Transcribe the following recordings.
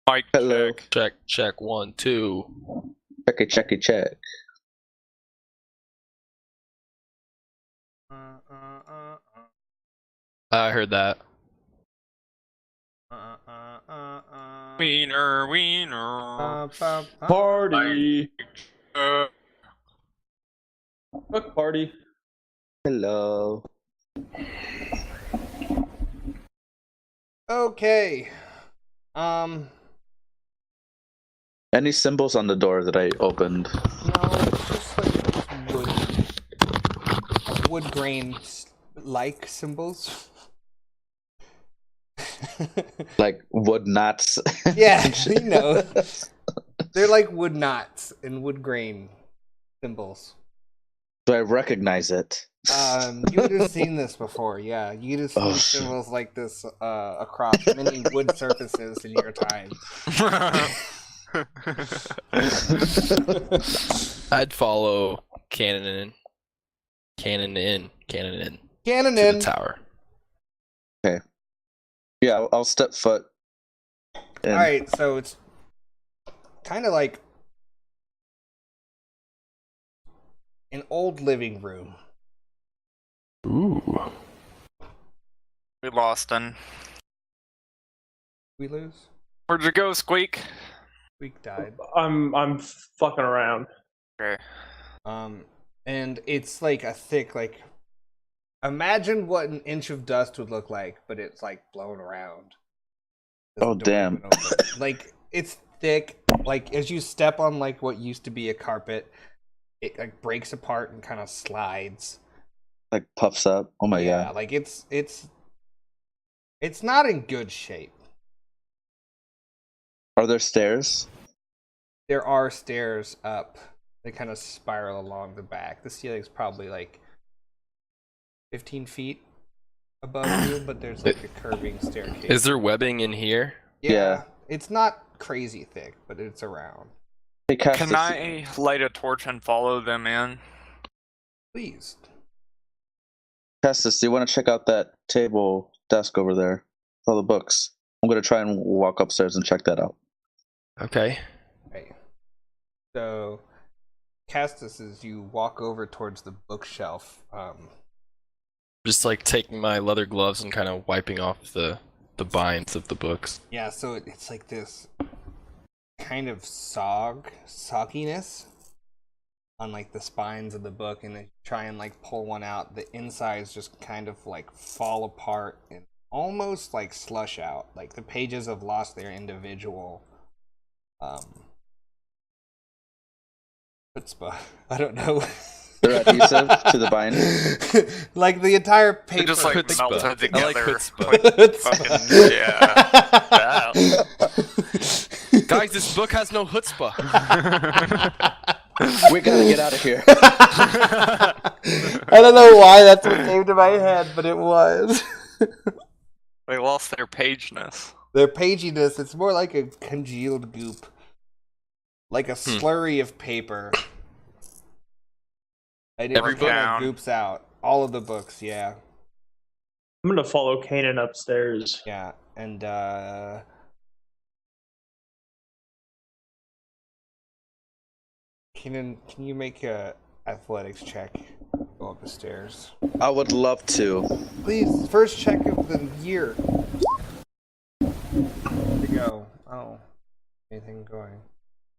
Mic Hello. check. Check 1, 2. Check. I heard that. Wiener. Party. Uh, Fuck party. Hello. Okay. Any symbols on the door that I opened? No, it's just like wood grain like symbols. Like wood knots? Yeah, you know. They're like wood knots and wood grain symbols. Do I recognize it? You would have seen this before, yeah. You'd have seen symbols like this across many wood surfaces in your time. I'd follow Cannon in Cannon to in. the tower. Okay. Yeah, I'll step foot in. Alright, so it's kind of like an old living room. Ooh. we lost him. We lose? Where'd you go, Squeak? Week died. I'm fucking around. Okay. And it's like a thick, like, imagine what an inch of dust would look like, but it's like blown around. Oh, damn. Like, it's thick. Like, as you step on like what used to be a carpet, it like breaks apart and kind of slides. Like puffs up. Oh my god. Like it's not in good shape. Are there stairs? There are stairs up. They kind of spiral along the back. The ceiling's probably like 15 feet above you, but there's like a curving staircase. Is there webbing in here? Yeah. It's not crazy thick, but it's around. Hey, Castus, Can I light a torch and follow them in? Please. Castus, do you want to check out that table desk over there with all the books? I'm gonna try and walk upstairs and check that out. Okay. Right. So, Castus, as you walk over towards the bookshelf, Just like taking my leather gloves and kind of wiping off the binds of the books. yeah, so it's like this kind of sogginess on like the spines of the book, and then you try and like pull one out, the insides just kind of like fall apart and almost like slush out. Like the pages have lost their individual chutzpah. I don't know. They're adhesive to the bind. Like the entire They paper. just like Chutzpah. melted I like together. chutzpah. Fucking, yeah. Guys, this book has no chutzpah. We gotta get out of here. I don't know why that's what came to my head, but it was. They lost their pageness. Their paginess, it's more like a congealed goop. Like a slurry of paper. Every book down. Goops out. All of the books, yeah. I'm gonna follow Kanan upstairs. Yeah, and Kenan, can you make a athletics check? Go up the stairs. I would love to. Please, first check of the year. There we go. Oh. Anything going?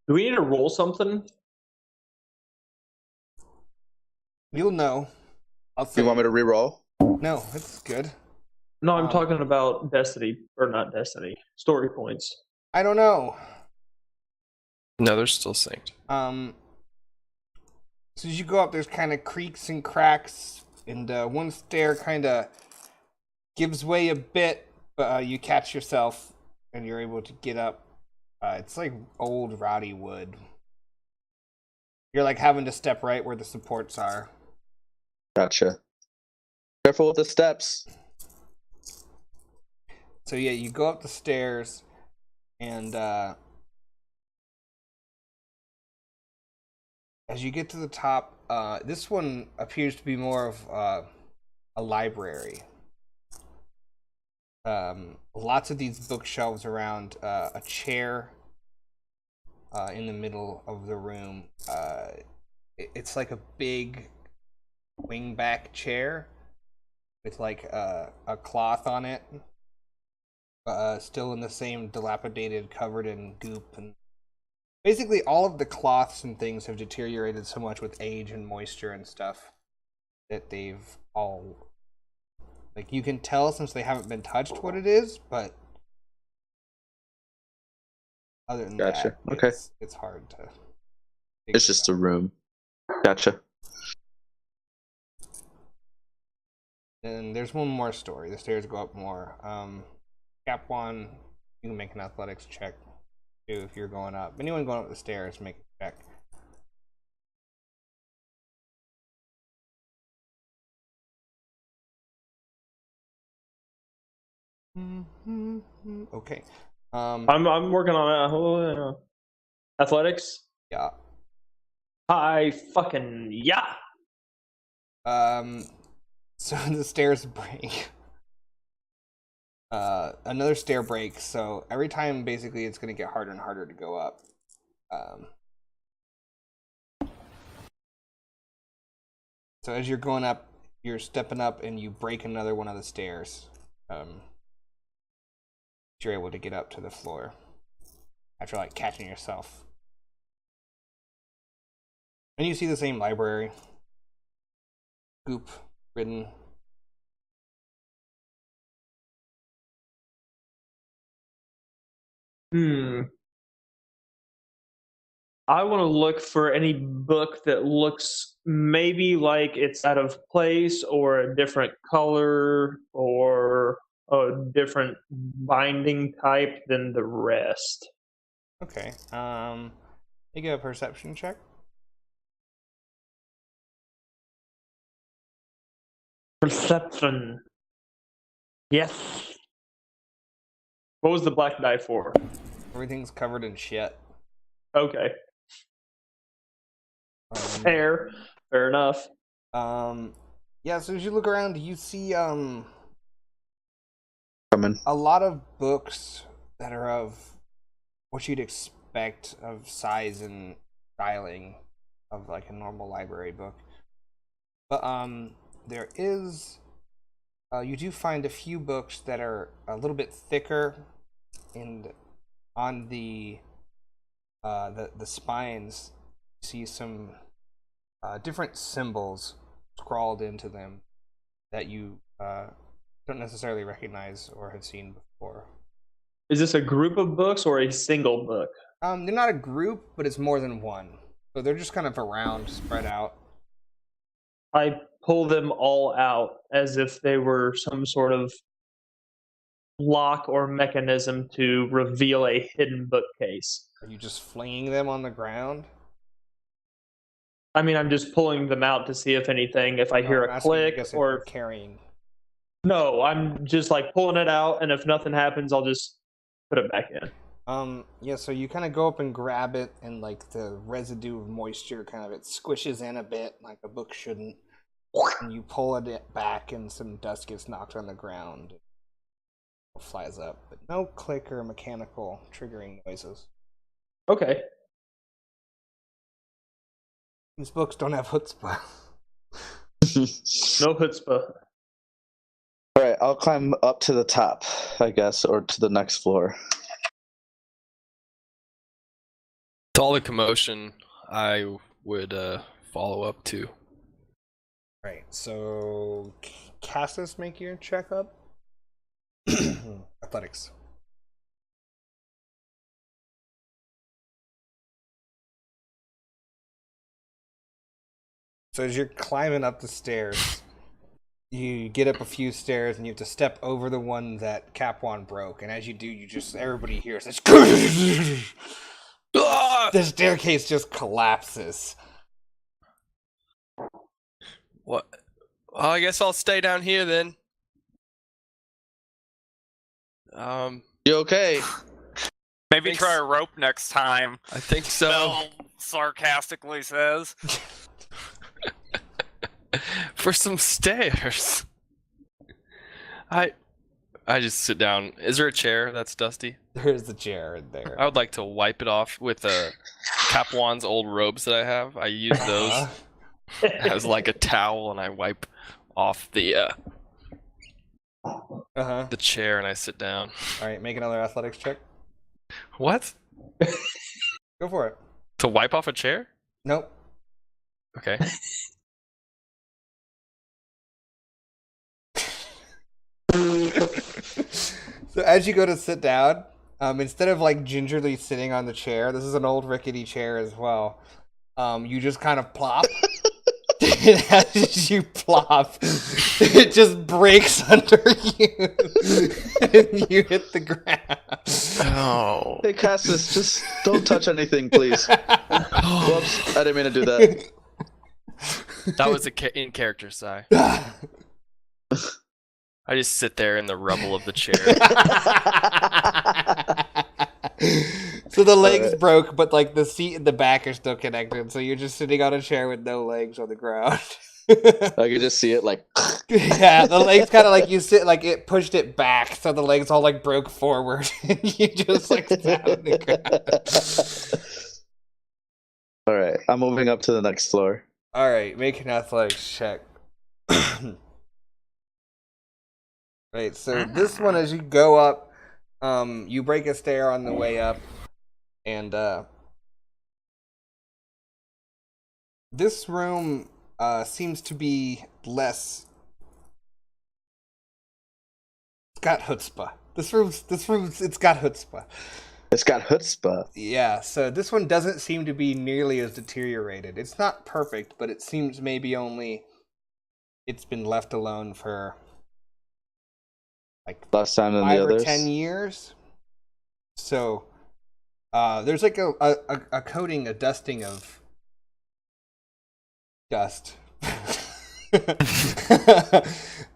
Do we need to roll something? You'll know. I'll Do say. you want me to re-roll? No, it's good. No, I'm talking about Destiny, or not Destiny. Story points. I don't know. No, they're still synced. So as you go up, there's kind of creaks and cracks, and one stair kind of gives way a bit, but you catch yourself, and you're able to get up. It's like old rowdy wood. You're like having to step right where the supports are. Gotcha. Careful with the steps. So yeah, you go up the stairs, and as you get to the top, this one appears to be more of a library. lots of these bookshelves around, a chair in the middle of the room. It's like a big wingback chair with like a cloth on it, still in the same dilapidated, covered in goop, and basically all of the cloths and things have deteriorated so much with age and moisture and stuff that they've all, like, you can tell since they haven't been touched what it is, but other than Gotcha. that, Okay. it's hard to. It's just a room. Gotcha. And there's one more story. The stairs go up more. Cap one, you can make an athletics check too if you're going up. Anyone going up the stairs, make a check. Okay. I'm working on it. Athletics. Yeah. I fucking yeah. So the stairs break. Another stair breaks, so every time basically it's going to get harder and harder to go up. So as you're going up, you're stepping up and you break another one of the stairs. You're able to get up to the floor after like catching yourself. And you see the same library. Goop ridden. I want to look for any book that looks maybe like it's out of place or a different color or a different binding type than the rest. Okay. Make a perception check. Perception. Yes. What was the black die for? Everything's covered in shit. Okay. Fair enough. Yeah, so as you look around, you see Coming. a lot of books that are of what you'd expect of size and styling of like a normal library book. But there is you do find a few books that are a little bit thicker, and on the spines you see some different symbols scrawled into them that you don't necessarily recognize or have seen before. Is this a group of books or a single book? They're not a group, but it's more than one. So they're just kind of around, spread out. I pull them all out as if they were some sort of lock or mechanism to reveal a hidden bookcase. Are you just flinging them on the ground? I mean, I'm just pulling them out to see if anything, if I hear a click or carrying. No, I'm just like pulling it out, and if nothing happens, I'll just put it back in. Yeah, so you kind of go up and grab it, and like the residue of moisture kind of it squishes in a bit, like a book shouldn't. And you pull it back, and some dust gets knocked on the ground. It flies up, but no click or mechanical triggering noises. Okay. These books don't have chutzpah. No chutzpah. Alright, I'll climb up to the top, I guess, or to the next floor. To all the commotion, I would follow up too. Right, so Cassis, make your check up. Athletics. So as you're climbing up the stairs, you get up a few stairs and you have to step over the one that Capwan broke. And as you do, you just everybody hears this. The staircase just collapses. What? Well, I guess I'll stay down here then. You okay? Maybe Thanks. try a rope next time. I think so. Bell sarcastically says. For some stairs. I just sit down. Is there a chair that's dusty? There's the chair in there. I would like to wipe it off with Capwan's old robes that I have. I use those Uh, as like a towel, and I wipe off the uh-huh. chair, and I sit down. All right, make another athletics check. What? Go for it. To wipe off a chair? Nope. Okay. So as you go to sit down, instead of like gingerly sitting on the chair, this is an old rickety chair as well. You just kind of plop. And as you plop, it just breaks under you, and you hit the ground. Oh. Hey, Cassis, just don't touch anything, please. Whoops, I didn't mean to do that. That was in character, Sai. I just sit there in the rubble of the chair. So the legs broke, but like the seat and the back are still connected. So you're just sitting on a chair with no legs on the ground. I could just see it like. Yeah, the legs kind of like you sit like it pushed it back, so the legs all like broke forward, and you just like sat on the ground. All right, I'm moving up to the next floor. All right, make an athletics check. Right, so this one, as you go up, you break a stair on the way up, and this room seems to be less. It's got chutzpah. This room's it's got chutzpah. It's got chutzpah. Yeah, so this one doesn't seem to be nearly as deteriorated. It's not perfect, but it seems maybe only it's been left alone for like Last time than 5 the or others. 10 years. So there's like a coating, a dusting of dust.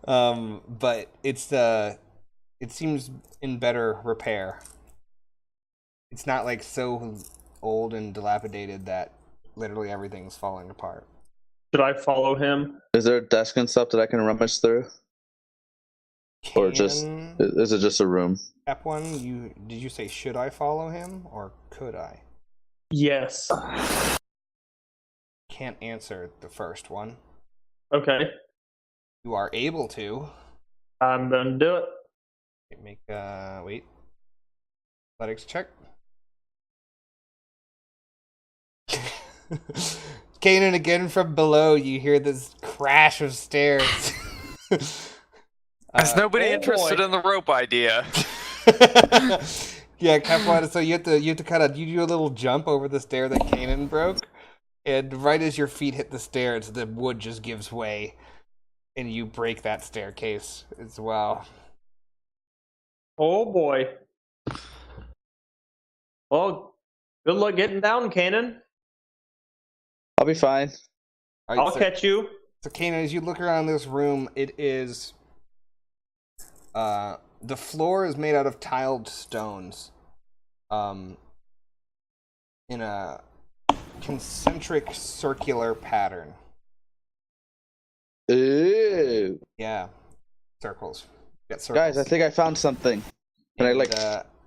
But it seems in better repair. It's not like so old and dilapidated that literally everything's falling apart. Should I follow him? Is there a desk and stuff that I can rummage through, or just is it just a room? Step one, did you say should I follow him or could I? Yes. Can't answer the first one. Okay. You are able to. I'm gonna do it. Make wait. Athletics check. Kanan, again from below, you hear this crash of stairs. There's nobody interested in the rope idea. Yeah, Capwan, so you have to kind of do a little jump over the stair that Kanan broke, and right as your feet hit the stairs, the wood just gives way, and you break that staircase as well. Oh boy. Well, good luck getting down, Kanan. I'll be fine. All right, I'll catch you. So, Kanan, as you look around this room, it is the floor is made out of tiled stones, in a concentric circular pattern. Ew. Yeah, circles. Got circles. Guys, I think I found something. Can I like?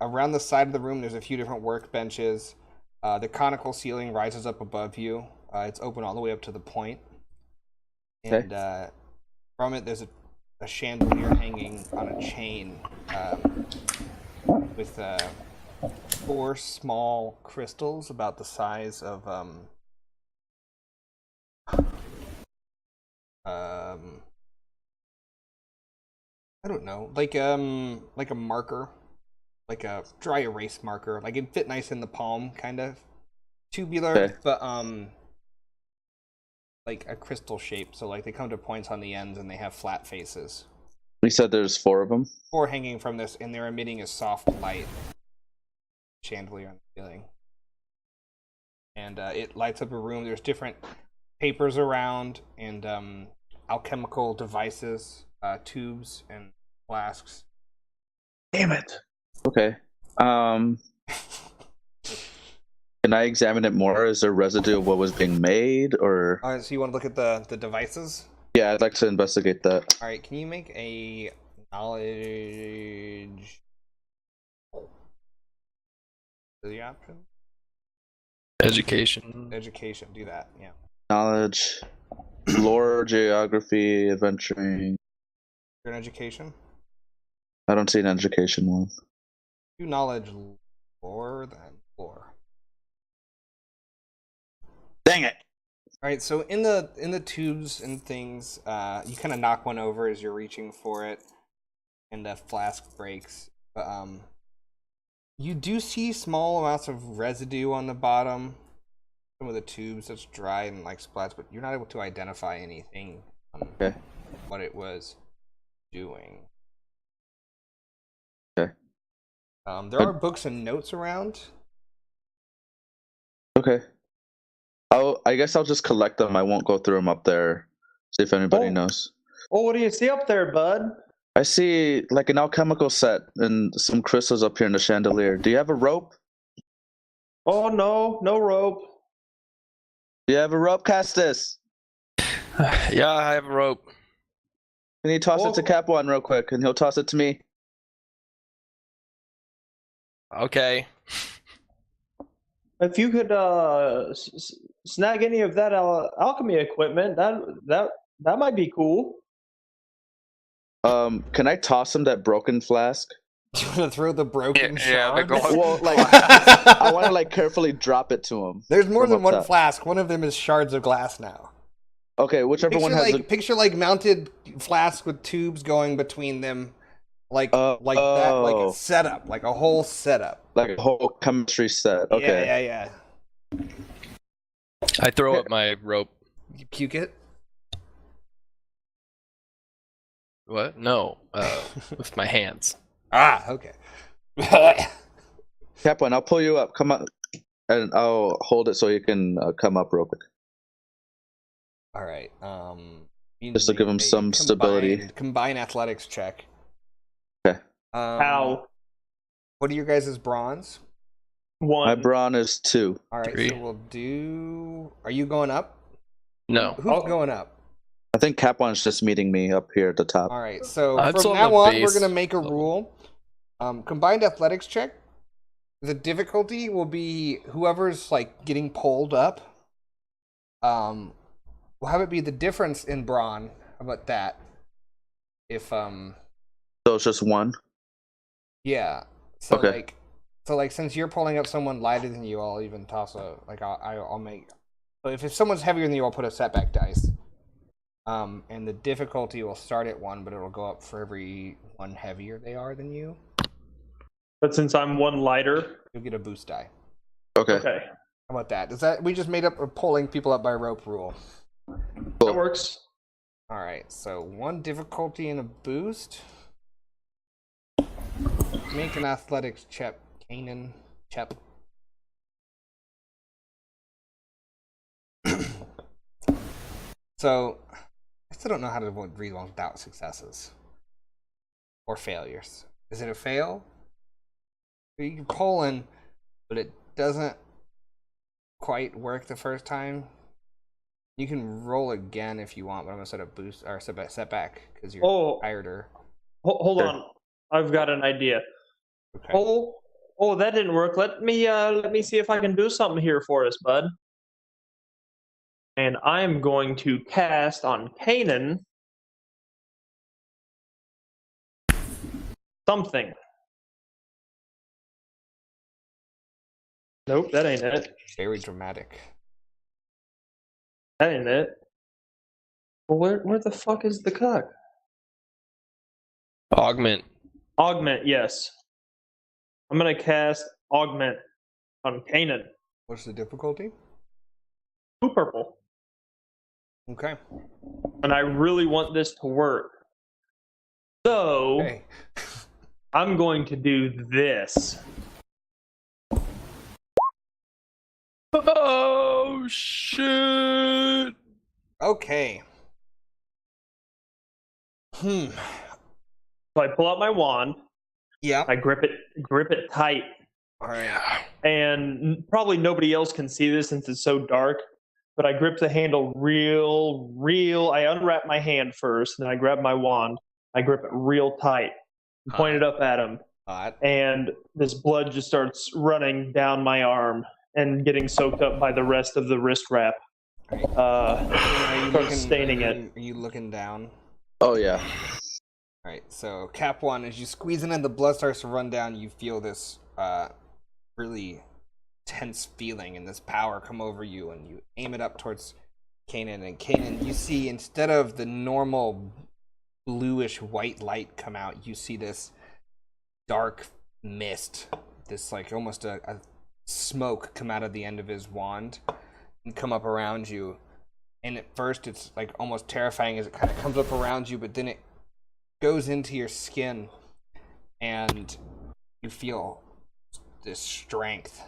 Around the side of the room, there's a few different workbenches. The conical ceiling rises up above you. It's open all the way up to the point. And from it, there's a chandelier hanging on a chain with 4 small crystals about the size of I don't know, like a marker, like a dry erase marker. Like it'd fit nice in the palm, kind of tubular, but like a crystal shape. So like they come to points on the ends and they have flat faces. You said there's 4 of them. 4 hanging from this, and they're emitting a soft light. Chandelier on the ceiling, and it lights up a room. There's different papers around and alchemical devices, tubes and flasks. Damn it. Okay. Can I examine it more? Is there residue of what was being made, or? Alright, so you want to look at the devices? Yeah, I'd like to investigate that. Alright, can you make a Knowledge. The option? Education. Education. Do that. Yeah. Knowledge, lore, geography, adventuring. You're in education? I don't see an education one. Do knowledge lore, then lore. Dang it! All right, so in the tubes and things, you kind of knock one over as you're reaching for it, and the flask breaks. But you do see small amounts of residue on the bottom. Some of the tubes that's dry and like splats, but you're not able to identify anything on Okay. what it was doing. Okay. There are books and notes around. Okay. I guess I'll just collect them. I won't go through them up there. See if anybody knows. Oh, what do you see up there, bud? I see like an alchemical set and some crystals up here in the chandelier. Do you have a rope? Oh no, no rope. Do you have a rope, Castus? Yeah, I have a rope. Can you toss it to Cap One real quick, and he'll toss it to me? Okay. If you could snag any of that alchemy equipment, that might be cool. Can I toss him that broken flask? Do you want to throw the broken Yeah, shard? Well, like I want to like carefully drop it to him. There's more from than up one top. flask. One of them is shards of glass now. Okay, whichever one has Picture like mounted flasks with tubes going between them, like that, like a setup, like a whole setup. like a whole chemistry set. Okay. Yeah. I throw up my rope. You puke it? What? No. With my hands. Ah, okay. Cap One, I'll pull you up. Come on, and I'll hold it so you can come up real quick. All right. Just to give him some stability. Combine athletics check. Okay. How? What are your guys' bronze? One. My brawn is 2. All right, 3. so we'll do. Are you going up? No. Who's going up? I think Cap One's just meeting me up here at the top. All right, so It's from on now the on, we're base gonna make a level. rule. Combined athletics check. The difficulty will be whoever's like getting pulled up. We'll have it be the difference in brawn. How about that? If So it's just 1. yeah. So Okay. like since you're pulling up someone lighter than you, I'll even toss a like I'll make. But if someone's heavier than you, I'll put a setback dice. And the difficulty will start at 1, but it'll go up for every 1 heavier they are than you. But since I'm one lighter. You'll get a boost die. Okay. Okay. How about that? Does that we just made up a pulling people up by rope rule? That works. All right, so 1 difficulty and a boost. Make an athletics check, Kanan. Chep. So, I still don't know how to read one without successes or failures. Is it a fail? You can pull in, but it doesn't quite work the first time. You can roll again if you want, but I'm gonna set a boost or setback because you're tireder. Hold on. I've got an idea. Okay. Oh, that didn't work. Let me see if I can do something here for us, bud. And I'm going to cast on Kanan something. Nope, that ain't it. Very dramatic. That ain't it. Well, where the fuck is the cuck? Augment. Augment, yes. I'm gonna cast Augment on Kanan. What's the difficulty? 2 purple. Okay. And I really want this to work. So, Okay. I'm going to do this. Oh shit! Okay. So I pull out my wand. Yeah. I grip it tight. All right. And probably nobody else can see this since it's so dark. But I grip the handle real. I unwrap my hand first, then I grab my wand. I grip it real tight and point it up at him. Hot. And this blood just starts running down my arm and getting soaked up by the rest of the wrist wrap. Starts staining it. Are you looking down? Oh yeah. Alright, so cap 1, as you squeeze in and the blood starts to run down, you feel this really tense feeling and this power come over you, and you aim it up towards Kanan. And Kanan, you see, instead of the normal bluish white light come out, you see this dark mist, this like almost a smoke come out of the end of his wand and come up around you. And at first it's like almost terrifying as it kind of comes up around you, but then it goes into your skin and you feel this strength.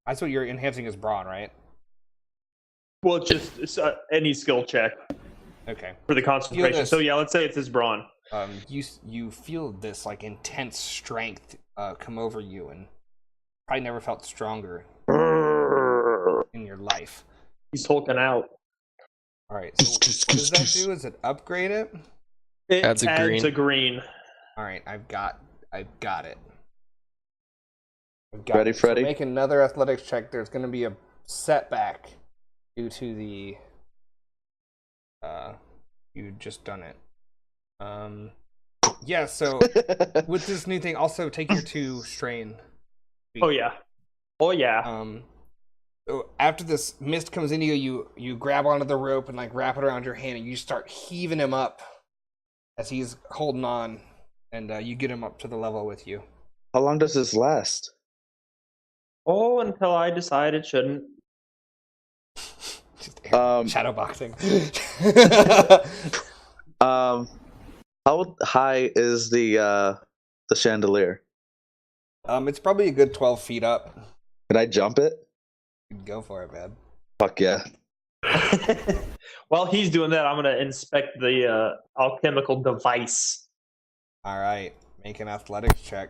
That's what you're enhancing his brawn, right? Well, it's any skill check. Okay. For the concentration. So yeah, let's say it's his brawn. You feel this like intense strength come over you, and probably never felt stronger in your life. He's hulking out. All right. So what does that do? Is it upgrade it? It adds a green. All right, I've got it. Ready, Freddy? So make another athletics check. There's going to be a setback due to the you just done it. Yeah, so with this new thing, also take your 2 strain. Oh yeah. So after this mist comes into you grab onto the rope and like wrap it around your hand, and you start heaving him up as he's holding on, and you get him up to the level with you. How long does this last? Oh, until I decide it shouldn't. Just shadow boxing. How high is the chandelier? It's probably a good 12 feet up. Can I jump it? Go for it, man. Fuck yeah. While he's doing that, I'm going to inspect the alchemical device. All right, make an athletics check.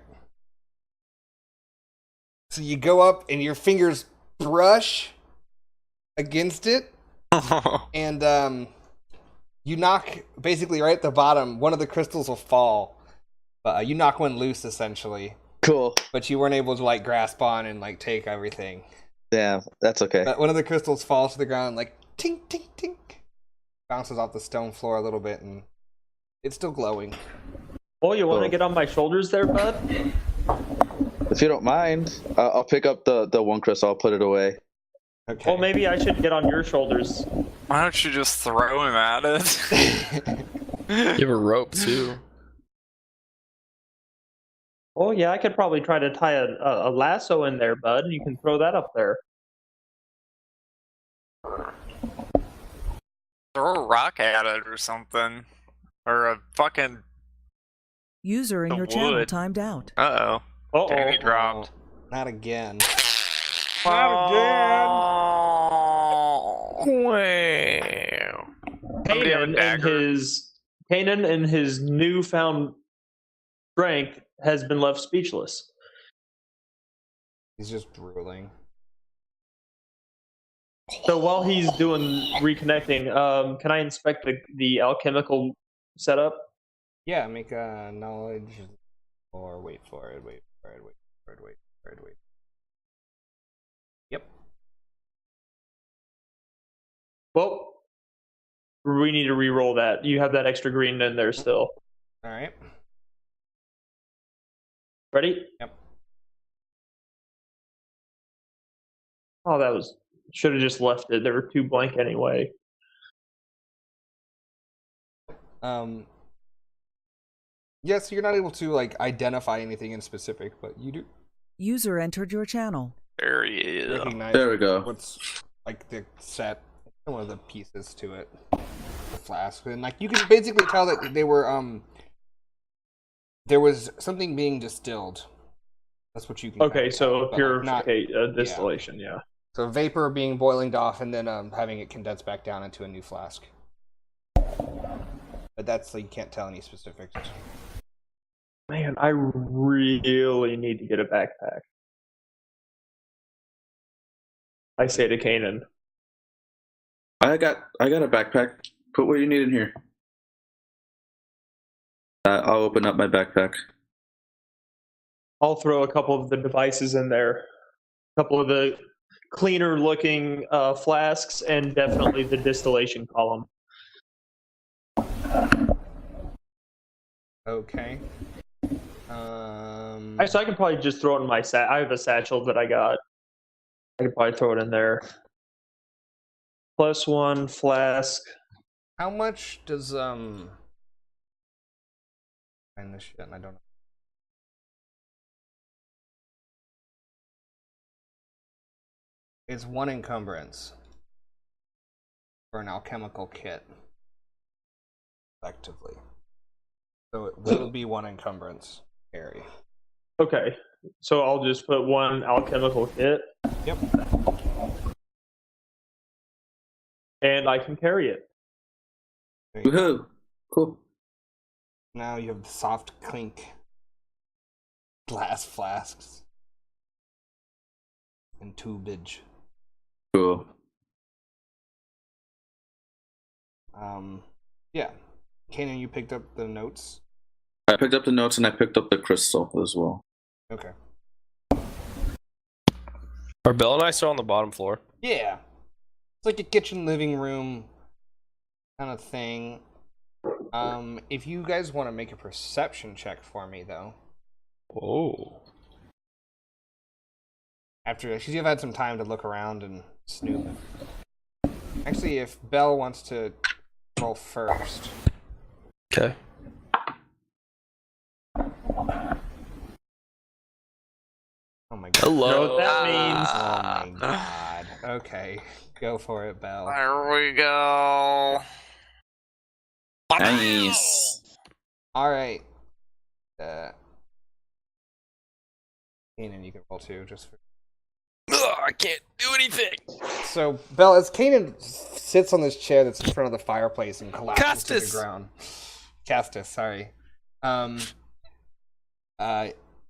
So you go up and your fingers brush against it, and you knock basically right at the bottom. One of the crystals will fall, but you knock one loose essentially. Cool. But you weren't able to like grasp on and like take everything. Damn, that's okay. But one of the crystals falls to the ground, like tink tink tink, bounces off the stone floor a little bit, and it's still glowing. Oh, you want to get on my shoulders there, bud? If you don't mind, I'll pick up the one crystal. I'll put it away. Okay. Well, maybe I should get on your shoulders. Why don't you just throw him at it? You have a rope too. Oh yeah, I could probably try to tie a lasso in there, bud. You can throw that up there. Throw a rock at it or something. Or a fucking... User in The your channel wood. timed out. Uh-oh. Danny dropped. Not again. Not again! Wow. Somebody have a dagger? Kanan in his newfound strength has been left speechless. He's just drooling. So while he's doing reconnecting, can I inspect the alchemical setup? Yeah, make a knowledge, or wait for it. Yep. Well, we need to re-roll that. You have that extra green in there still. All right. Ready? Yep. Oh, should have just left it. They were too blank anyway. Yes, you're not able to like identify anything in specific, but you do User entered your channel. There he is. recognize There we go. what's like the set, one of the pieces to it, the flask, and like you can basically tell that they were there was something being distilled. That's what you can. Okay, kinda so tell, but, purification, distillation, yeah. So vapor being boiled off and then having it condensed back down into a new flask. But that's like you can't tell any specifics. Man, I really need to get a backpack. I say to Kanan. I got a backpack. Put what you need in here. I'll open up my backpack. I'll throw a couple of the devices in there. A couple of the cleaner looking flasks, and definitely the distillation column. Okay. Actually, I can probably just throw it in my I have a satchel that I got. I could probably throw it in there. +1 flask. How much does find this shit? And I don't know. It's 1 encumbrance for an alchemical kit, effectively. So it will be 1 encumbrance, Harry. Okay, so I'll just put 1 alchemical kit. Yep. And I can carry it. There you go. Woohoo! Cool. Now you have the soft clink glass flasks and tubage. Cool. Yeah. Kanan, you picked up the notes? I picked up the notes and I picked up the crystal as well. Okay. Are Belle and I still on the bottom floor? Yeah. It's like a kitchen living room kind of thing. If you guys want to make a perception check for me, though. Oh. After, because you've had some time to look around and snoop. Actually, if Belle wants to roll first. Okay. Oh my god. Hello. You know what that means? Oh my god. Okay. Go for it, Belle. There we go. Nice. Alright. Kanan, you can roll too, just for... Ugh, I can't do anything. So, Belle, as Kanan sits on this chair that's in front of the fireplace and collapses to the Castus! ground. Castus, sorry.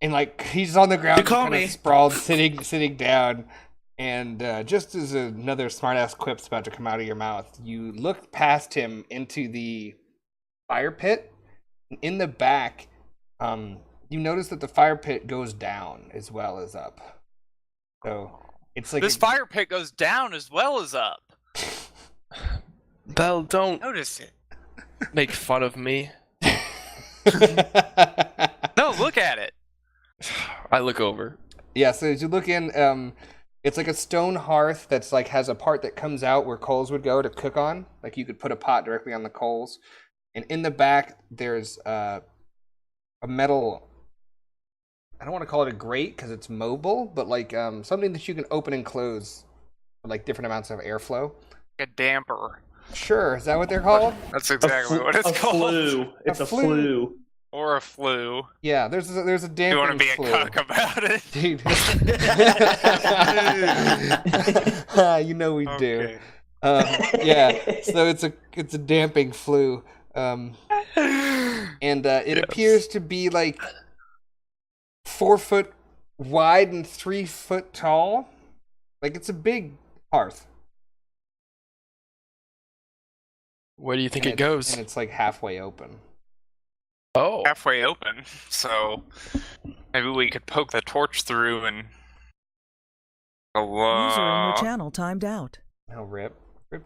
And like he's on the ground, You call kind of me. sprawled, sitting down, and just as another smartass quip's about to come out of your mouth, you look past him into the fire pit. In the back, you notice that the fire pit goes down as well as up. So it's like This fire pit goes down as well as up. Belle, don't Notice it. make fun of me. No, look at it. I look over. Yeah, so as you look in, it's like a stone hearth that's like has a part that comes out where coals would go to cook on. Like you could put a pot directly on the coals. And in the back, there's a metal, I don't want to call it a grate because it's mobile, but like something that you can open and close for like different amounts of airflow. A damper. Sure, is that what they're called? That's exactly what it's a called. flue. It's a flue. Or a flue. Yeah, there's a dampening You want to be a flue. cuck about it? Dude. You know we do. Okay. Yeah, so it's a damping flue. And it Yes. appears to be like 4 foot wide and 3 foot tall. Like it's a big hearth. Where do you think And it goes? And it's like halfway open. Oh. Halfway open, so maybe we could poke the torch through and. User in your Hello. channel timed out. Oh, rip.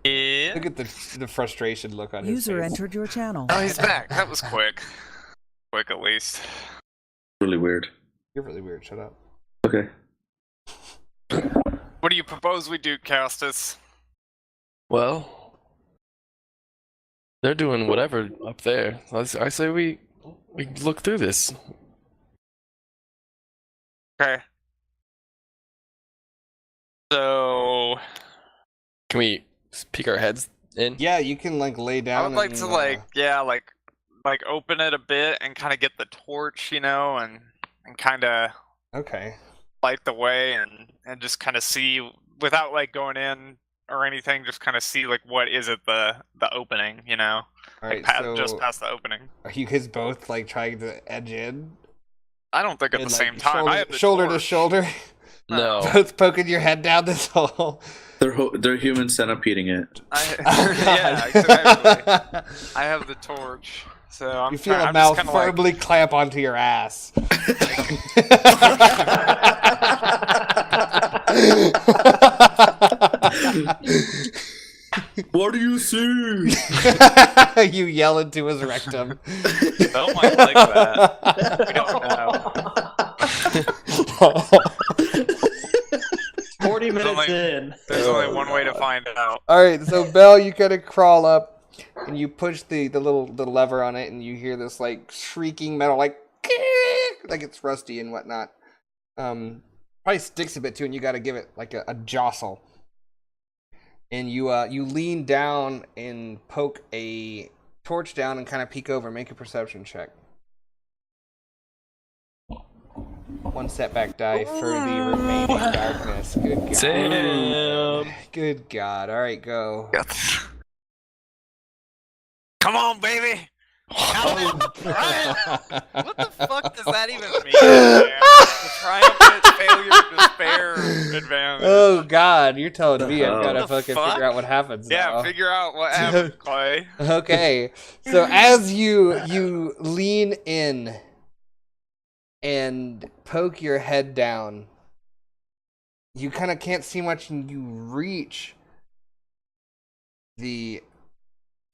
Yeah. Look at the frustration look on his User face. entered your channel. Oh, he's back. That was quick. Quick, at least. Really weird. You're really weird. Shut up. Okay. What do you propose we do, Castus? Well, they're doing whatever up there. I say we look through this. Okay. So Can we peek our heads in? Yeah, you can like lay down. I would like and, to like open it a bit and kind of get the torch, and kind of Okay. light the way and just kind of see without like going in or anything, just kind of see like what is at the opening, All right. So just past the opening. are you guys both like trying to edge in? I don't think at And, the like, same time. I have the shoulder to torch. shoulder, No. both poking your head down this hole. They're human centipeding it. Oh, yeah, God. exactly. I have the torch. So I'm You feel a I'm mouth just kinda firmly clamp onto your ass. What do you see? You yell into his rectum. Don't mind like that. We don't know. 40 minutes only- in. There's only one way to find out. All right, so Belle, you kind of crawl up, and you push the lever on it, and you hear this like shrieking metal, like it's rusty and whatnot. Probably sticks a bit too, and you got to give it like a jostle. And you lean down and poke a torch down and kind of peek over. Make a perception check. One setback die for the remaining darkness. Good God. Sam. Good God. All right, go. Come on, baby! Oh, What the fuck does that even mean? Man? The triumphant failure, despair, advantage. Oh God, you're telling me I've got to What the fucking fuck? figure out what happens Yeah, now. figure out what happened, Clay. Okay, so as you lean in and poke your head down, you kind of can't see much, and you reach the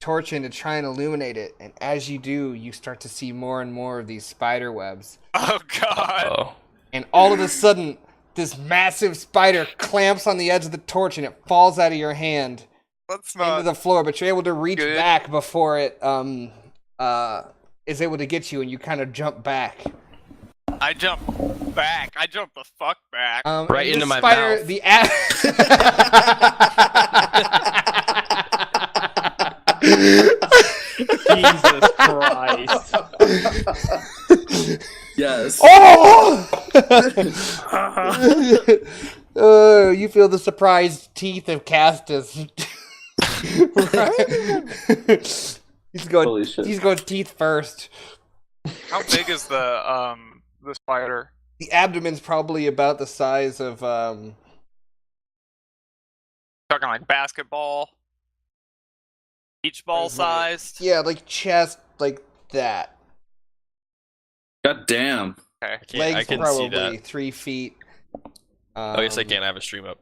torch in to try and illuminate it, and as you do, you start to see more and more of these spider webs. Oh God! oh. And all of a sudden, this massive spider clamps on the edge of the torch, and it falls out of your hand Let's into not. the floor. But you're able to reach Good. back before it is able to get you, and you kind of jump back. I jump back. I jump the fuck back. Right and into this my spider, mouth. The Jesus Christ. Yes. Oh! You feel the surprised teeth of Castus. Holy shit. He's going teeth first. How big is the spider? The abdomen's probably about the size of Talking like basketball, beach ball sized. yeah, like chest, like that. God damn. Okay. I Legs can probably see that. 3 feet. I guess I can't have a stream up.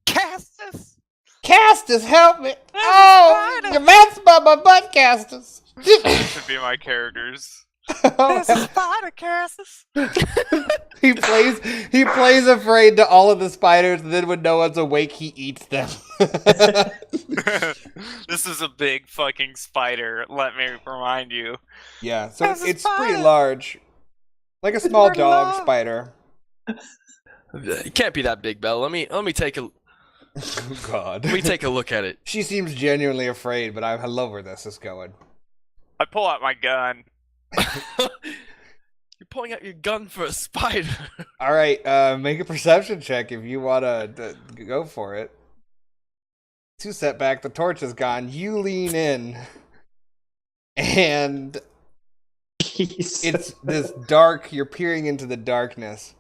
Castus. Castus, help me! Oh, spider. your mouth's by my butt, Castus. These should be my characters. There's a spider, Castus. He plays afraid to all of the spiders, and then when no one's awake, he eats them. This is a big fucking spider. Let me remind you. Yeah, so There's a it's pretty spider. large, like a small pretty dog large. spider. It can't be that big, Belle. Let me take a Oh God. let me take a look at it. She seems genuinely afraid, but I love where this is going. I pull out my gun. You're pulling out your gun for a spider. All right, make a perception check if you want to go for it. 2 setback, the torch is gone. You lean in, and it's this dark. You're peering into the darkness,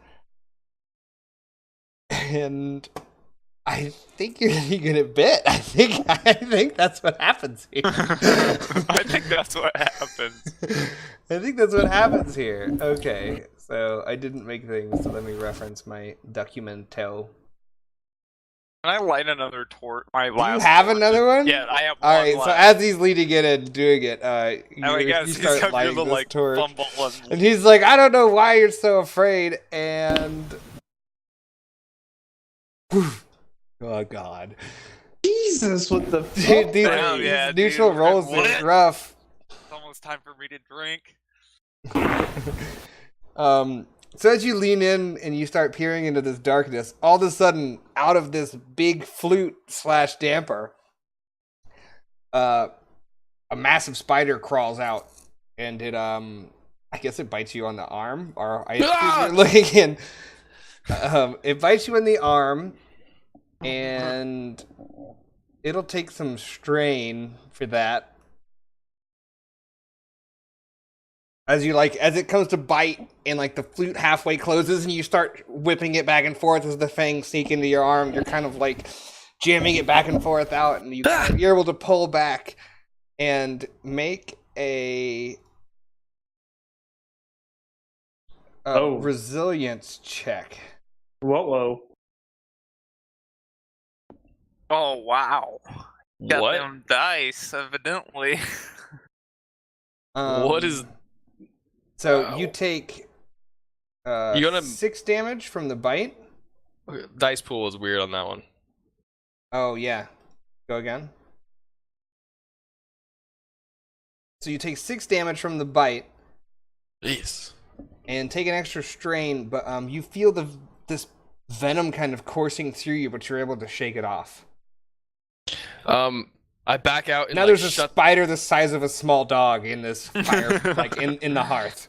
and I think you're gonna get bit. I think that's what happens here. I think that's what happens. I think that's what happens here. Okay, so I didn't make things, so let me reference my documento. Can I light another torch? My Do you last have torch? another one? Yeah, I have All one right, so left. as he's leading in and doing it, And I guess you he's start got your lighting little this like torch. fumble And he's like, I don't know why you're so afraid, and... Oh, God. Jesus, what the Dude, fuck? these Damn, yeah, dude. neutral rolls What? is rough. It's almost time for me to drink. So as you lean in and you start peering into this darkness, all of a sudden, out of this big flute/damper, a massive spider crawls out, and it I guess it bites you on the arm, or I assume you're looking in. It bites you in the arm, and it'll take some strain for that. As it comes to bite, and like the flute halfway closes, and you start whipping it back and forth as the fangs sneak into your arm. You're kind of like jamming it back and forth out, and you're able to pull back and make a resilience check. Whoa. Oh wow. Got What? them dice, evidently. What is? So Wow. you take You gonna 6 damage from the bite. dice pool was weird on that one. Oh yeah, go again. So you take 6 damage from the bite Jeez. and take an extra strain, but you feel this venom kind of coursing through you, but you're able to shake it off. I back out and Now like, there's a shut. spider the size of a small dog in this fire, like in the hearth.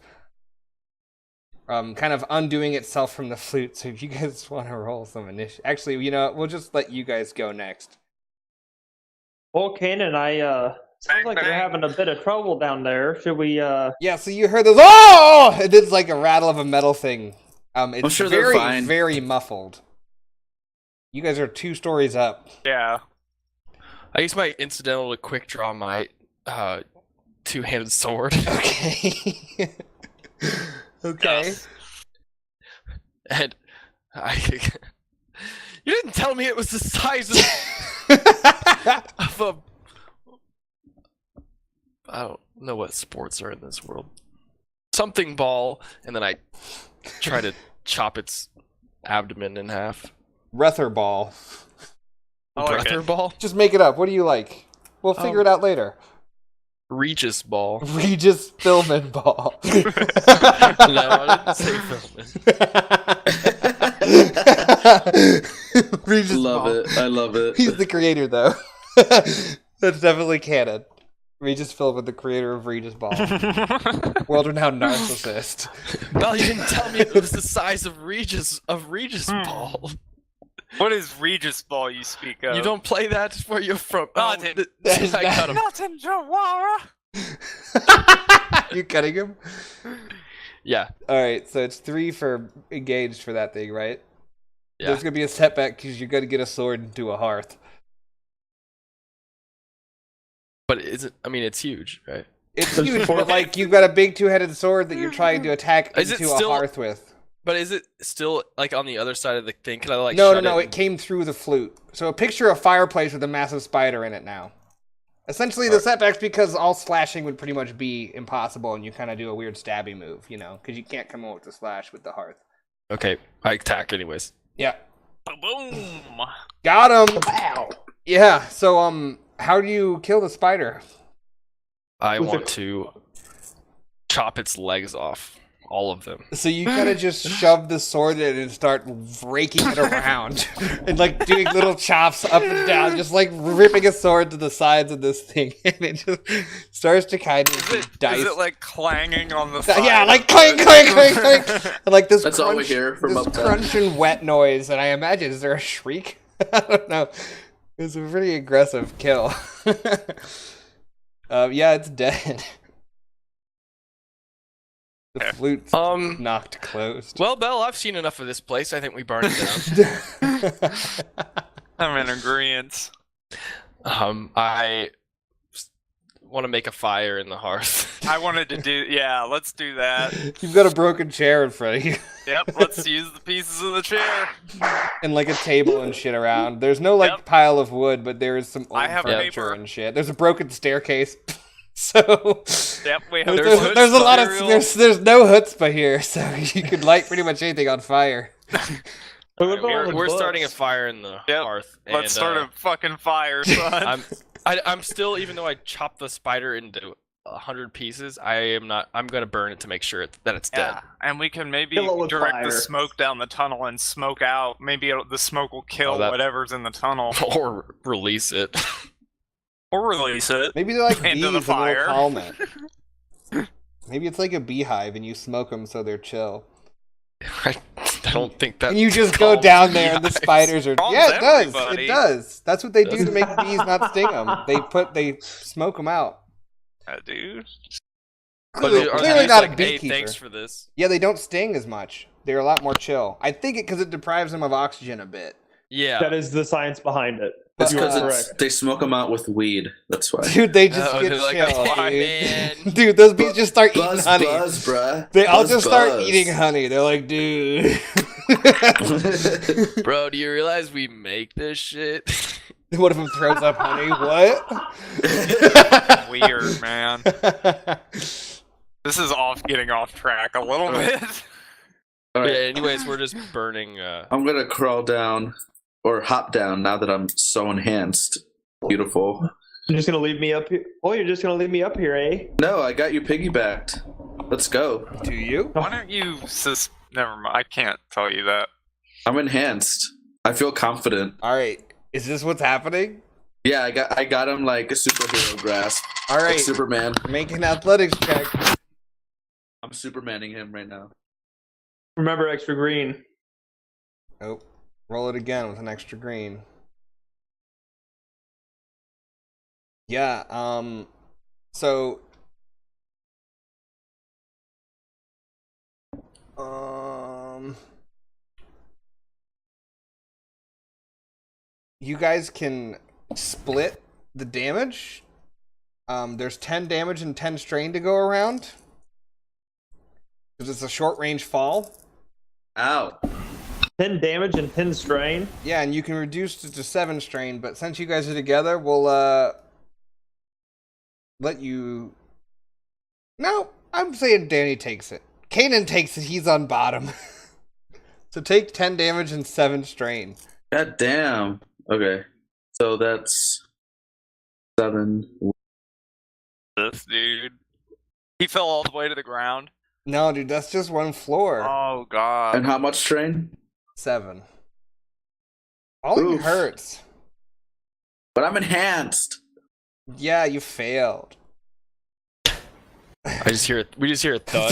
Kind of undoing itself from the flute. So if you guys want to roll some initiative, actually, we'll just let you guys go next. Well, Kanan, sounds like you're having a bit of trouble down there. Should we? Yeah. So you heard this. Oh! It is like a rattle of a metal thing. It's sure they're very, fine. very muffled. You guys are 2 stories up. Yeah. I use my incidental to quick draw my two-handed sword. Okay. Okay. And you didn't tell me it was the size of a. I don't know what sports are in this world. Something ball, and then I try to chop its abdomen in half. Rether ball. I like Breather it. ball? Just make it up. What do you like? We'll figure it out later. Regis ball. Regis Philman ball. No, I didn't say Philman. Regis Love ball. it. I love it. He's the creator, though. That's definitely canon. Regis Philbin, the creator of Regis Ball. World-renowned narcissist. Well, you didn't tell me it was the size of Regis ball. What is Regisball you speak of? You don't play that where you're from. Not in- I got him. Not in Jawara. You cutting him? Yeah. Alright, so it's 3 for engaged for that thing, right? Yeah. There's gonna be a setback because you're gonna get a sword into a hearth. But is it? I mean, it's huge, right? It's huge, but like you've got a big 2-headed sword that you're trying to attack Is it into still- a hearth with. But is it still like on the other side of the thing? Can I like? No, shut no, it? it came through the flute. So picture a fireplace with a massive spider in it now. Essentially, the setback's because all slashing would pretty much be impossible, and you kind of do a weird stabby move, because you can't come up with the slash with the hearth. Okay, I attack anyways. Yeah, Boom. got him. Wow. Yeah. So how do you kill the spider? I With a- want to chop its legs off, all of them. So you kind of just shove the sword in and start raking it around, and like doing little chops up and down, just like ripping a sword to the sides of this thing, and it just starts to kind of dice. Is it like clanging on the side? Yeah, like clank, clank, clank, clank, and like this. That's all we hear from this up there. crunch and wet noise, and I imagine is there a shriek? I don't know. It's a pretty aggressive kill. Yeah, it's dead. The flute's knocked closed. Well, Belle, I've seen enough of this place. I think we burn it down. I'm in agreement. I want to make a fire in the hearth. I wanted to do. Yeah, let's do that. You've got a broken chair in front of you, Yep, let's use the pieces of the chair. and like a table and shit around. There's no like Yep. pile of wood, but there is some old I have furniture paper. and shit. There's a broken staircase. So Yep, we have. there's a lot of cereal. there's no chutzpah here, so you could light pretty much anything on fire. We're starting a fire in the Yep, hearth. Let's and, start a fucking fire, son. I'm still, even though I chopped the spider into 100 pieces, I'm gonna burn it to make sure that it's dead. Yeah, and we can maybe Kill it with direct fire. the smoke down the tunnel and smoke out. Maybe the smoke will kill Oh, that- whatever's in the tunnel. Or release it. Or release it. Maybe they're like Into bees the in fire. a little column. Maybe it's like a beehive and you smoke them so they're chill. I don't think that. And you just go down there and the spiders are. Calms Yeah, it does. everybody. It does. That's what they do to make bees not sting them. They smoke them out. Dude. Clearly, are clearly these not a like, hey, beekeeper. thanks for this. Yeah, they don't sting as much. They're a lot more chill. I think it because it deprives them of oxygen a bit. Yeah. That is the science behind it. It's You are because correct. they smoke them out with weed. That's why. Dude, they just Oh, get they're like, chill, "Hey, dude. man." Dude, those bees just start eating Buzz, honey. buzz, bruh. They all Buzz, just start buzz. eating honey. They're like, dude. Bro, do you realize we make this shit? One of them throws up honey. What? Weird, man. This is getting off track a little bit. All right, Yeah, anyways, we're just burning. I'm gonna crawl down or hop down now that I'm so enhanced. Beautiful. You're just gonna leave me up here? Oh, you're just gonna leave me up here, eh? No, I got you piggybacked. Let's go. Do you? Why don't you Never mind. I can't tell you that. I'm enhanced. I feel confident. All right. Is this what's happening? Yeah, I got him like a superhero grasp. All Like right. Superman. Make an athletics check. I'm Supermaning him right now. Remember extra green. Oh, roll it again with an extra green. Yeah, so you guys can split the damage. There's 10 damage and 10 strain to go around. Because it's a short range fall. Ow. 10 damage and 10 strain. Yeah, and you can reduce it to 7 strain, but since you guys are together, we'll let you. No, I'm saying Danny takes it. Kanan takes it, he's on bottom. So take 10 damage and 7 strain. God damn. Okay. So that's 7. This dude. He fell all the way to the ground. No, dude, that's just one floor. Oh god. And how much strain? 7. All it Oof. hurts. But I'm enhanced. Yeah, you failed. We just hear a thud.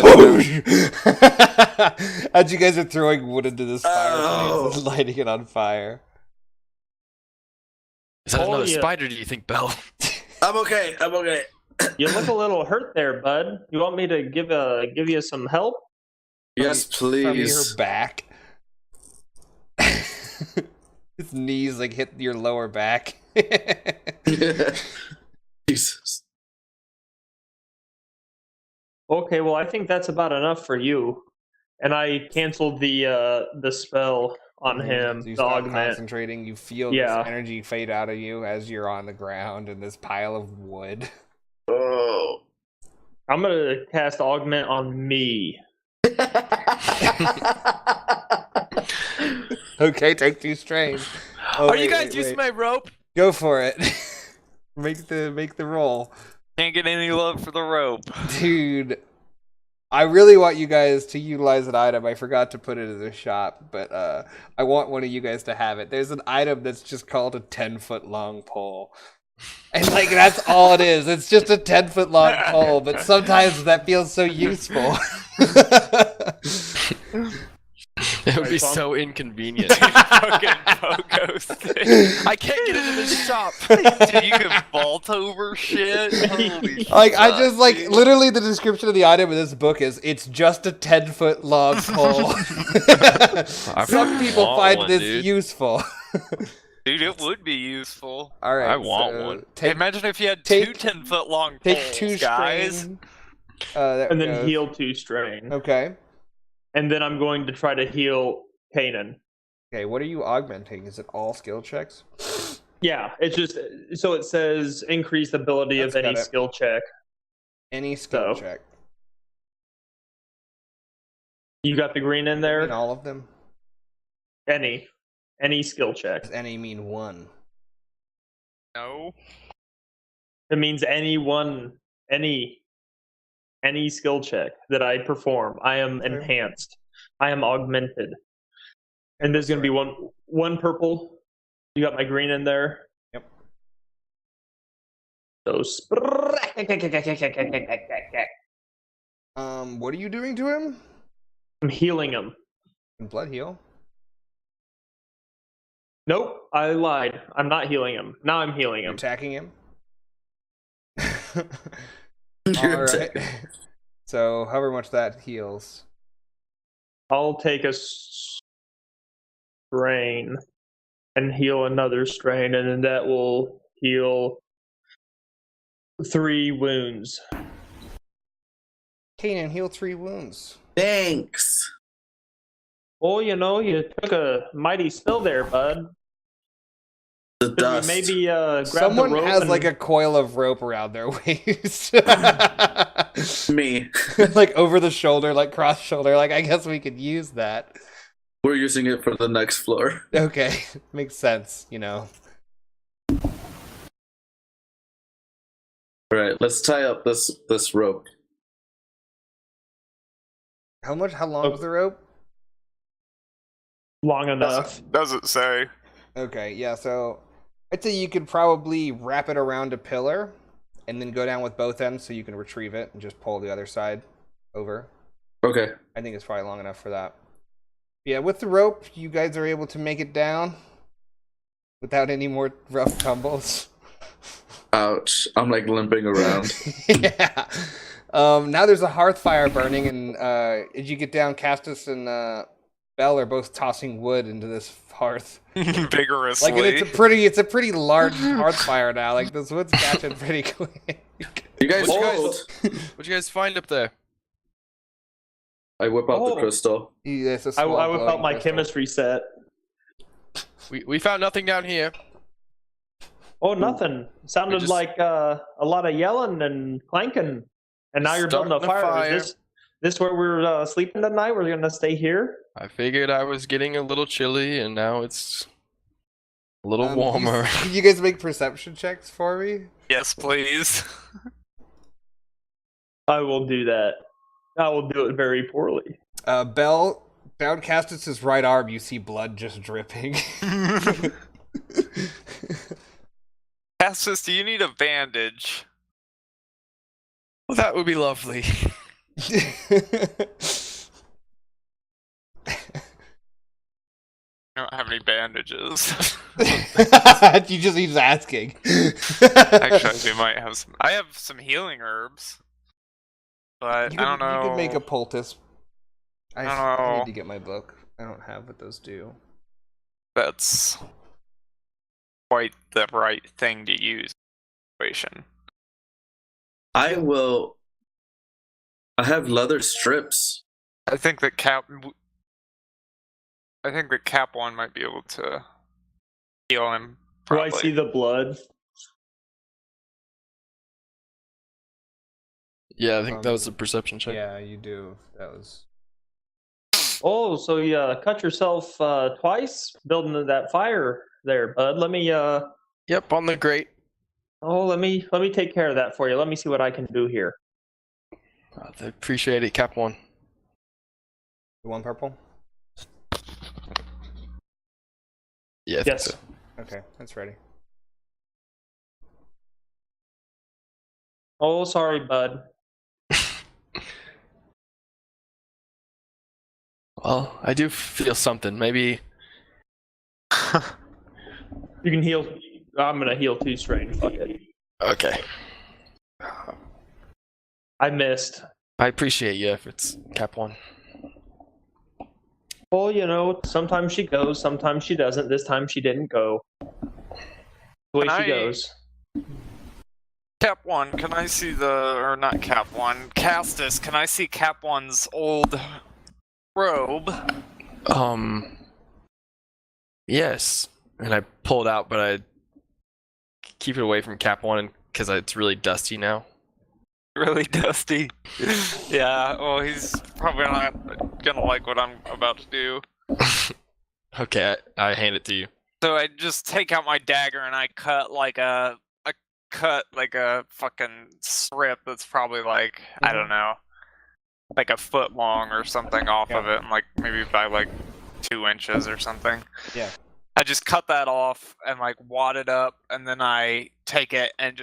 As you guys are throwing wood into this fireplace Oh. and lighting it on fire. Is that another yeah. spider, do you think, Belle? I'm okay. I'm okay. You look a little hurt there, bud. You want me to give you some help? Yes, From please. your back. His knees like hit your lower back. Jesus. Okay, well I think that's about enough for you. And I canceled the spell on him, So you the stop augment. concentrating, you feel Yeah. this energy fade out of you as you're on the ground in this pile of wood. Oh. I'm gonna cast augment on me. Okay, take 2 strain. Oh, Are you wait, guys wait, using wait. my rope? Go for it. make the roll. Can't get any love for the rope. Dude, I really want you guys to utilize an item. I forgot to put it in the shop, but I want one of you guys to have it. There's an item that's just called a 10-foot long pole. And like that's all it is. It's just a 10-foot long pole, but sometimes that feels so useful. It would be Tom? so inconvenient. Fucking pogo stick. I can't get into the shop. Dude, you can vault over shit. Holy Like I fuck, just like dude. literally the description of the item in this book is it's just a 10-foot long pole. Some people want find one, this dude. useful. Dude, it would be useful. All right, I want so one. Hey, Take, imagine if you had take- two 10-foot long take poles, 2 guys. strain. There And it then goes. heal 2 strain. Okay. And then I'm going to try to heal Kanan. Okay, what are you augmenting? Is it all skill checks? Yeah, it's just so it says increase ability That's of any got it. skill check. Any skill So. check. You got the green in In there? all of them? Any skill check. Does any mean 1? No. It means any skill check that I perform. I am Okay. enhanced. I am augmented. And there's going to be one purple. You got my green in there. Yep. So What are you doing to him? I'm healing him. Blood heal. Nope, I lied. I'm not healing him. Now I'm healing You're him. attacking him. You're All right. attacking. So, however much that heals. I'll take a strain. and heal another strain, and then that will heal 3 wounds. Kanan, heal 3 wounds. Thanks. Oh, you took a mighty spill there, bud. The Should we dust. maybe grab Someone the rope has and... like a coil of rope around their waist. Me. Like over the shoulder, like cross shoulder. Like I guess we could use that. We're using it for the next floor. Okay, makes sense. All right, let's tie up this rope. How long is the rope? long enough. Doesn't say. Okay, yeah, so I'd say you could probably wrap it around a pillar and then go down with both ends so you can retrieve it and just pull the other side over. Okay. I think it's probably long enough for that. Yeah, with the rope, you guys are able to make it down without any more rough tumbles. Ouch. I'm like limping around. Yeah. Now there's a hearth fire burning, and as you get down, Castus and Bell are both tossing wood into this hearth. Vigorously. Like, and it's a pretty large hearth fire now. Like, this wood's catching pretty quick. You guys What'd hold. you guys find up there? I whip out the crystal. Yeah, it's a I small whip out glowing my crystal. chemistry set. We found nothing down here. Oh, nothing. Sounded just- like a lot of yelling and clanking. And now you're building a Starting a fire. fire. Is this where we're sleeping tonight? We're gonna stay here? I figured I was getting a little chilly, and now it's a little warmer. Can you guys make perception checks for me? Yes, please. I will do that. I will do it very poorly. Bell, down Castus's right arm, you see blood just dripping. Castus, do you need a bandage? Well, that would be lovely. I don't have any bandages. He's asking. Actually, we might have some. I have some healing herbs, but You I don't know. You could make a poultice. I don't know. need to get my book. I don't have what those do. That's quite the right thing to use. Situation. I have leather strips. I think that Cap One might be able to heal him. Do Probably. I see the blood? Yeah, I think that was a perception check. Yeah, you do. That was. Oh, so you cut yourself twice building that fire there, bud. Let me Yep, on the grate. let me take care of that for you. Let me see what I can do here. I appreciate it, Cap One. The one purple? Yeah, I think Yes. so. Okay, that's ready. Oh, sorry, bud. Well, I do feel something. Maybe. You can heal. I'm gonna heal 2 strain. Fuck it. Okay. I missed. I appreciate your efforts, Cap One. Well, sometimes she goes, sometimes she doesn't. This time she didn't go. The way Can she I- goes. Cap One, can I see or not Cap One? Castus, can I see Cap One's old robe? Yes. And I pull it out, but I keep it away from Cap One because it's really dusty now. Really dusty. Yeah, well, he's probably not gonna like what I'm about to do. Okay, I hand it to you. So I just take out my dagger and I cut like a fucking strip that's probably like, I don't know, like a foot long or something off of it, and like maybe by like 2 inches or something. Yeah. I just cut that off and like wad it up, and then I take it and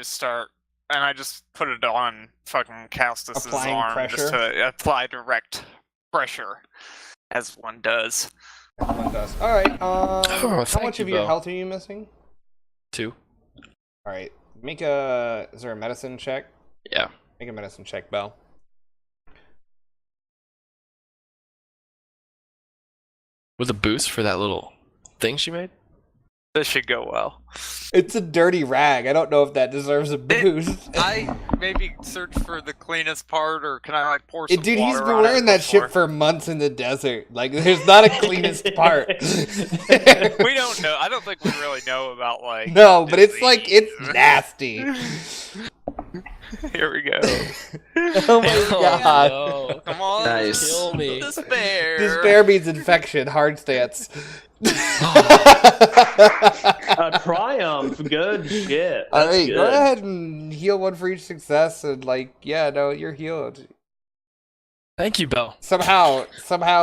I just put it on fucking Castus's Applying arm pressure? just to apply direct pressure, as one does. Everyone does. Alright, how thank much you, of your Belle. health are you missing? 2. Alright, is there a medicine check? Yeah. Make a medicine check, Belle. With a boost for that little thing she made? This should go well. It's a dirty rag. I don't know if that deserves a boost. I maybe search for the cleanest part, or can I like pour some Dude, he's water been on wearing it that before? shit for months in the desert. Like, there's not a cleanest part. We don't know. I don't think we really know about like. No, but it's like, disease. it's nasty. Here we go. Oh my god. No. Come on. Nice. Kill me. Despair. Despair means infection. Hard stance. Triumph. Good shit. All That's right, good. go ahead and heal one for each success, and like, yeah, no, you're healed. Thank you, Bell. Somehow,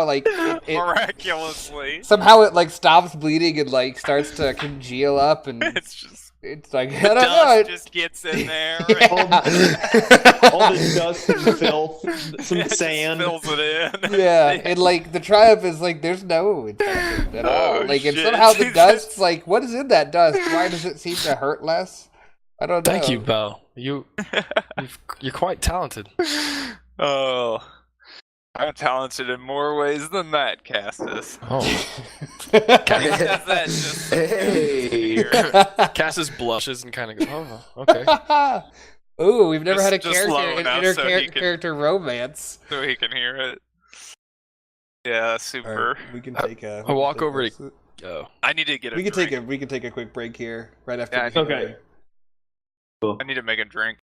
like, Miraculously. somehow it like stops bleeding and like starts to congeal up, and It's just it's like I the don't know. dust It, just gets in there. yeah. All this dust and filth, some It just sand. fills it in. Yeah, and like the triumph is like there's no infection at all. Oh, Like, and shit. somehow the dust's like, what is in that dust? Why does it seem to hurt less? I don't know. Thank you, Bell. You're quite talented. Oh, I'm talented in more ways than that, Castus. Oh. He does that just Hey. Cassis blushes and kind of goes, "Oh, okay." Ooh, we've never had a Just low character, an enough inner so he can- character romance. so he can hear it. Yeah, super. We can take a. I walk over to- Oh. I need to get a We can drink. take a quick break here right after. Yeah, I we think- Okay. I need to make a drink.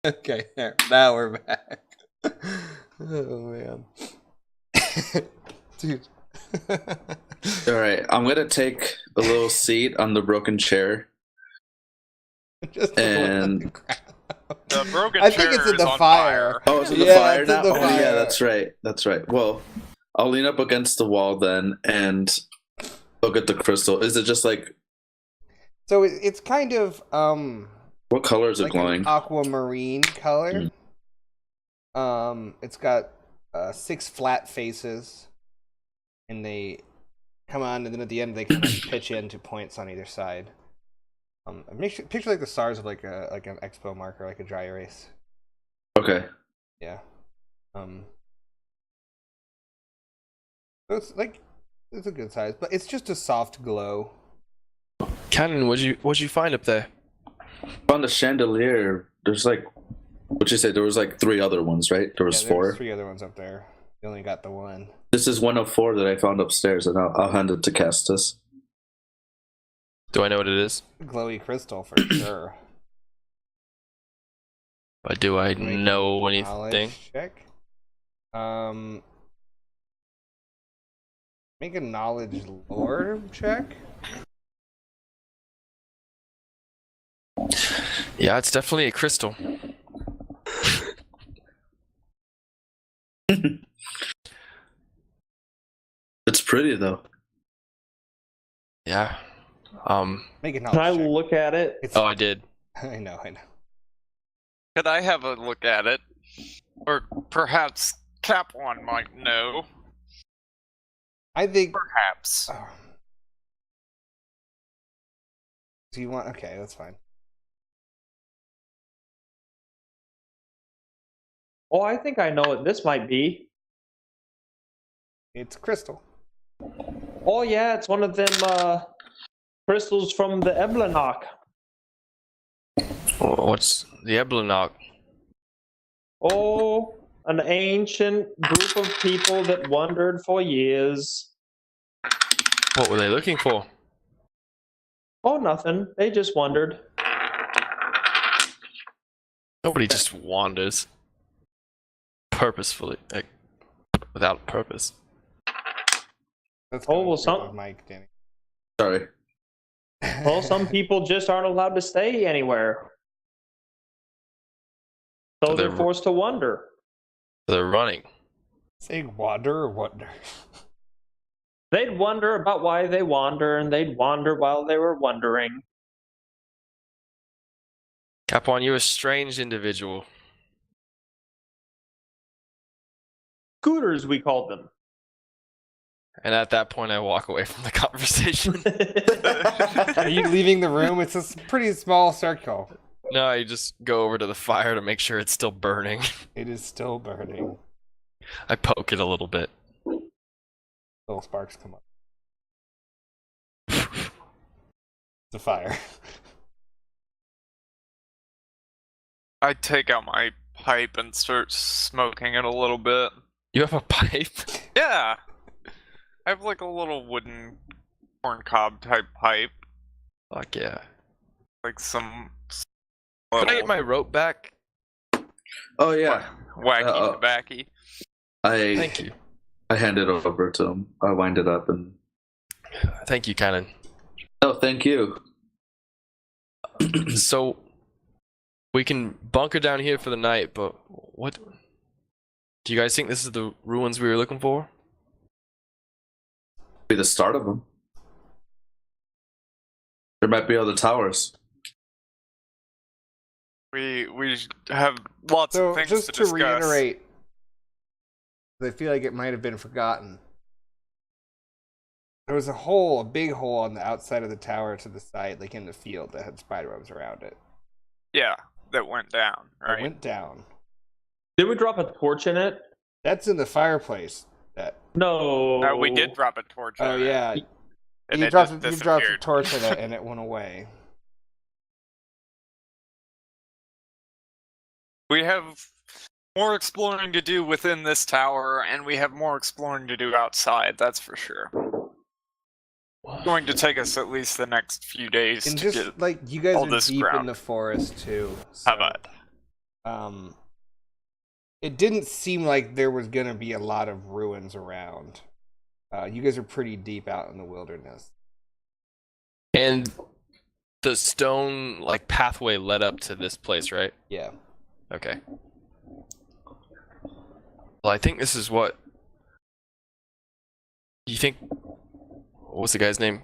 Okay, there. Now we're back. Oh man, dude. All right, I'm gonna take a little seat on the broken chair. Just the one on And- the ground. The broken I chair think it's in is the on fire. Oh, it's in the Yeah, fire it's in now. the Oh, yeah, fire. that's right. That's right. Well, I'll lean up against the wall then and look at the crystal. Is it just like So it's kind of what color is it like glowing? an aquamarine color. It's got 6 flat faces, and they come on, and then at the end they kind of pitch into points on either side. Picture like the stars of like an expo marker, like a dry erase. Okay. Yeah. So it's a good size, but it's just a soft glow. Cannon, what'd you find up there? On the chandelier, there's like, what'd you say? There was like 3 other ones, right? There was Yeah, 4. there's 3 other ones up there. You only got the one. This is one of 4 that I found upstairs, and I'll hand it to Castus. Do I know what it is? Glowy crystal for sure. But do I Make a know anything? knowledge check. Make a knowledge lore check. Yeah, it's definitely a crystal. It's pretty though. Yeah. Make a Can I knowledge check. look at it? It's, Oh, I did. I know. Could I have a look at it? Or perhaps Cap1 might know. I think. Perhaps. Do you want? Okay, that's fine. Oh, I think I know what this might be. It's crystal. Oh yeah, it's one of them crystals from the Eblanok. What's the Eblanok? Oh, an ancient group of people that wandered for years. What were they looking for? Oh, nothing. They just wondered. Nobody just wanders purposefully, like without purpose. That's Oh, going well, good some- with Mike, Danny. Sorry. Well, some people just aren't allowed to stay anywhere. So they're They're- forced to wander. They're running. Say wander or wonder. They'd wonder about why they wander, and they'd wander while they were wondering. Capon, you're a strange individual. Scooters, we called them. And at that point, I walk away from the conversation. Are you leaving the room? It's a pretty small circle. No, I just go over to the fire to make sure it's still burning. It is still burning. I poke it a little bit. Little sparks come up. It's a fire. I take out my pipe and start smoking it a little bit. You have a pipe? Yeah. I have like a little wooden corncob type pipe. Fuck yeah. Like some Can I get my rope back? Oh yeah. wacky tobacco. Thank you. I hand it over to him. I wind it up and. Thank you, Cannon. Oh, thank you. So, we can bunker down here for the night, but what? Do you guys think this is the ruins we were looking for? Be the start of them. There might be other towers. We have lots So of things just to to discuss. reiterate, I feel like it might have been forgotten. There was a big hole on the outside of the tower to the side, like in the field, that had spider webs around it. Yeah, that went down, right? It went down. Did we drop a torch in it? That's in the fireplace. That. No. We did drop a torch. Oh on it, yeah, and you it dropped just you dropped a disappeared. torch in it, and it went away. We have more exploring to do within this tower, and we have more exploring to do outside. That's for sure. It's going to take us at least the next few days And to just get. like you guys all are this deep in ground. the forest too. How so, about? it didn't seem like there was gonna be a lot of ruins around. You guys are pretty deep out in the wilderness. And the stone like pathway led up to this place, right? Yeah. Okay. Well, I think this is what you think. What was the guy's name?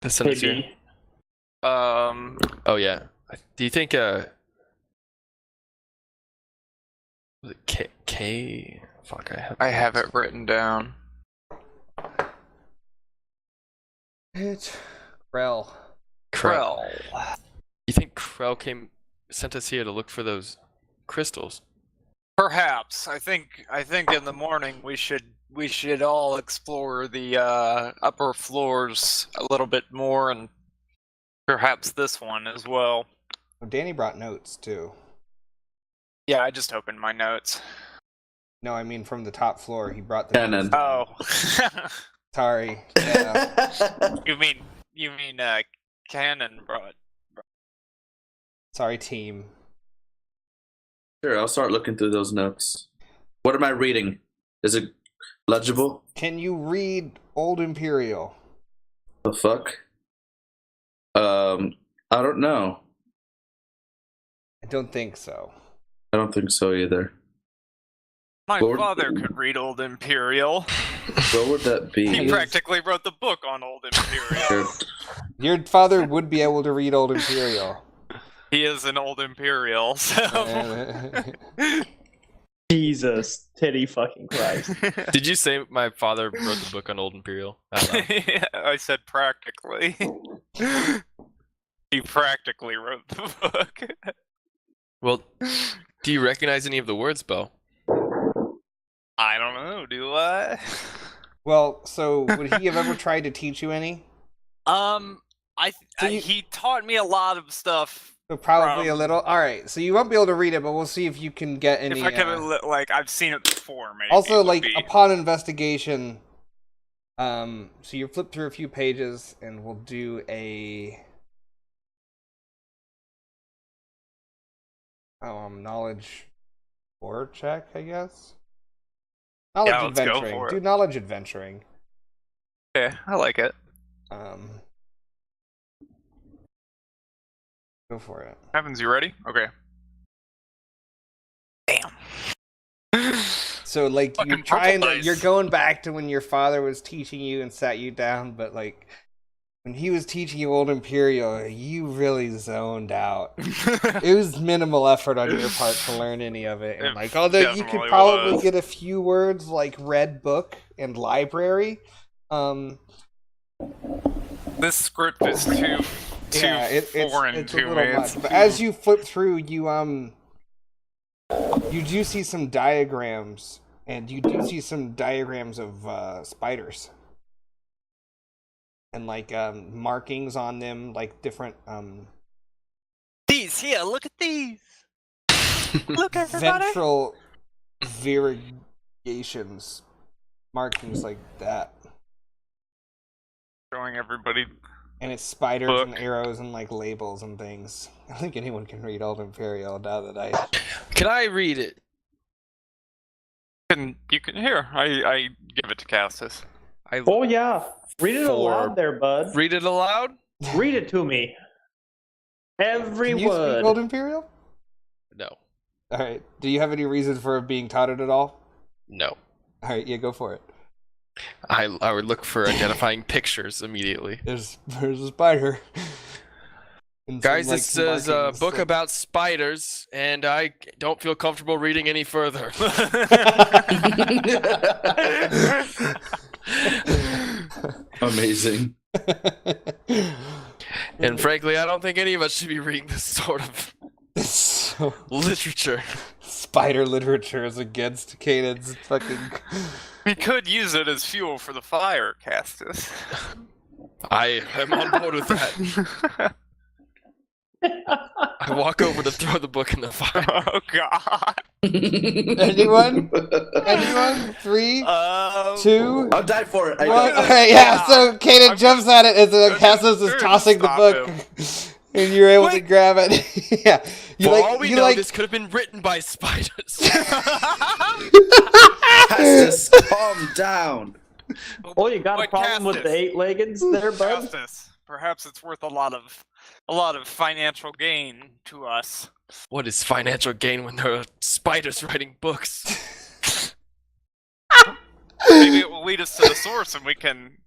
The sent us here? Maybe. Oh yeah. Do you think was it K? Fuck, I have it written down. It's Krell. Krell. You think Krell sent us here to look for those crystals? Perhaps. I think in the morning we should all explore the upper floors a little bit more, and perhaps this one as well. Well, Danny brought notes too. Yeah, I just opened my notes. No, I mean from the top floor. He brought the Canon. notes down. Oh. Sorry. Yeah. you mean Cannon brought. Sorry, team. Sure, I'll start looking through those notes. What am I reading? Is it legible? Can you read Old Imperial? The fuck? I don't know. I don't think so. I don't think so either. My Lord- father could read Old Imperial. What would that be? He practically wrote the book on Old Imperial. Sure. Your father would be able to read Old Imperial. He is an Old Imperial, so. Jesus, Teddy fucking Christ. Did you say my father wrote the book on Old Imperial? I don't know. Yeah, I said practically. He practically wrote the book. Well, do you recognize any of the words, Bo? I don't know, do I? Well, so would he have ever tried to teach you any? He taught me a lot of stuff. So probably a little. All right, so you won't be able to read it, but we'll see if you can get any. If I could, like, I've seen it before, maybe. Also, would like be. upon investigation, so you flip through a few pages, and we'll do a knowledge or check, I guess. Knowledge Yeah, let's go adventuring. for it. Do knowledge adventuring. Okay, I like it. Go for it. Evans, you ready? Okay. Damn. So like Fucking you're trying purple to, dice. you're going back to when your father was teaching you and sat you down, but like when he was teaching you Old Imperial, you really zoned out. It was minimal effort on your part to learn any of it, and It like although you could definitely probably was. get a few words like read book and library. This script is too foreign it's a to little me. much. But as you flip through, you do see some diagrams, and you do see some diagrams of spiders, and like markings on them, like different These here, look at these. Look, everybody. ventral variegations, markings like that. Showing everybody. And it's spiders Book. and arrows and like labels and things. I don't think anyone can read Old Imperial now that I. Can I read it? You can hear. I give it to Cassis. Oh yeah, read it aloud there, bud. Read it aloud? Read it to me. Every Can you word. speak Old Imperial? No. All right. Do you have any reason for being taught it at all? No. All right, yeah, go for it. I would look for identifying pictures immediately. There's a spider. And Guys, some, this is a markings, book like- about spiders, and I don't feel comfortable reading any further. Amazing. And frankly, I don't think any of us should be reading this sort of So, literature. spider literature is against Kanan's fucking. We could use it as fuel for the fire, Cassis. I am on board with that. I walk over to throw the book in the fire. Oh God. Anyone? Anyone? 3, 2, I'll die for it. 1. All right, yeah. So Kanan jumps at it as I'm Cassis just is tossing the stop book, and you're able to Wait. grab it. Yeah, You For like, all we you know, like, this could have been written by spiders. Castus, calm down. Oh, you got a But problem with the Castus, 8-leggeds there, bud? Justice, perhaps it's worth a lot of financial gain to us. What is financial gain when there are spiders writing books? Maybe it will lead us to the source, and we can.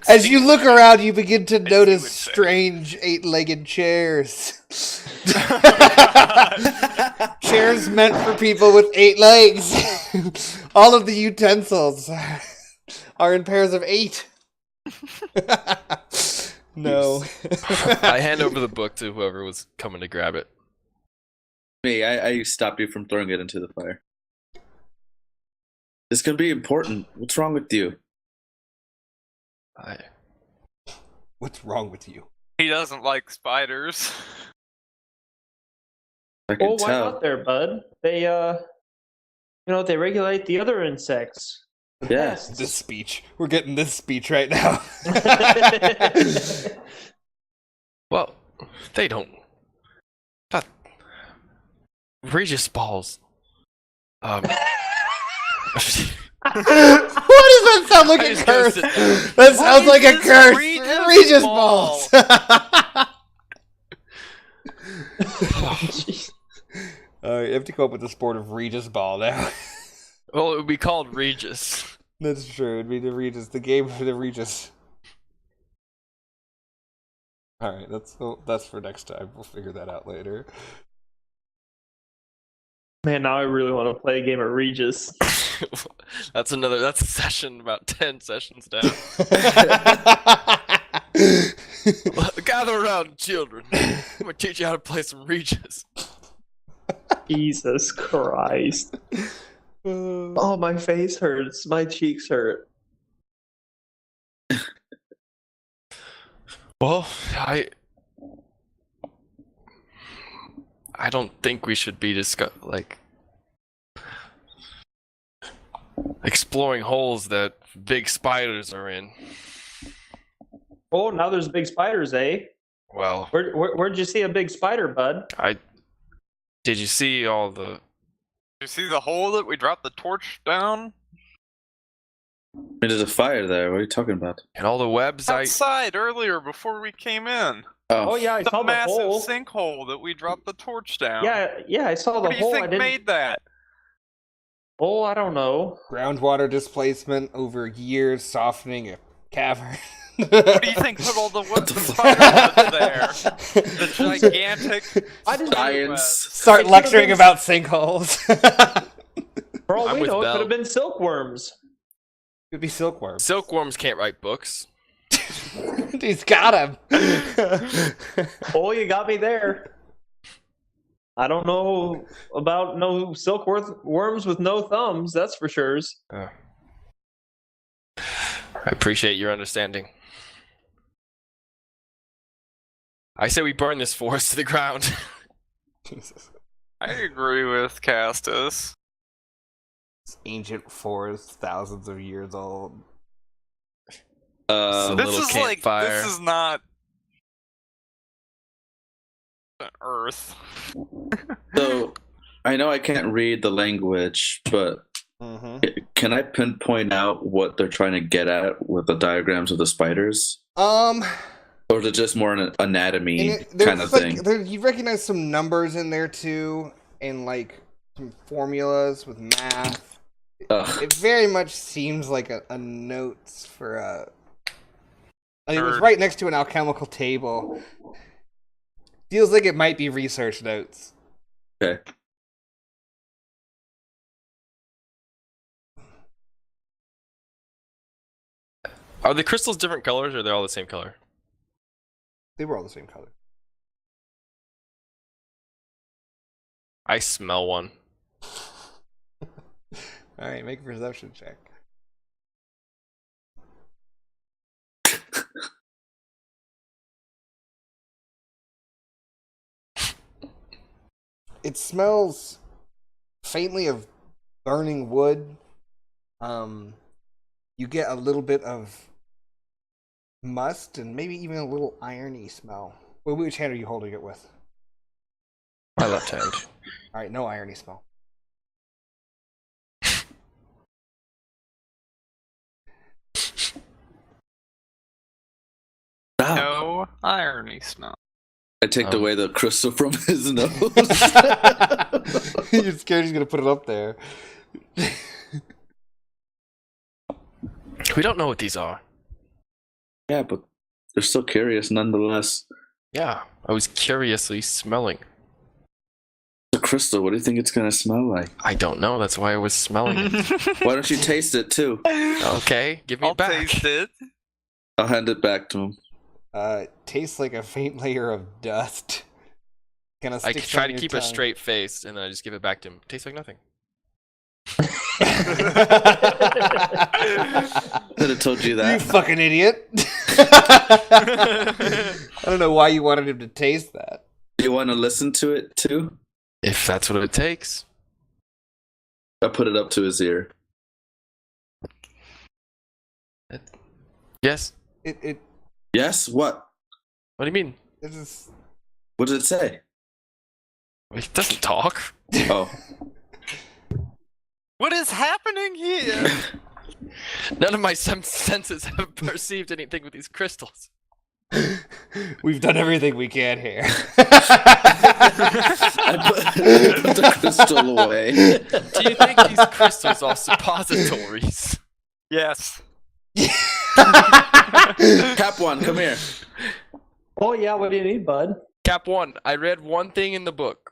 as you look around, you begin to you notice would say. strange 8-legged chairs. Chairs meant for people with 8 legs. All of the utensils are in pairs of 8. No. I hand over the book to whoever was coming to grab it. Me, I stopped you from throwing it into the fire. This can be important. What's wrong with you? What's wrong with you? He doesn't like spiders. I can Well, why tell. not there, bud? They, they regulate the other insects. The Yeah. pests. This speech. We're getting this speech right now. Well, they don't. But Regisballs. What does that sound like I a just gotta curse? sit down. That sounds like a is curse. Regis Regis balls? balls. You have to come up with the sport of Regis ball now. Well, it would be called Regis. That's true. It'd be the Regis, the game for the Regis. All right, that's for next time. We'll figure that out later. Man, now I really want to play a game of Regis. That's a session about 10 sessions down. Gather around, children. I'm gonna teach you how to play some Regis. Jesus Christ. Oh, my face hurts. My cheeks hurt. Well, I don't think we should be exploring holes that big spiders are in. Oh, now there's big spiders, eh? Well, Where'd you see a big spider, bud? did you see all the? You see the hole that we dropped the torch down? There's a fire there. What are you talking about? And all the webs Outside earlier before we came in. Oh yeah, I The saw the massive hole. sinkhole that we dropped the torch down. Yeah, I saw the What do you hole. I think didn't. made that? Oh, I don't know. Groundwater displacement over years, softening a cavern. What do you think put all the webs and spiders there? The gigantic I didn't. Science. Start It could've lecturing been- about sinkholes. For all I'm we with know, it Belle. could have been silkworms. Could be silkworm. silkworms can't write books. He's got him. Oh, you got me there. I don't know about no silkworms with no thumbs. That's for sure. I appreciate your understanding. I say we burn this forest to the ground. Jesus. I agree with Castus. This ancient forest, thousands of years old. A This little is like campfire. this is not Earth. So, I know I can't read the language, but can I pinpoint out what they're trying to get at with the diagrams of the spiders? Or is it just more an anatomy kind of thing? You recognize some numbers in there too, and like some formulas with math. Ugh. It very much seems like a notes for a. It was Nerd. right next to an alchemical table. Feels like it might be research notes. Okay. Are the crystals different colors, or are they all the same color? They were all the same color. I smell one. All right, make a perception check. It smells faintly of burning wood. You get a little bit of must and maybe even a little irony smell. Well, which hand are you holding it with? My left hand. All right, no irony spell. Stop. No irony smell. I take away the crystal from his nose. You're scared he's gonna put it up there. We don't know what these are. Yeah, but they're still curious nonetheless. Yeah, I was curiously smelling. The crystal, what do you think it's gonna smell like? I don't know. That's why I was smelling it. Why don't you taste it too? Okay, give me I'll it back. taste it. I'll hand it back to him. Tastes like a faint layer of dust. Kinda I sticks try on to your keep tongue. a straight face, and then I just give it back to him. Tastes like nothing. Could have told you You that. fucking idiot. I don't know why you wanted him to taste that. Do you want to listen to it too? If that's what it takes. I put it up to his ear. Yes. It Yes? What? What do you mean? is What did it say? It doesn't talk. Oh. What is happening here? None of my senses have perceived anything with these crystals. we've done everything we can here. I put the crystal away. Do you think these crystals are suppositories? Yes. Cap one, come here. Oh yeah, what do you need, bud? Cap 1, I read one thing in the book.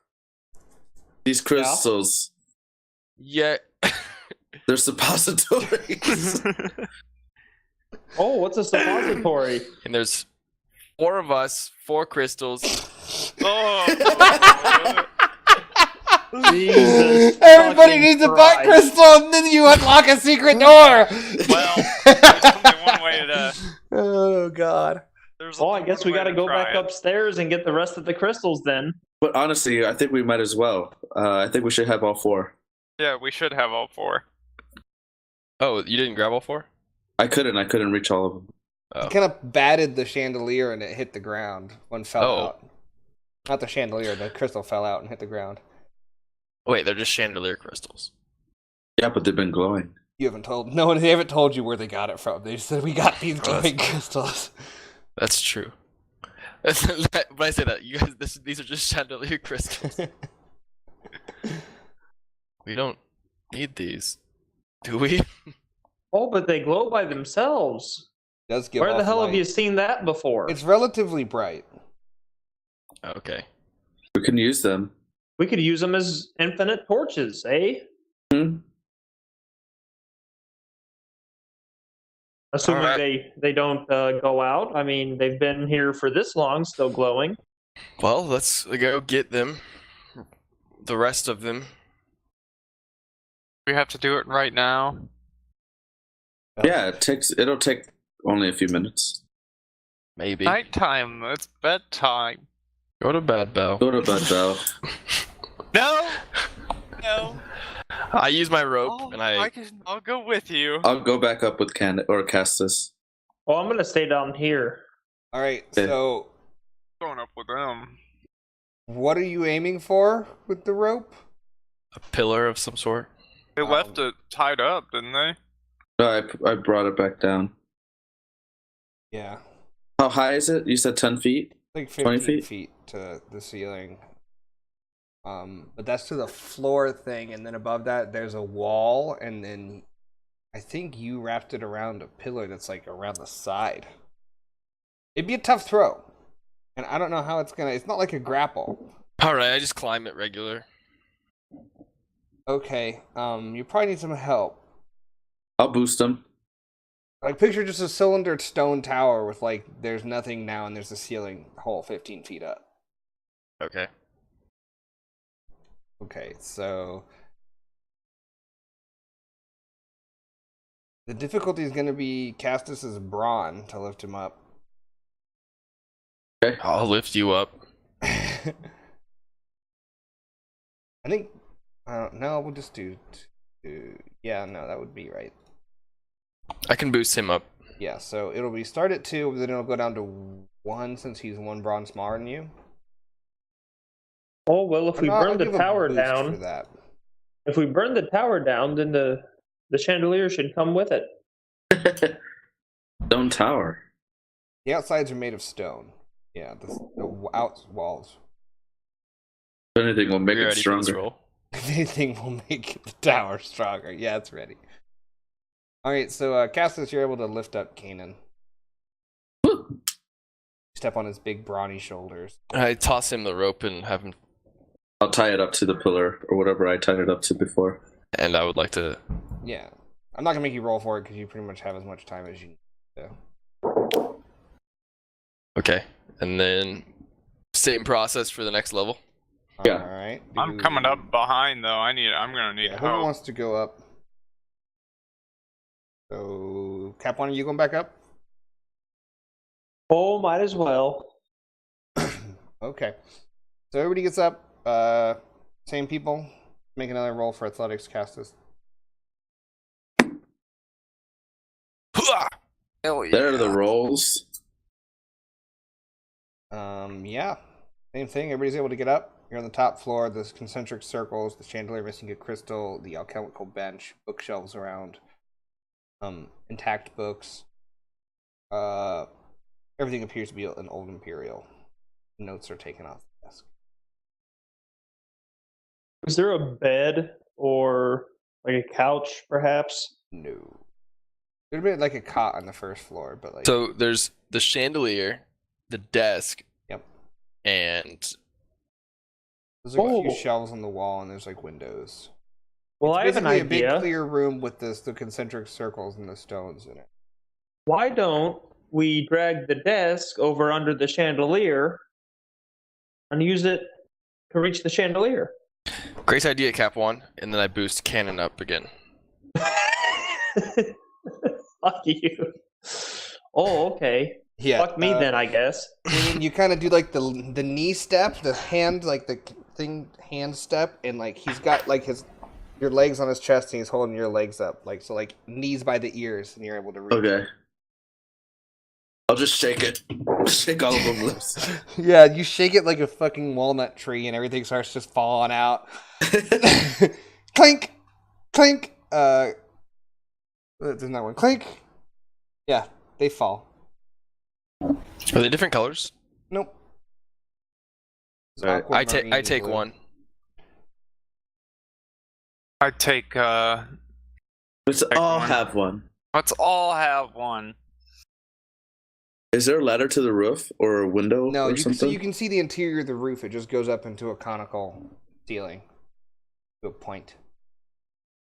These crystals, Yeah. they're suppositories. Oh, what's a suppository? And there's 4 of us, 4 crystals. Oh. Jesus Everybody fucking needs a butt Christ. crystal, and then you unlock a secret door. Well, there's only one way to. Oh God. There's Well, I only guess one we way got to go try back it. upstairs and get the rest of the crystals then. But honestly, I think we might as well. I think we should have all 4. Yeah, we should have all 4. Oh, you didn't grab all 4? I couldn't reach all of them. Oh. He kind of batted the chandelier and it hit the ground. One fell Oh. out. Not the chandelier, the crystal fell out and hit the ground. Wait, they're just chandelier crystals. Yeah, but they've been glowing. You haven't told no one. They haven't told you where they got it from. They just said we got these glowing crystals. That's true. When I say that, you guys, these are just chandelier crystals. We don't need these, do we? Oh, but they glow by themselves. Does give Where the off hell have light. you seen that before? It's relatively bright. Okay. We can use them. We could use them as infinite torches, eh? Hmm? Assuming Alright. they don't go out. I mean, they've been here for this long, still glowing. Well, let's go get them. The rest of them. We have to do it right now. Yeah, it'll take only a few minutes. Maybe. Nighttime. It's bedtime. Go to bed, Belle. Go to bed, Belle. No. No. I use my rope and I'll go with you. I'll go back up with Castus. Oh, I'm gonna stay down here. All right. Okay. So, Going up with them. what are you aiming for with the rope? a pillar of some sort. They left it tied up, didn't they? No, I brought it back down. Yeah, How high is it? You said 10 feet? like 20 15 feet? feet to the ceiling. But that's to the floor thing, and then above that there's a wall, and then I think you wrapped it around a pillar that's like around the side. It'd be a tough throw, and I don't know how it's gonna. It's not like a grapple. Alright, I just climb it regular. Okay, you probably need some help. I'll boost them. Like, picture just a cylinder stone tower with like there's nothing now, and there's a ceiling hole 15 feet up. Okay. Okay, so the difficulty is going to be Castus's brawn to lift him up. I'll lift you up. I think no, we'll just do yeah, no, that would be right. I can boost him up. Yeah, so it'll be start at 2, but then it'll go down to 1 since he's 1 brawn smaller than you. Oh well, if we burn the tower for down, that. if we burn the tower down, then the chandelier should come with it. Stone tower. The outsides are made of stone. Yeah, the out walls. If anything will make We're it ready for this stronger. roll. If anything will make the tower stronger. Yeah, it's ready. Alright, so Castus, you're able to lift up Kanan. Step on his big brawny shoulders. I toss him the rope and have him. I'll tie it up to the pillar or whatever I tied it up to before. And I would like to. Yeah. I'm not gonna make you roll for it because you pretty much have as much time as you need to. Okay, and then same process for the next level. Yeah. Alright. I'm coming up behind though. I'm gonna need Yeah, whoever help. wants to go up. So, Cap One, are you going back up? Oh, might as well. Okay. So everybody gets up. Same people. Make another roll for athletics, Castus. Hell yeah. There are the rolls. Yeah. Same thing. Everybody's able to get up. You're on the top floor. There's concentric circles, the chandelier missing a crystal, the alchemical bench, bookshelves around, intact books. Everything appears to be an old imperial. Notes are taken off the desk. Is there a bed or like a couch, perhaps? No. There'd be like a cot on the first floor, but like. So there's the chandelier, the desk. Yep. And There's like a few Oh. shelves on the wall, and there's like windows. Well, I have an Basically, a big idea. clear room with the concentric circles and the stones in it. Why don't we drag the desk over under the chandelier and use it to reach the chandelier? great idea, Cap One. And then I boost Cannon up again. Fuck you. Oh, okay. Yeah. Fuck me then, I guess. I mean, you kind of do like the knee step, the hand, like the thing hand step, and like he's got like your legs on his chest, and he's holding your legs up, like so, like knees by the ears, and you're able to reach. Okay. I'll just shake it. Shake all of them loose. Yeah, you shake it like a fucking walnut tree, and everything starts just falling out. Clink, clink. There's not one. Clink. Yeah, they fall. Are they different colors? Nope. It's Alright, aqua, marine, I and take blue. one. I take Let's all have one. let's all have one. Is there a ladder to the roof or a window No, or you can, something? so you can see the interior of the roof. It just goes up into a conical ceiling to a point.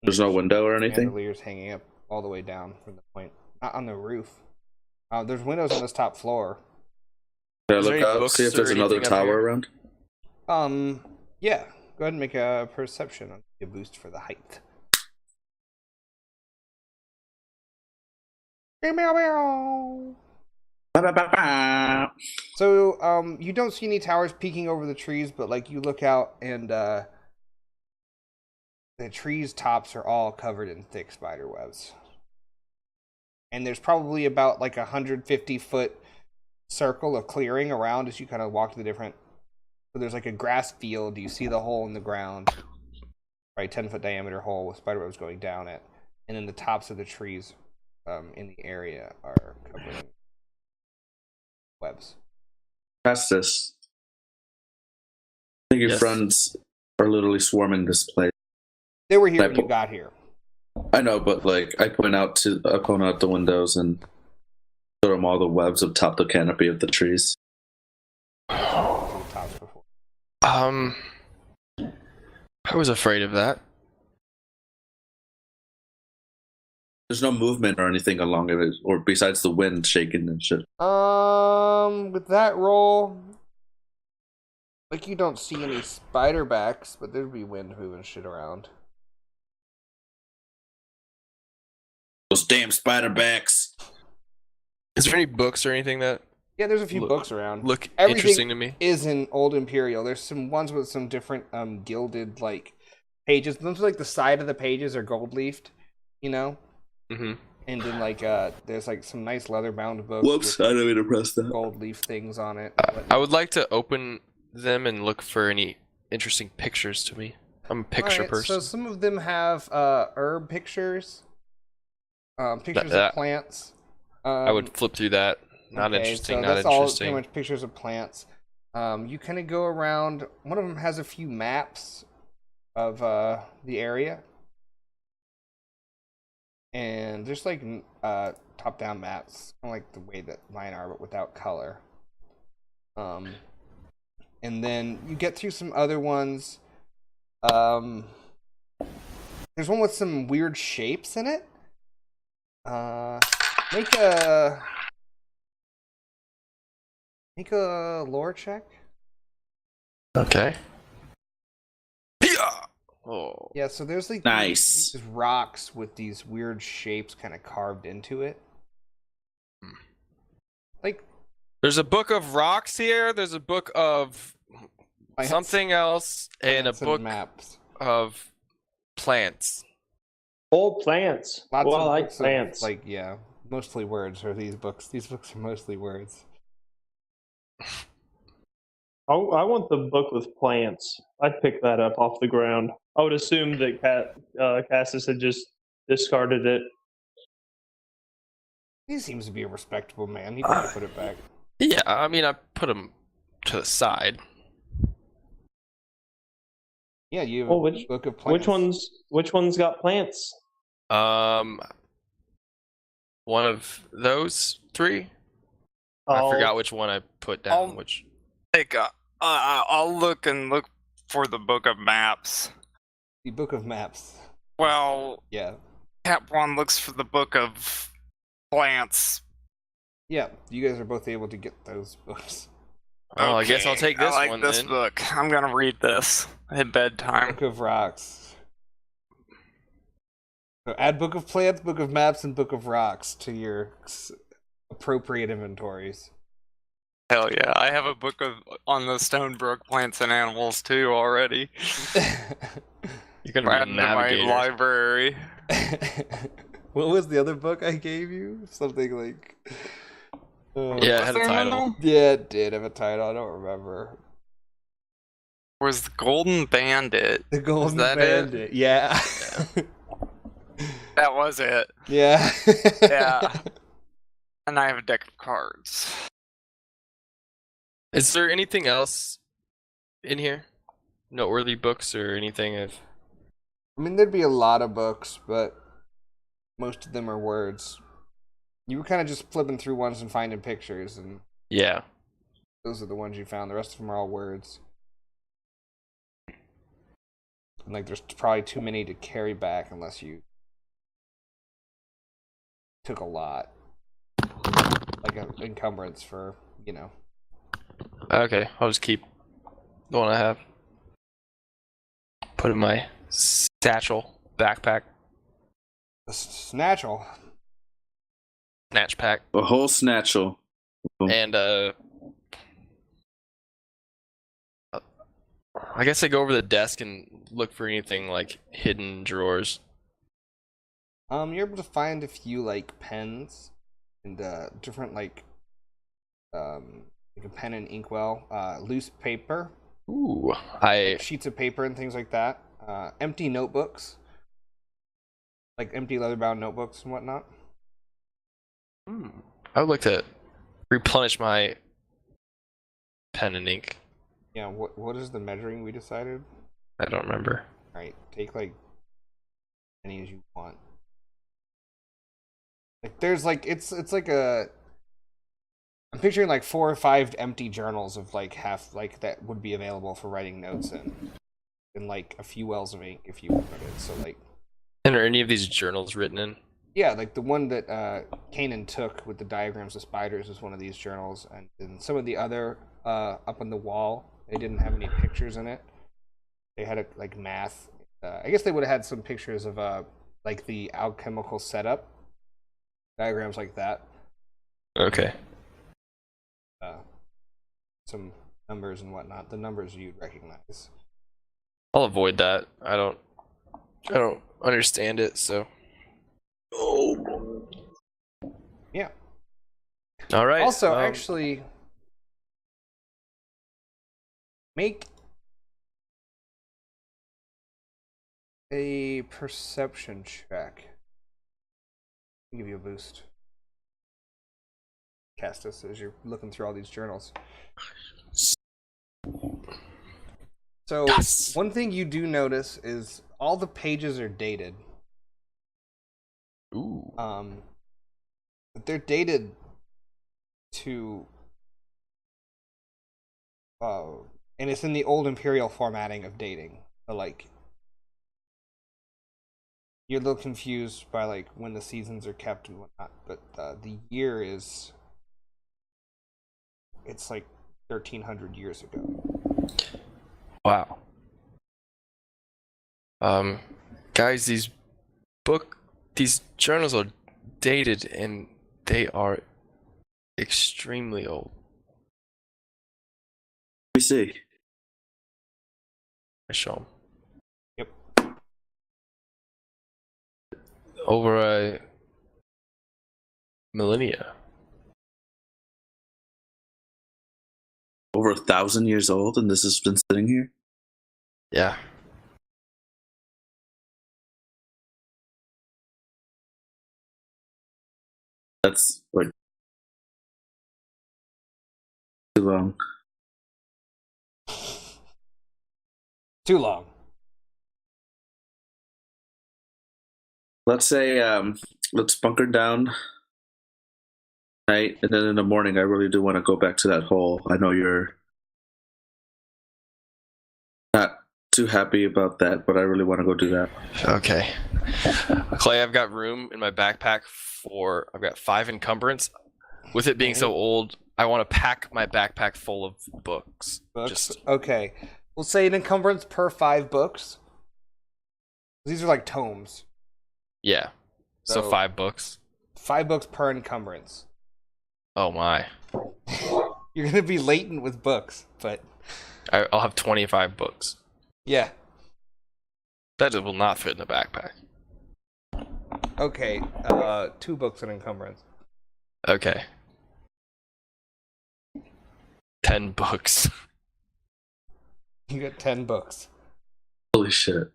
There's no window or anything? Chandeliers hanging up all the way down from the point. Not on the roof. There's windows on this top floor. Can I Is there look any out, books see if or there's another anything up tower here? around? Yeah. Go ahead and make a perception. I'll give you a boost for the height. Meow, meow, meow. Ba-ba-ba-ba. So, you don't see any towers peeking over the trees, but like you look out and the trees' tops are all covered in thick spider webs. And there's probably about like 150-foot circle of clearing around as you kind of walk to the different. So there's like a grass field. You see the hole in the ground, right? 10-foot diameter hole with spider webs going down it, and then the tops of the trees in the area are covered in webs. Past this. I think your Yes. friends are literally swarming this place. They were here I when you po- got here. I know, but like I point out the windows and show them all the webs atop the canopy of the trees. To the tops before. I was afraid of that. There's no movement or anything along it, or besides the wind shaking and shit. With that roll, like you don't see any spider backs, but there'd be wind moving shit around. Those damn spider backs. Is there any books or anything that Yeah, there's a few Look- books around. look Everything interesting to me? is in Old Imperial. There's some ones with some different gilded like pages. Those are like the side of the pages are gold leafed, you know. Mm-hmm. And then like there's like some nice leather bound books Whoops, I with didn't mean to press that. gold leaf things on it. I would like to open them and look for any interesting pictures to me. I'm a picture Alright, person. so some of them have herb pictures, pictures of That- plants. I would flip through that. Not Okay, interesting. so Not that's all interesting. pretty much pictures of plants. You kind of go around. One of them has a few maps of the area, and there's like top-down maps, kind of like the way that mine are, but without color. And then you get through some other ones. There's one with some weird shapes in it. Make a lore check. Okay. Oh. Yeah, so there's like Nice. these rocks with these weird shapes kind of carved into it. Like There's a book of rocks here. There's a book of plants- something else, and a plants book maps. of plants. All plants. Lots well, of I like books of, plants. like yeah, mostly words are these books. These books are mostly words. I want the book with plants. I'd pick that up off the ground. I would assume that Cassis had just discarded it. He seems to be a respectable man. He probably put it back. Yeah, I mean, I put them to the side. Yeah, you have Well, a book of plants. Which one's got plants? One of those three. I Oh, forgot which one I put down. I'll- Which I'll look for the book of maps. The book of maps. Well, Yeah. Cap One looks for the book of plants. Yeah, you guys are both able to get those books. Oh, I guess I'll take this I like one this then. book. I'm gonna read this at bedtime. Book of rocks. So add book of plants, book of maps, and book of rocks to your appropriate inventories. Hell yeah! I have a book on the Stonebrook plants and animals too already. You're gonna Add be to a my navigator. library. What was the other book I gave you? Something like. Yeah, it had a Was there title. another? Yeah, it did have a title. I don't remember. Was the Golden Bandit? The Golden that it? Bandit. Yeah. That was it. Yeah. Yeah. And I have a deck of cards. Is there anything else in here? Noteworthy books or anything? I mean, there'd be a lot of books, but most of them are words. You were kind of just flipping through ones and finding pictures, and Yeah. those are the ones you found. The rest of them are all words. And like, there's probably too many to carry back unless you took a lot, like an encumbrance for, you know. Okay, I'll just keep the one I have. Put in my satchel, backpack, It's natural. snatch pack, A whole snatchel. and I guess I go over the desk and look for anything like hidden drawers. You're able to find a few like pens and different like a pen and inkwell, loose paper, Ooh, sheets of paper and things like that. Empty notebooks, like empty leather-bound notebooks and whatnot. I would like to replenish my pen and ink. Yeah, what is the measuring we decided? I don't remember. All right, take like any as you want. Like there's like it's like a. I'm picturing like 4 or 5 empty journals of like half like that would be available for writing notes in, and like a few wells of ink if you wanted it. So like. And are any of these journals written in? Yeah, like the one that Kanan took with the diagrams of spiders is one of these journals, and then some of the other up on the wall, they didn't have any pictures in it. They had like math. I guess they would have had some pictures of like the alchemical setup, diagrams like that. Okay. Some numbers and whatnot. The numbers you'd recognize. I'll avoid that. I don't understand it, so. Yeah. All right. Also, actually, make a perception check. I'll give you a boost. Castus, as you're looking through all these journals. So, Yes. one thing you do notice is all the pages are dated. Ooh. But they're dated to and it's in the old imperial formatting of dating. So, like, you're a little confused by like when the seasons are kept and whatnot, but the year is it's like 1300 years ago. Wow. Guys, these journals are dated and they are extremely old. We see. I show 'em. Yep. Over a millennia. Over 1,000 years old, and this has been sitting here. Yeah. That's like too long. Too long. Let's say let's bunker down tonight, and then in the morning I really do want to go back to that hole. I know you're not too happy about that, but I really want to go do that. Okay. Clay, I've got room in my backpack I've got 5 encumbrance. With it being so old, I want to pack my backpack full of books. Okay. We'll say an encumbrance per 5 books. These are like tomes. Yeah. So So- 5 books. 5 books per encumbrance. Oh my. You're gonna be latent with books, but I'll have 25 books. yeah. That will not fit in the backpack. Okay. 2 books in encumbrance. Okay. 10 books. You got 10 books. Holy shit!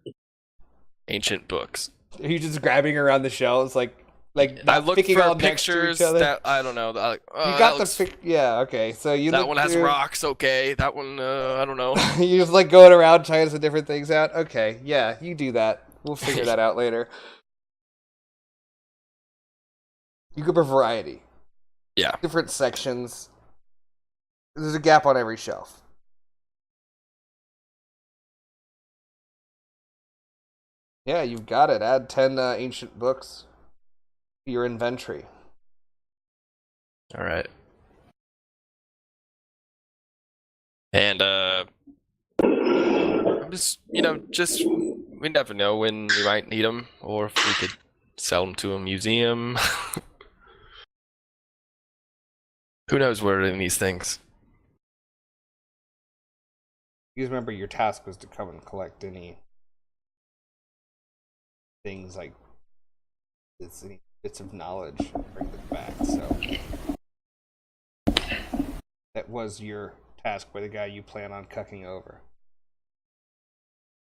Ancient books. Are you just grabbing around the shelves like I not look picking for all next to pictures each other? that I don't know. You got yeah, okay. So you that look one has through- rocks. Okay, that one I don't know. You're just like going around trying some different things out. Okay, yeah, you do that. We'll figure that out later. You go for variety. Yeah. Different sections. There's a gap on every shelf. Yeah, you've got it. Add 10 ancient books to your inventory. All right. And I'm just we never know when we might need them, or if we could sell them to a museum. Who knows where in these things? You guys remember your task was to come and collect any things like this, any bits of knowledge and bring them back. So that was your task by the guy you plan on cucking over.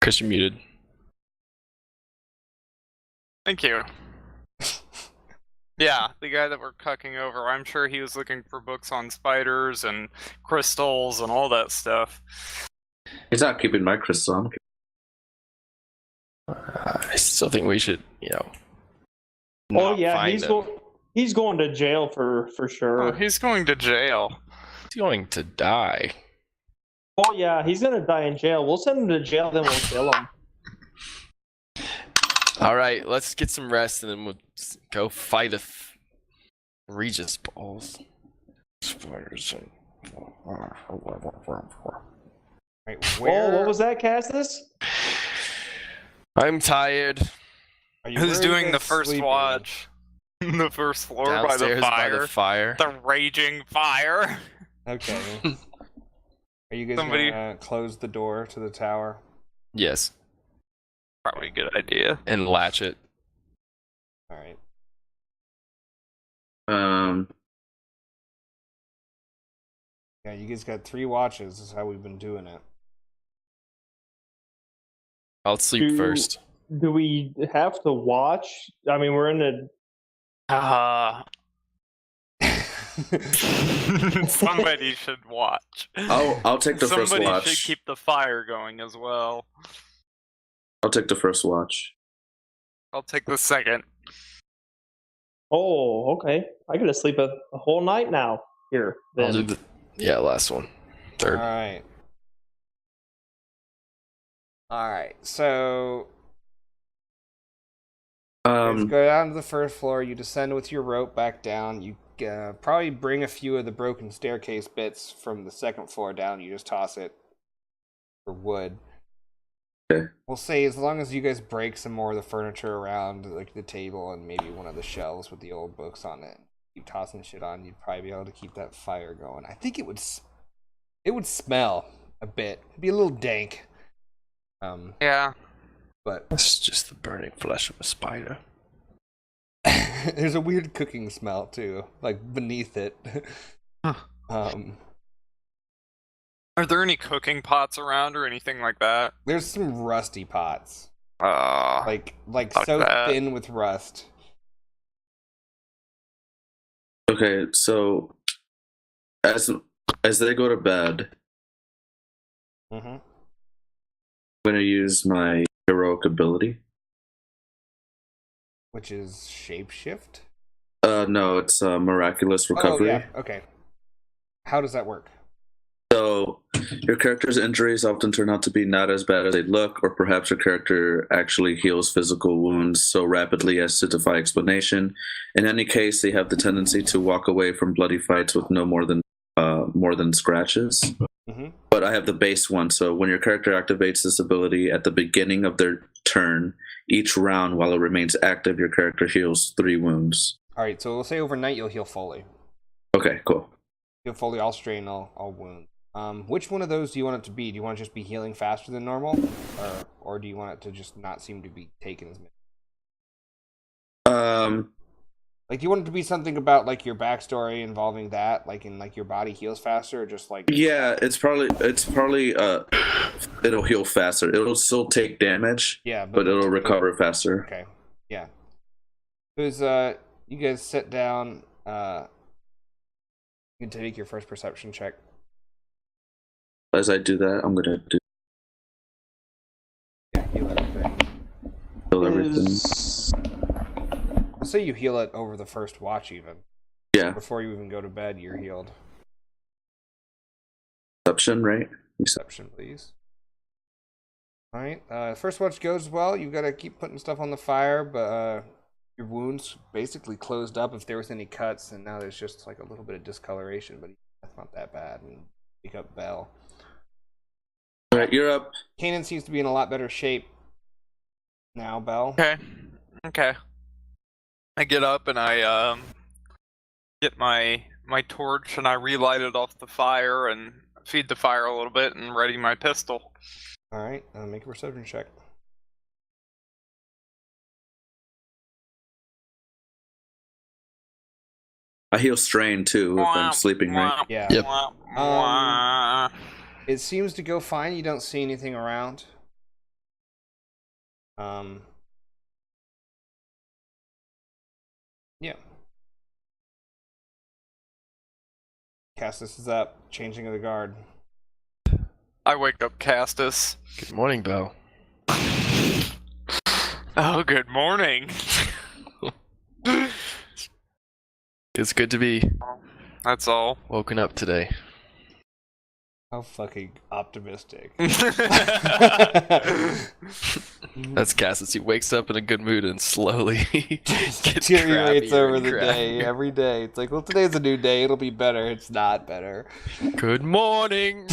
Chris, you're muted. Thank you. Yeah, the guy that we're cucking over, I'm sure he was looking for books on spiders and crystals and all that stuff. He's not keeping my crystal. I'm I still think we should, Oh not yeah, find him. he's going to jail for sure. Oh, he's going to jail. He's going to die. Oh yeah, he's gonna die in jail. We'll send him to jail, then we'll kill him. All right, let's get some rest and then we'll go fight a Regisballs. Spiders. Right, Oh, what was that, Castus? I'm tired. Are you Who's worried doing about the first sleeping? watch? The first floor by the Downstairs fire. by the fire. The raging fire. Okay. Are you guys Somebody- gonna close the door to the tower? Yes, Probably a good idea. and latch it. All right. Yeah, you guys got 3 watches. This is how we've been doing it. I'll sleep Do- first. do we have to watch? I mean, we're in a. Somebody should watch. I'll take the first Somebody watch. should keep the fire going as well. I'll take the first watch. I'll take the second. Oh, okay. I gotta sleep a whole night now. Here, I'll then. do last one. Third. All right. So you go down to the first floor. You descend with your rope back down. You probably bring a few of the broken staircase bits from the second floor down. You just toss it for wood. Okay. We'll say as long as you guys break some more of the furniture around, like the table and maybe one of the shelves with the old books on it, keep tossing shit on, you'd probably be able to keep that fire going. I think it would smell a bit. It'd be a little dank. Yeah. But It's just the burning flesh of a spider. there's a weird cooking smell too, like beneath it. Huh. Are there any cooking pots around or anything like that? There's some rusty pots, like fuck so that. thin with rust. Okay, so as they go to bed, Mm-hmm. I'm gonna use my heroic ability. Which is shapeshift. No, it's miraculous recovery. Oh yeah, okay. How does that work? So your character's injuries often turn out to be not as bad as they look, or perhaps your character actually heals physical wounds so rapidly as to defy explanation. In any case, they have the tendency to walk away from bloody fights with no more than scratches. Mm-hmm. But I have the base one, so when your character activates this ability at the beginning of their turn, each round while it remains active, your character heals 3 wounds. All right, so we'll say overnight you'll heal fully. Okay, cool. Heal fully, all strain, all wound. Which one of those do you want it to be? Do you want to just be healing faster than normal, or do you want it to just not seem to be taken as many? Like, do you want it to be something about like your backstory involving that, like in like your body heals faster, or just like? Yeah, it's probably it'll heal faster. It'll still take damage. Yeah, but it'll recover faster. Okay. Yeah. Because you guys sit down. You can take your first perception check. As I do that, I'm gonna do Yeah, heal everything. heal everything. Let's say you heal it over the first watch, even. Yeah, Before you even go to bed, you're healed. perception, right? Perception, please. All right. First watch goes well. You've got to keep putting stuff on the fire, but your wounds basically closed up if there was any cuts, and now there's just like a little bit of discoloration, but that's not that bad. And pick up Bell. All right, you're up. Kanan seems to be in a lot better shape now, Bell. Okay. I get up and I get my torch and I relight it off the fire and feed the fire a little bit and ready my pistol. All right. Make a perception check. I heal strain too if I'm sleeping, right? Yeah. Yep. It seems to go fine. You don't see anything around. Yeah. Castus is up, changing of the guard. I wake up Castus. Good morning, Belle. Oh, good morning. It's good to be That's all. woken up today. How fucking optimistic. That's Cassis. He wakes up in a good mood and slowly gets Deteriorates crappier over and the day, crappier. every day. It's like, well, today's a new day. It'll be better. It's not better. Good morning.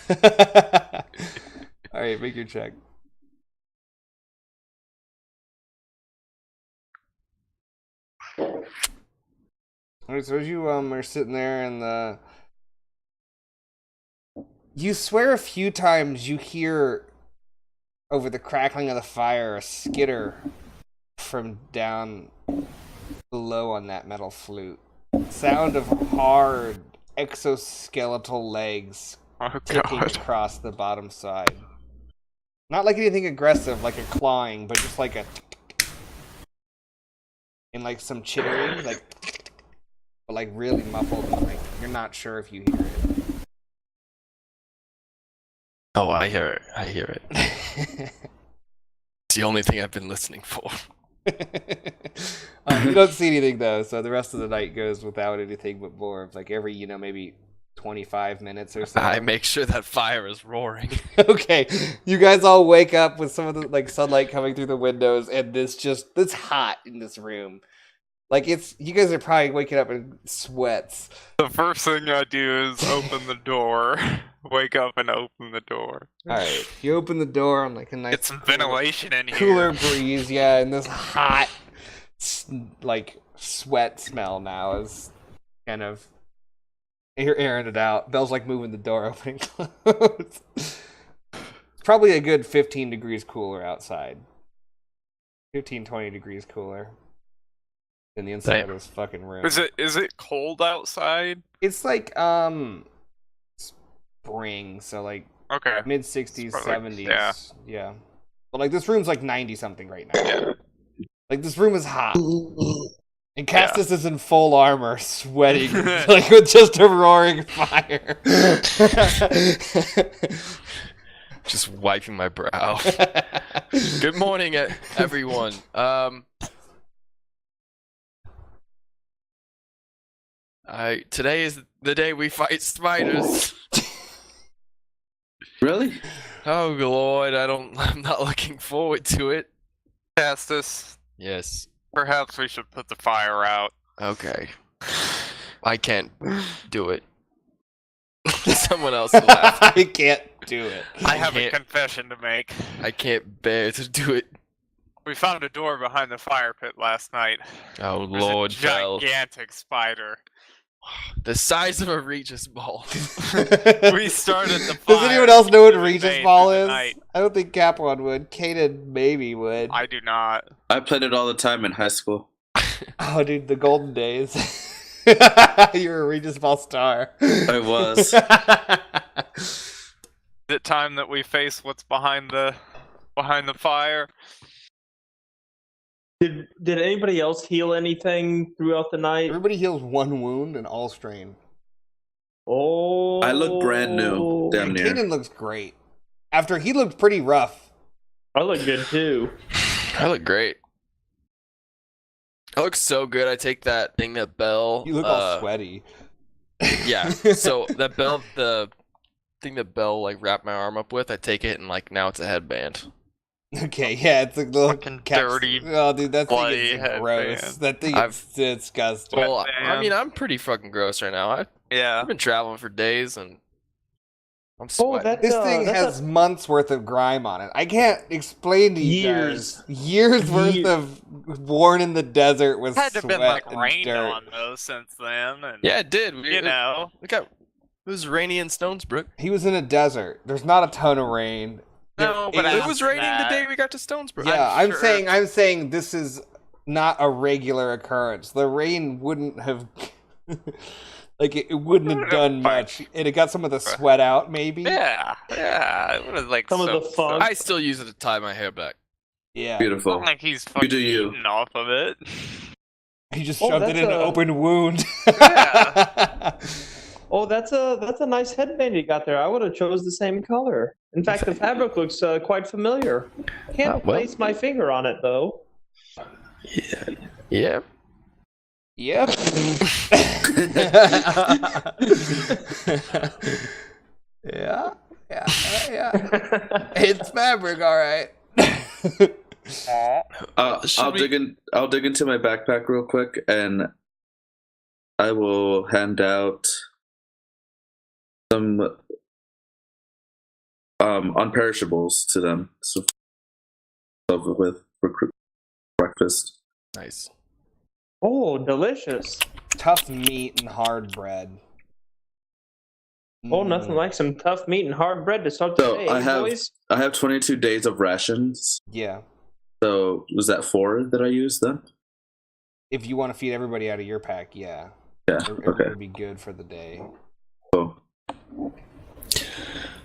All right, make your check. All right, so as you are sitting there and you swear a few times you hear over the crackling of the fire a skitter from down below on that metal flute. Sound of hard exoskeletal legs Oh, ticking God. across the bottom side. Not like anything aggressive, like a clawing, but just like a and like some chittering, like but like really muffled, and like you're not sure if you hear it. Oh, I hear it. I hear it. It's the only thing I've been listening for. You don't see anything though, so the rest of the night goes without anything but more of like every, maybe 25 minutes or so. I make sure that fire is roaring. Okay, you guys all wake up with some of the like sunlight coming through the windows, and it's hot in this room. Like you guys are probably waking up in sweats. The first thing I do is open the door. Wake up and open the door. All right, you open the door on like a nice Get some ventilation in here. cooler breeze, yeah, and this hot like sweat smell now is kind of you're airing it out. Bell's like moving the door open and close. It's probably a good 15 degrees cooler outside. 15-20 degrees cooler than the inside of this fucking room. Is it cold outside? It's like spring, so like Okay. mid 60s, Like, 70s. Yeah. But like this room's like 90 something right now. Yeah. Like this room is hot. And Castus is in full armor, sweating, like with just a roaring fire. Just wiping my brow. Good morning, everyone. Today is the day we fight spiders. Really? Oh Lord, I'm not looking forward to it. Castus, Yes. perhaps we should put the fire out. Okay. I can't do it. Someone else will have to. I can't do it. I have a can't- confession to make. I can't bear to do it. We found a door behind the fire pit last night. Oh There's Lord, a Bell. gigantic spider. The size of a Regisball. We started the fire. Does anyone else know what and it Regis remained Ball through the is? night. I don't think Cap1 would. Kaden maybe would. I do not. I played it all the time in high school. Oh, dude, the golden days. You're a Regis Ball star. I was. Is it time that we face what's behind the fire? Did anybody else heal anything throughout the night? Everybody heals one wound and all strain. Oh, I look brand new. Damn near. Kaden looks great. After he looked pretty rough. I look good too. I look great. I look so good. I take that thing that Bell. You look all sweaty. Yeah. So the thing that Bell like wrapped my arm up with, I take it and like now it's a headband. Okay, yeah, it's a little Fucking dirty, Oh, dude, that thing bloody is gross. headband. That thing is disgusting. Well, I Headband. mean, I'm pretty fucking gross right now. I've Yeah. been traveling for days and I'm Oh, sweating. This thing has months worth of grime on it. I can't explain to you Years. guys. Years worth of worn in the desert with Had to have sweat been like and rain dirt. on those since then, and Yeah, it did. you know. Look how it was rainy in Stonesbrook. He was in a desert. There's not a ton of rain. No, but It after was raining that- the day we got to Stonesbrook. Yeah, I'm I'm sure. saying this is not a regular occurrence. The rain wouldn't have like it wouldn't have done much. And it got some of the sweat out maybe. Yeah, it was like Some of the soaked funk. I still use it to tie my hair back. Yeah. It's Beautiful. not like he's fucking do you. eating off of it. He just Oh, shoved it that's in an a- open wound. Yeah. Oh, that's a nice headband you got there. I would have chose the same color. In fact, the fabric looks quite familiar. Can't well. place my finger on it though. Yeah. Yep. yeah. It's fabric, all right. I'll dig into my backpack real quick, and I will hand out some unperishables to them. So with for breakfast. Nice. Oh, delicious. Tough meat and hard bread. Oh, nothing like some tough meat and hard bread to start the So day, boys. I have 22 days of rations. Yeah. So was that 4 that I used then? If you want to feed everybody out of your pack, yeah. Yeah. It Okay. would be good for the day. Cool.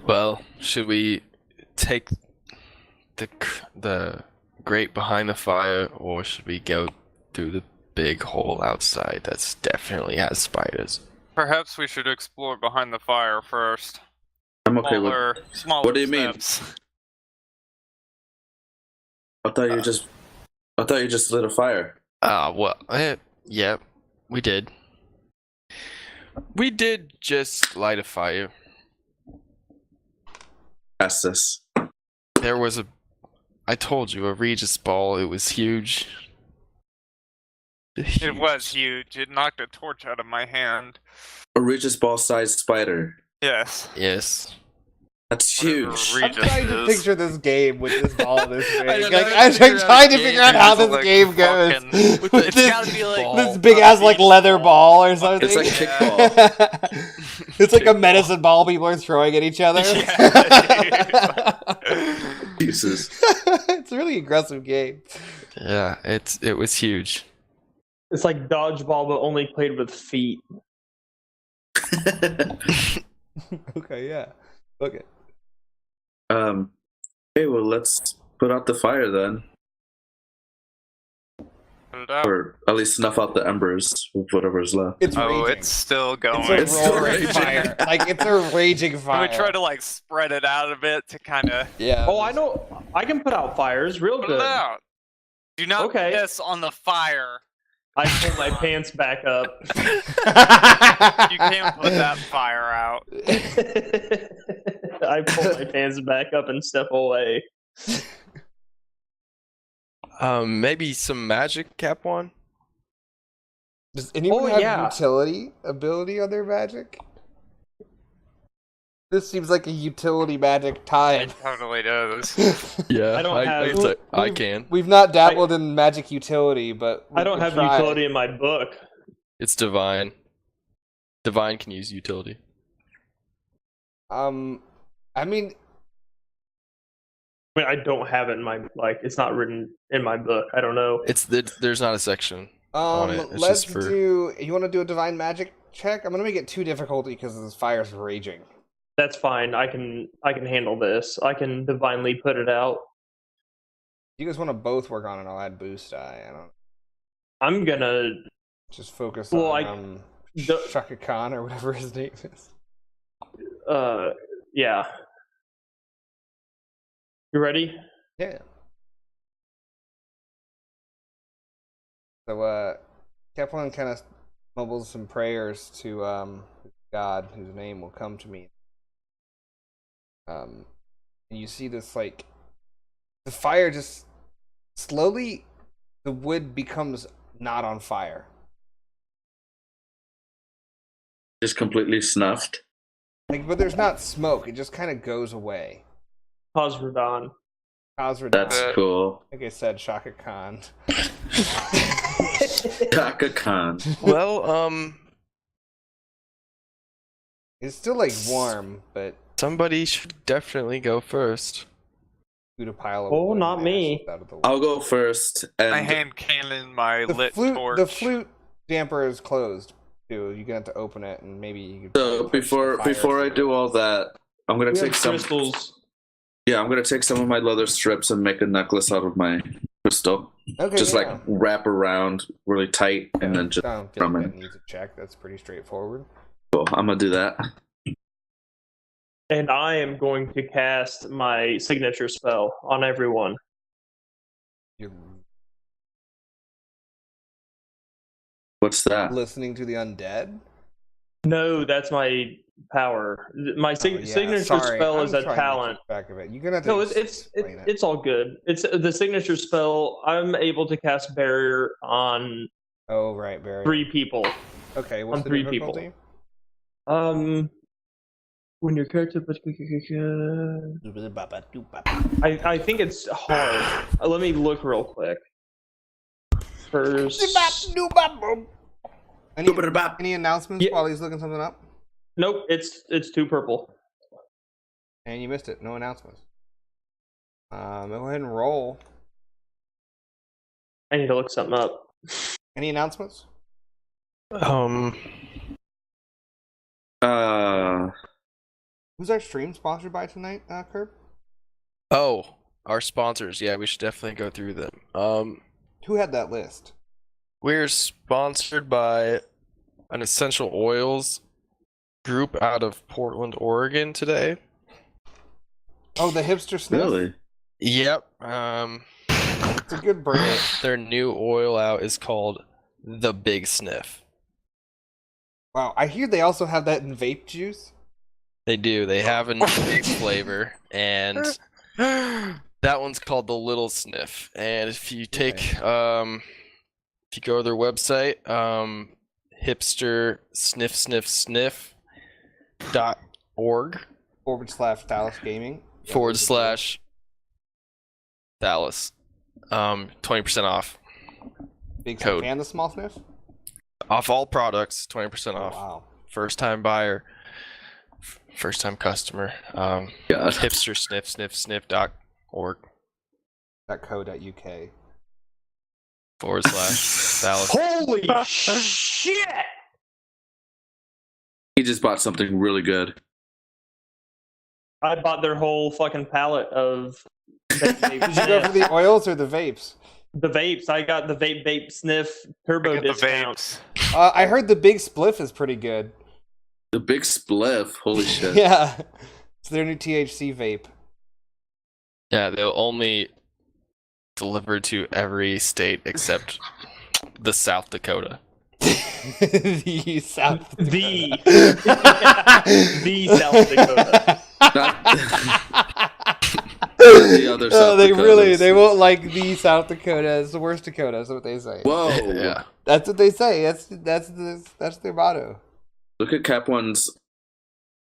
Well, should we take the grate behind the fire, or should we go through the big hole outside that's definitely has spiders? Perhaps we should explore behind the fire first. I'm okay with. Smaller What do you mean? steps. I thought you just lit a fire. Yeah, we did. We did just light a fire. Past this. There was I told you, a Regisball. It was huge. It was huge. It knocked a torch out of my hand. A Regisball-sized spider. Yes. Yes. That's Whatever huge. I'm trying to Regis picture this game with this ball this I big. don't Like, know, I'm trying to figure out how It's this like game goes. fucking- With It's this, gotta be like this big ass like leather ball or something. It's like kickball. It's like a medicine ball people are throwing at each other. Jesus. It's a really aggressive game. Yeah, it was huge. It's like dodgeball, but only played with feet. Okay, yeah. Okay. Hey, well, let's put out the fire then. Put it out. Or at least snuff out the embers with whatever's left. It's Oh, raging. it's still going. It's a roaring raging. fire. Like, it's a raging Can fire. we try to like spread it out a bit to kind of Yeah. Oh, I know. I can put out fires real put it good. out? Do not Okay. piss on the fire. I pull my pants back up. You can't put that fire out. I pull my pants back up and step away. Maybe some magic, Cap One? Does anyone Oh, have yeah. utility ability on their magic? This seems like a utility magic time. It totally does. Yeah, I don't have- I can. We've not dabbled in magic utility, but we I don't could have try. utility in my book. It's divine. Divine can use utility. I mean, I mean, I don't have it in my it's not written in my book. I don't know. There's not a section on it. It's let's just for do. You want to do a divine magic check? I'm gonna make it 2 difficulty because this fire's raging. That's fine. I can handle this. I can divinely put it out. You guys want to both work on it? I'll add boost die. I don't. I'm gonna. Just focus Well, on the- Shaka Khan or whatever his name is. Yeah. You ready? Yeah. So, Kaplan kind of mumbles some prayers to God, whose name will come to me. And you see this, like, the fire just slowly, the wood becomes not on fire. Just completely snuffed. Like, but there's not smoke; it just kind of goes away. Osradon. Osradon, That's cool. like I said, Shaka Khan. Shaka Khan. well, It's still like warm, but somebody should definitely go first. shoot a pile of Oh, wood not and me. ashes out of the wood. I'll go first. And I hand cannon my lit torch. The flute damper is closed too. You're gonna have to open it, and maybe you could. so before I do all that, I'm gonna We take have some. crystals. Yeah, I'm gonna take some of my leather strips and make a necklace out of my crystal. Okay, Just yeah. like wrap around really tight and then just I don't feel from like it. that needs a check. That's pretty straightforward. Cool. I'm gonna do that. And I am going to cast my signature spell on everyone. You're What's that? listening to the undead. No, that's my power. My Oh, yeah, signature sorry, spell I'm is a trying to talent. keep track of it. You're gonna have to. No, it's explain it's all good. It's the signature spell. I'm able to cast barrier on Oh right, Barry. 3 people. Okay, what's on the 3 people. difficulty? When your character I think it's hard. Let me look real quick. First. Any announcements Yeah. while he's looking something up? Nope, it's 2 purple. And you missed it. No announcements. Go ahead and roll. I need to look something up. Any announcements? Uh, Who's our stream sponsored by tonight, Curb? Oh, our sponsors. Yeah, we should definitely go through them. Who had that list? We're sponsored by an essential oils group out of Portland, Oregon today. Oh, the hipster sniff. Really? Yep. It's a good brand. Their new oil out is called the Big Sniff. Wow, I hear they also have that in vape juice. They do. They have a big flavor, and that one's called the Little Sniff. And if you take, if you go to their website, hipstersniffsniffsniff.org /Thalass Gaming. /Thalass. 20% off. Big code. fan of small sniff. Off all products, 20% Oh, off. wow. First time buyer, first time customer. God. hipstersniffsniffsniff.org .co.uk. /Thalass. Holy shit! He just bought something really good. I bought their whole fucking palette of Did you go for the oils or the vapes? the vapes. I got the vape sniff turbo Get the discount. vapes. I heard the big spliff is pretty good. The big spliff. Holy shit. Yeah, it's their new THC vape. Yeah, they'll only deliver to every state except the South Dakota. The South The Dakota. the South Dakota. The other South They Dakotas. they won't like the South Dakota. It's the worst Dakota. That's what they say. Whoa. Yeah. That's what they say. That's their motto. Look at Cap One's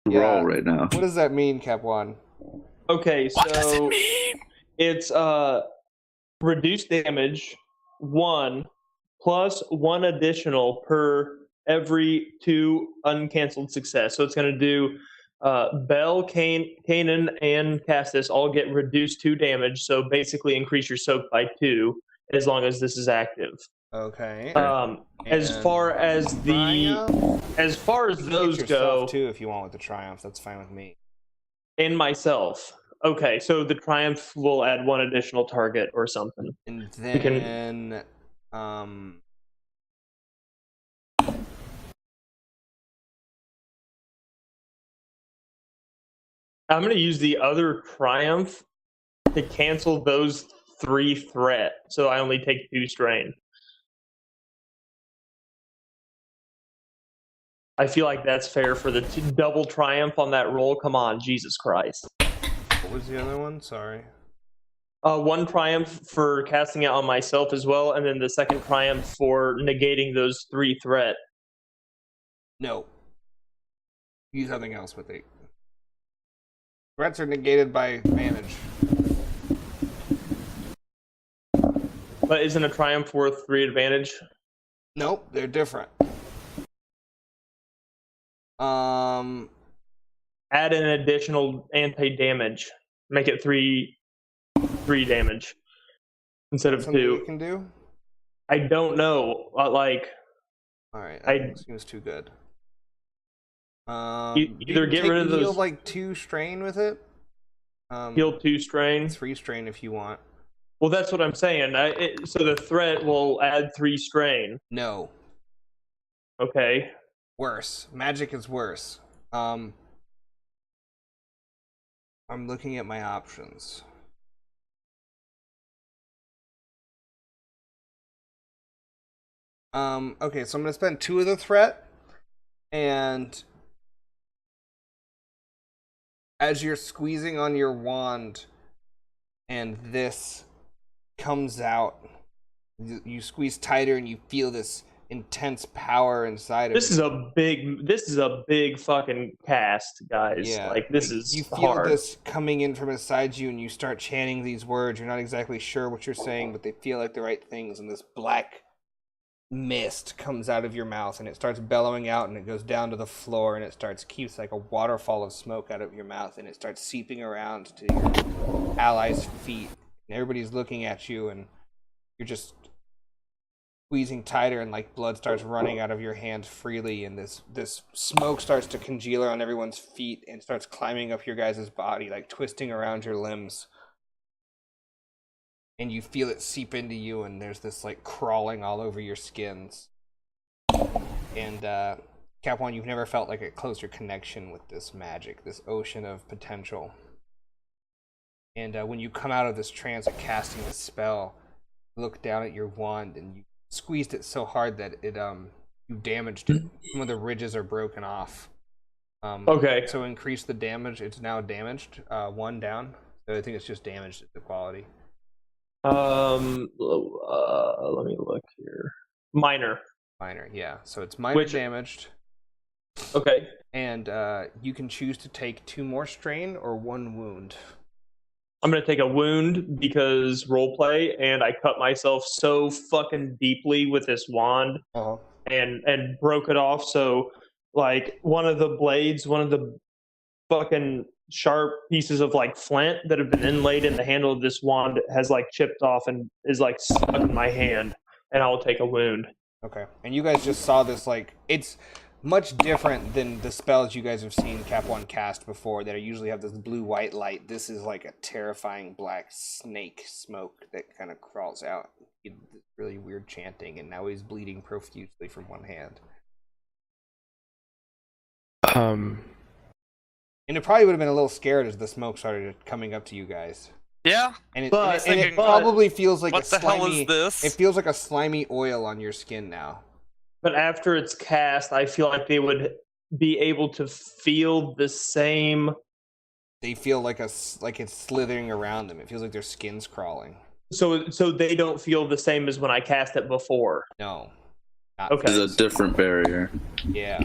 Yeah. roll right now. What does that mean, Cap One? Okay, What does it so mean? it's reduced damage 1 plus 1 additional per every 2 uncancelled success. So it's going to do Bell, Kanan, and Castus all get reduced 2 damage. So basically increase your soak by 2 as long as this is active. Okay. As And far as Triumph? those Get go, yourself too if you want with the Triumph. That's fine with me. and myself. Okay, so the Triumph will add 1 additional target or something. And We can- then I'm going to use the other Triumph to cancel those 3 threat, so I only take 2 strain. I feel like that's fair for the double Triumph on that roll. Come on, Jesus Christ. what was the other one? Sorry. 1 Triumph for casting it on myself as well, and then the second Triumph for negating those 3 threat. No. Use something else with it. Threats are negated by advantage. But isn't a Triumph worth 3 advantage? Nope, they're different. Add an additional anti-damage. Make it 3 damage instead of something 2. you can do. I don't know. Like, All right, I- that seems too good. Either you can get rid of heal those- like 2 strain with it. heal 2 strain. 3 strain if you want. Well, that's what I'm saying. So the threat will add 3 strain. No, Okay. worse. Magic is worse. I'm looking at my options. Okay, so I'm gonna spend 2 of the threat, and as you're squeezing on your wand, and this comes out, you squeeze tighter, and you feel this intense power inside of This you. is a big fucking cast, guys. Yeah, Like, this is you feel hard. this coming in from inside you, and you start chanting these words. You're not exactly sure what you're saying, but they feel like the right things. And this black mist comes out of your mouth, and it starts bellowing out, and it goes down to the floor, and it keeps like a waterfall of smoke out of your mouth, and it starts seeping around to your allies' feet. And everybody's looking at you, and you're just squeezing tighter, and like blood starts running out of your hands freely, and this smoke starts to congeal on everyone's feet and starts climbing up your guys' body, like twisting around your limbs. and you feel it seep into you, and there's this like crawling all over your skins. And Cap One, you've never felt like a closer connection with this magic, this ocean of potential. And when you come out of this trance of casting a spell, you look down at your wand and you squeezed it so hard that it you damaged it. Some of the ridges are broken off. Okay. So increase the damage. It's now damaged. 1 down. So I think it's just damaged at the quality. Let me look here. Minor. Minor, yeah. So it's minor damaged. Okay. And you can choose to take 2 more strain or 1 wound. I'm gonna take a wound because roleplay, and I cut myself so fucking deeply with this wand, and broke it off. So, like, one of the blades, one of the fucking sharp pieces of like flint that have been inlaid in the handle of this wand has like chipped off and is like stuck in my hand, and I'll take a wound. Okay. And you guys just saw this, like, it's much different than the spells you guys have seen Cap One cast before that usually have this blue-white light. This is like a terrifying black snake smoke that kind of crawls out. It's really weird chanting, and now he's bleeding profusely from one hand. And it probably would have been a little scared as the smoke started coming up to you guys. Yeah, And it, but it probably feels like what a the slimy, hell is this? It feels like a slimy oil on your skin now. But after it's cast, I feel like they would be able to feel the same. They feel like it's slithering around them. It feels like their skin's crawling. So they don't feel the same as when I cast it before. No. Okay. It's a different barrier. Yeah.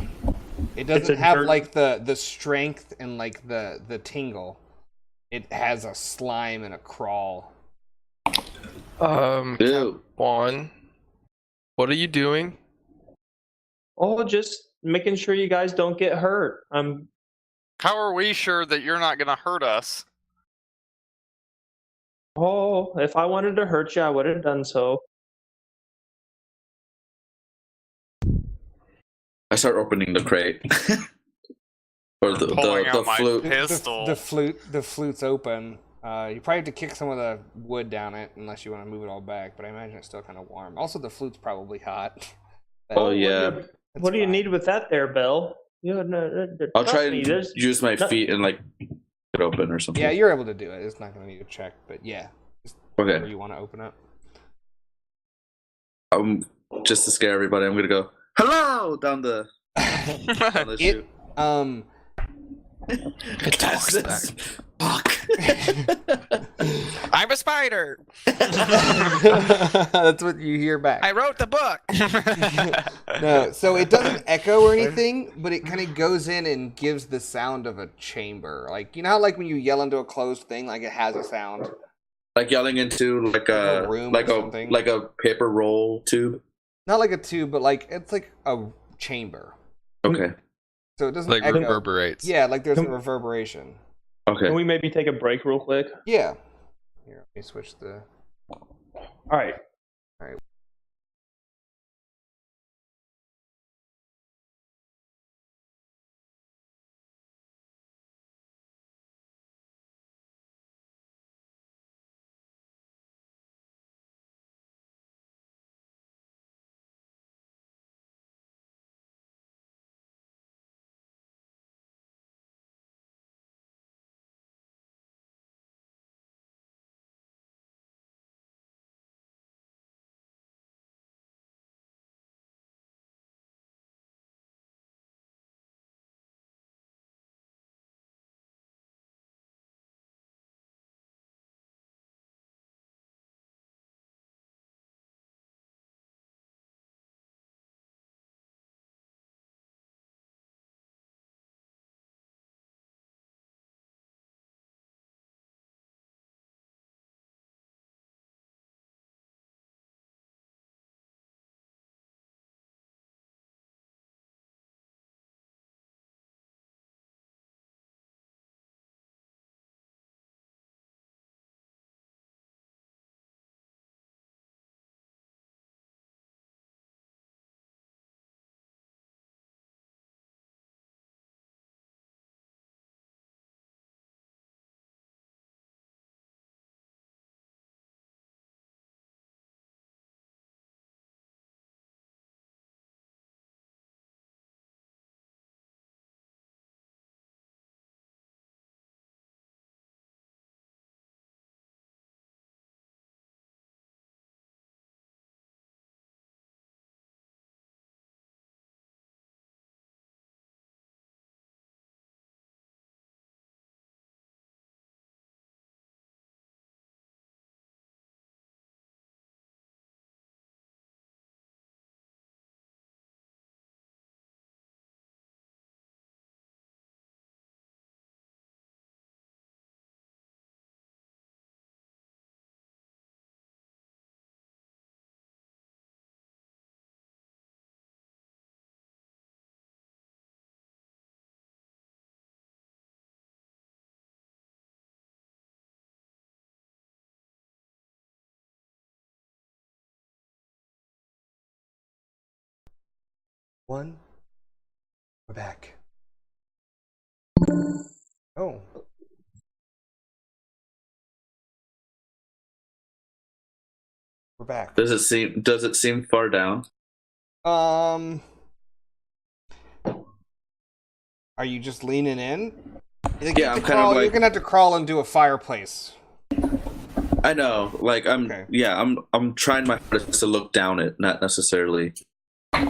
It doesn't have like the strength and like the tingle. It has a slime and a crawl. Juan, what are you doing? Oh, just making sure you guys don't get hurt. How are we sure that you're not gonna hurt us? Oh, if I wanted to hurt you, I would have done so. I start opening the crate. Or the flute. The flute's open. You probably have to kick some of the wood down it unless you want to move it all back, but I imagine it's still kind of warm. Also, the flute's probably hot. Oh, yeah. What do you need with that there, Bill? I'll try and use my feet and like it open or something. Yeah, you're able to do it. It's not going to need a check, but yeah. Okay. Whatever you want to open up. Just to scare everybody, I'm gonna go hello down the chute. It talks back. Fuck. I'm a spider. That's what you hear back. I wrote the book. No, so it doesn't echo or anything, but it kind of goes in and gives the sound of a chamber. Like, you know how like when you yell into a closed thing, like it has a sound? Like yelling into like a room like or a something. like a paper roll tube. Not like a tube, but like it's like a chamber. Okay. So it doesn't Like echo. reverberates. Yeah, like there's a reverberation. Okay. Can we maybe take a break real quick? Yeah. Here, let me switch the. All right. 1. We're back. Oh. We're back. Does it seem far down? Are you just leaning in? Yeah, I'm kind of like, you're gonna have to crawl into a fireplace. I know, like Okay. I'm trying my hardest to look down it, not necessarily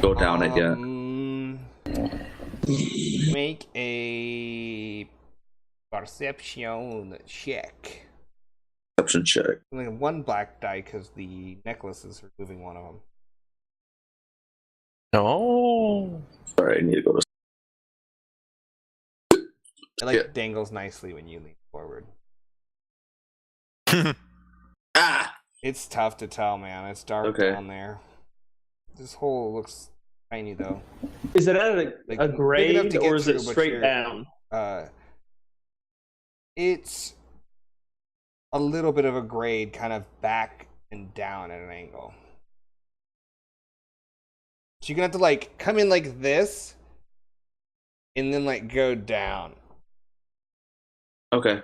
go down it yet. Make a perception check. Perception check. Only 1 black die because the necklace is removing one of them. No. Sorry, I need to go to. It dangles nicely when you lean forward. Ah! It's tough to tell, man. It's dark down there. This hole looks tiny though. Is it at a Big enough grade to get or is it through, but straight you're- down? It's a little bit of a grade, kind of back and down at an angle. So you're gonna have to like come in like this, and then like go down. Okay.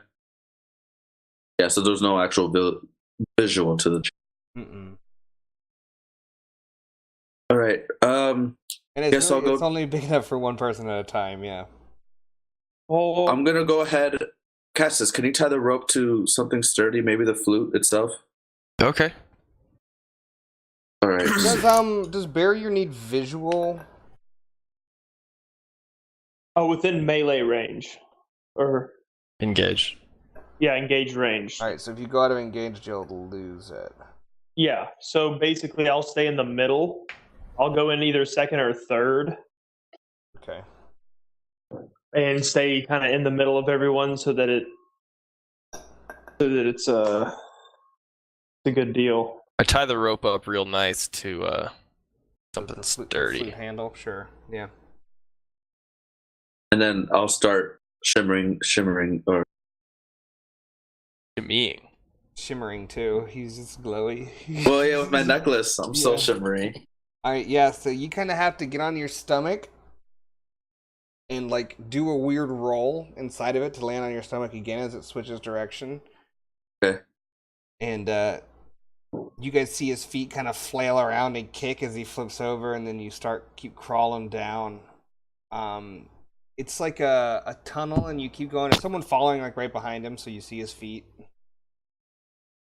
Yeah, so there's no actual visual to the. All right. And it's, Guess I'll go. it's only big enough for one person at a time. Yeah. Oh, I'm gonna go ahead. Cassis, can you tie the rope to something sturdy? Maybe the flute itself. Okay. All right. Does barrier need visual? oh, within melee range, or Engage. yeah, engage range. All right. So if you go out of engaged, you'll lose it. Yeah. So basically, I'll stay in the middle. I'll go in either second or third, Okay. and stay kind of in the middle of everyone, so that it's a good deal. I tie the rope up real nice to something The sturdy. flute handle, sure. Yeah. And then I'll start shimmering, or Shimmying. Shimmering too. He's just glowy. well, yeah, with my necklace, I'm so Yeah. shimmery. All right, yeah. So you kind of have to get on your stomach and like do a weird roll inside of it to land on your stomach again as it switches direction. Okay. And you guys see his feet kind of flail around and kick as he flips over, and then you keep crawling down. It's like a tunnel, and you keep going. Is someone following like right behind him, so you see his feet?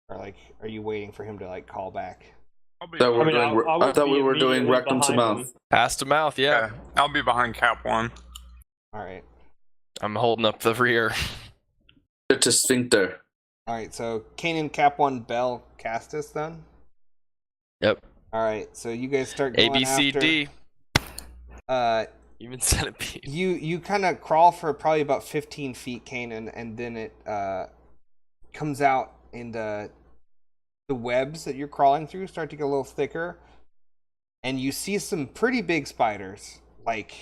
Or like, are you waiting for him to like call back? I thought we were doing rectum to mouth. Pass to mouth, yeah. Okay, I'll be behind Cap 1. All right. I'm holding up the rear. To sphincter. All right. So Kanan, Cap 1, Bell, Castus, then. Yep. All right. So you guys start A going B C after, D. You Even centipede. you kind of crawl for probably about 15 feet, Kanan, and then it comes out, and the webs that you're crawling through start to get a little thicker, and you see some pretty big spiders, like,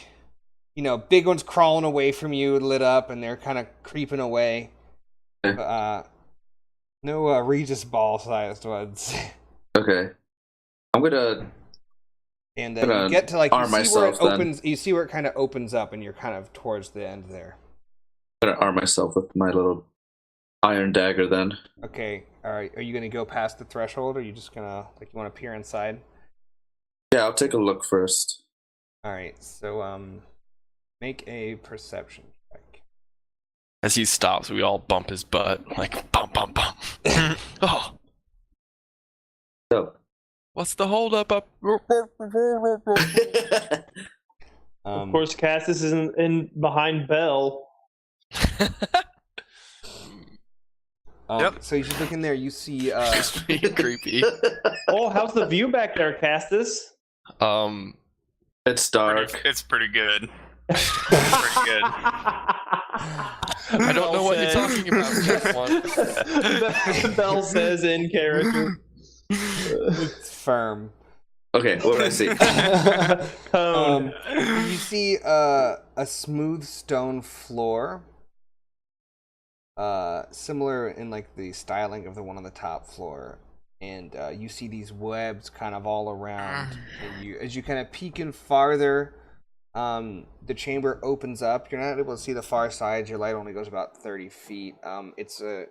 you know, big ones crawling away from you, lit up, and they're kind of creeping away. No Regisballs sized ones. Okay. I'm gonna. And Gonna you get to like arm you see where it myself, then. opens. You see where it kind of opens up, and you're kind of towards the end there. I'm gonna arm myself with my little iron dagger then. Okay, all right. Are you gonna go past the threshold, or are you just gonna you want to peer inside? Yeah, I'll take a look first. All right. So make a perception check. As he stops, we all bump his butt. Like, bump, bump, bump. Oh, So. what's the holdup up? Of course, Cassis is in behind Bell. Yep. So you should look in there. You see. It's pretty creepy. Oh, how's the view back there, Cassis? It's dark. It's pretty good. Pretty good. I don't know what you're talking about, Jeff one. Bell says in character. It's firm. Okay, what did I see? You see a smooth stone floor, similar in like the styling of the one on the top floor, and you see these webs kind of all around. And as you kind of peek in farther, The chamber opens up. You're not able to see the far side. Your light only goes about 30 feet. It's a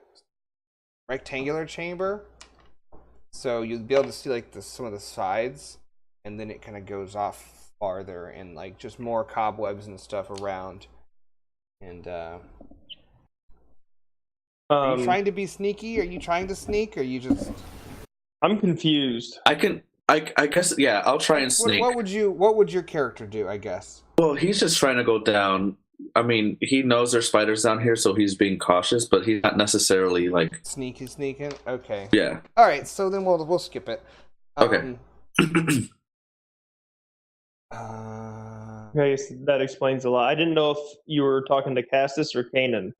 rectangular chamber, so you'll be able to see like some of the sides, and then it kind of goes off farther, and like just more cobwebs and stuff around. And are you trying to be sneaky? Are you trying to sneak? Or are you just? I'm confused. I guess, yeah, I'll try and sneak. What would your character do, I guess? Well, he's just trying to go down. I mean, he knows there's spiders down here, so he's being cautious, but he's not necessarily like sneaking. Okay. Yeah. All right, so then we'll skip it. Okay. I guess that explains a lot. I didn't know if you were talking to Castus or Kanan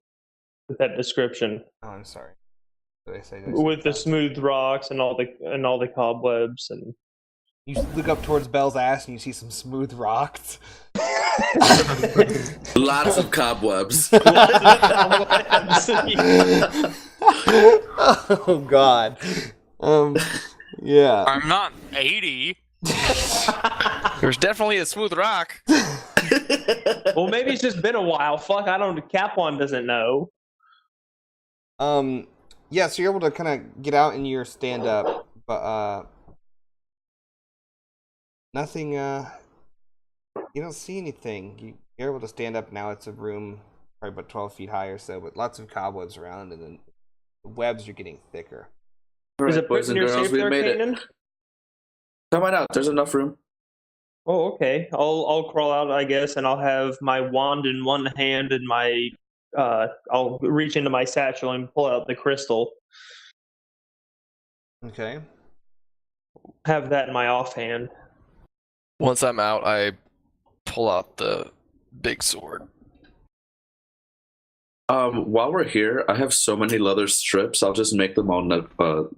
with that description. Oh, I'm sorry. Did I say with the smooth rocks and all the cobwebs, and you look up towards Belle's ass and you see some smooth rocks. Lots of cobwebs. Oh God. Yeah. I'm not 80. There's definitely a smooth rock. Well, maybe it's just been a while. Fuck, I don't. Capwan doesn't know. Yeah, so you're able to kind of get out in your stand up, but nothing. You don't see anything. You're able to stand up now. It's a room probably about 12 feet high or so, with lots of cobwebs around, and then the webs are getting thicker. Is it pretty near safe there, Kanan? Come on out. There's enough room. Oh, okay. I'll crawl out, I guess, and I'll have my wand in one hand and my I'll reach into my satchel and pull out the crystal. Okay. Have that in my offhand. Once I'm out, I pull out the big sword. While we're here, I have so many leather strips. I'll just make them all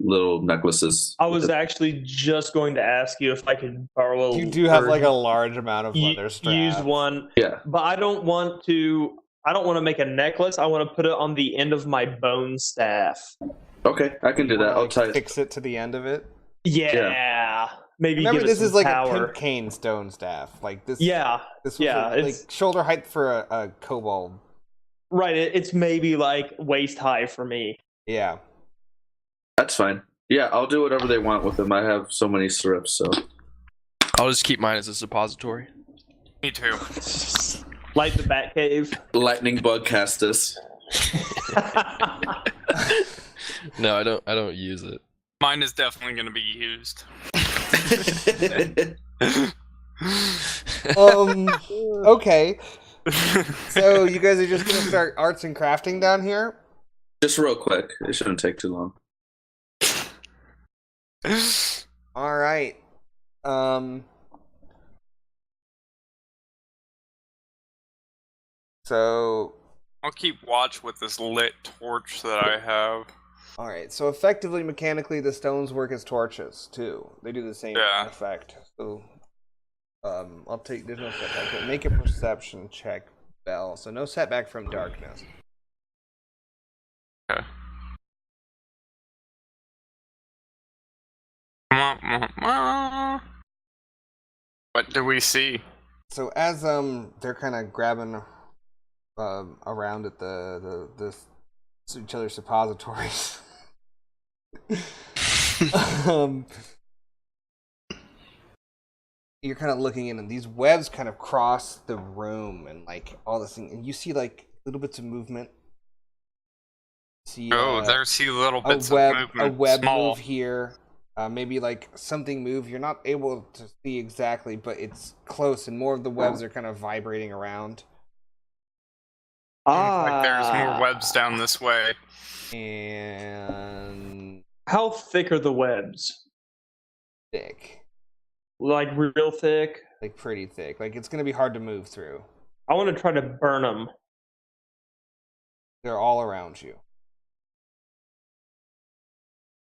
little necklaces. I was actually just going to ask you if I could borrow a. You do have like a large amount of leather straps. Use one. Yeah. But I don't want to make a necklace. I want to put it on the end of my bone staff. Okay, I can do that. I'll tie fix it to the end of it. Yeah. Maybe. Remember, give it this some is like power. a pimp cane stone staff. Like this. Yeah. This was like shoulder height for a kobold. Right, it's maybe like waist high for me. Yeah. That's fine. Yeah, I'll do whatever they want with them. I have so many strips, so. I'll just keep mine as a suppository. Me too. Like the Batcave. Lightning bug Castus. No, I don't use it. Mine is definitely going to be used. Okay. So you guys are just gonna start arts and crafting down here? Just real quick. It shouldn't take too long. All right. So I'll keep watch with this lit torch that I have. all right. So effectively, mechanically, the stones work as torches too. They do the same effect. So I'll take. There's no setback. But make a perception check, Belle. So no setback from darkness. Okay. What do we see? So as they're kind of grabbing around at the each other's suppositories. You're kind of looking in, and these webs kind of cross the room, and like all this thing, and you see like little bits of movement. See, there's little bits of movement. A web small. move here, maybe like something move. You're not able to see exactly, but it's close, and more of the webs are kind of vibrating around. Like there's more webs down this way. And how thick are the webs? Thick. Like real thick? Like pretty thick. Like it's gonna be hard to move through. I want to try to burn them. They're all around you.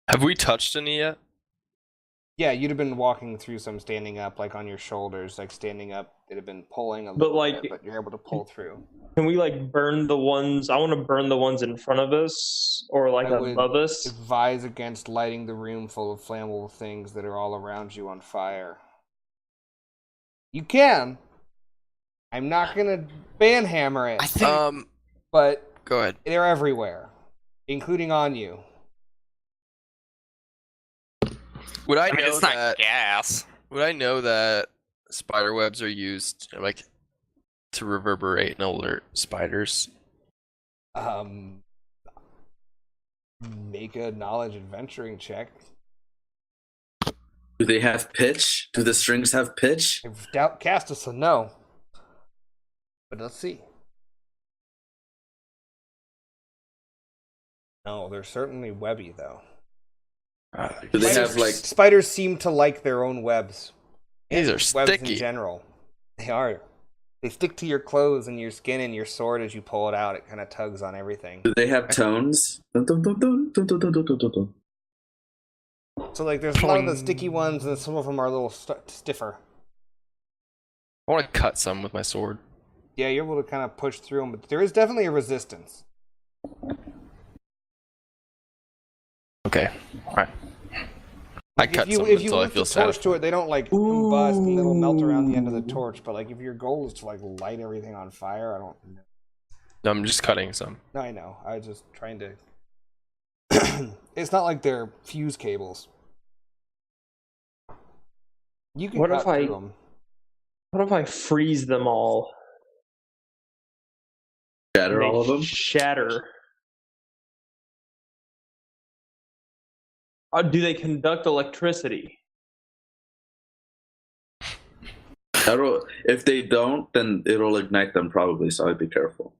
Have we touched any yet? Yeah, you'd have been walking through some standing up, like on your shoulders, like standing up. It'd have been pulling a little bit, but you're able to pull through. Can we like burn the ones? I want to burn the ones in front of us or like above us. Advise against lighting the room full of flammable things that are all around you on fire. You can. I'm not gonna banhammer it, I think. but Go ahead. they're everywhere, including on you. Would I, I mean, know it's not that? gas. Would I know that spider webs are used like to reverberate and alert spiders? Make a knowledge adventuring check. Do they have pitch? Do the strings have pitch? I've doubt cast us, so no. But let's see. No, they're certainly webby though. Do they have like? Spiders seem to like their own webs. These are Webs in sticky. general. They are. They stick to your clothes and your skin and your sword as you pull it out. It kind of tugs on everything. Do they have tones? Dun, dun, dun, dun, dun, dun, dun, dun, dun, dun. So like, there's a lot of the sticky ones, and some of them are a little stiffer. I want to cut some with my sword. Yeah, you're able to kind of push through them, but there is definitely a resistance. Okay. All right. I cut some If you until I lift feel the torch satisfied. to it, they don't like combust and it'll melt around the end of the torch. But like, if your goal is to like light everything on fire, I don't know. No, I'm just cutting some. No, I know. I was just trying to. It's not like they're fuse cables. You can What cut if I- through them. What if I freeze them all? Shatter They all of them? shatter. Do they conduct electricity? If they don't, then it'll ignite them probably. So I'd be careful.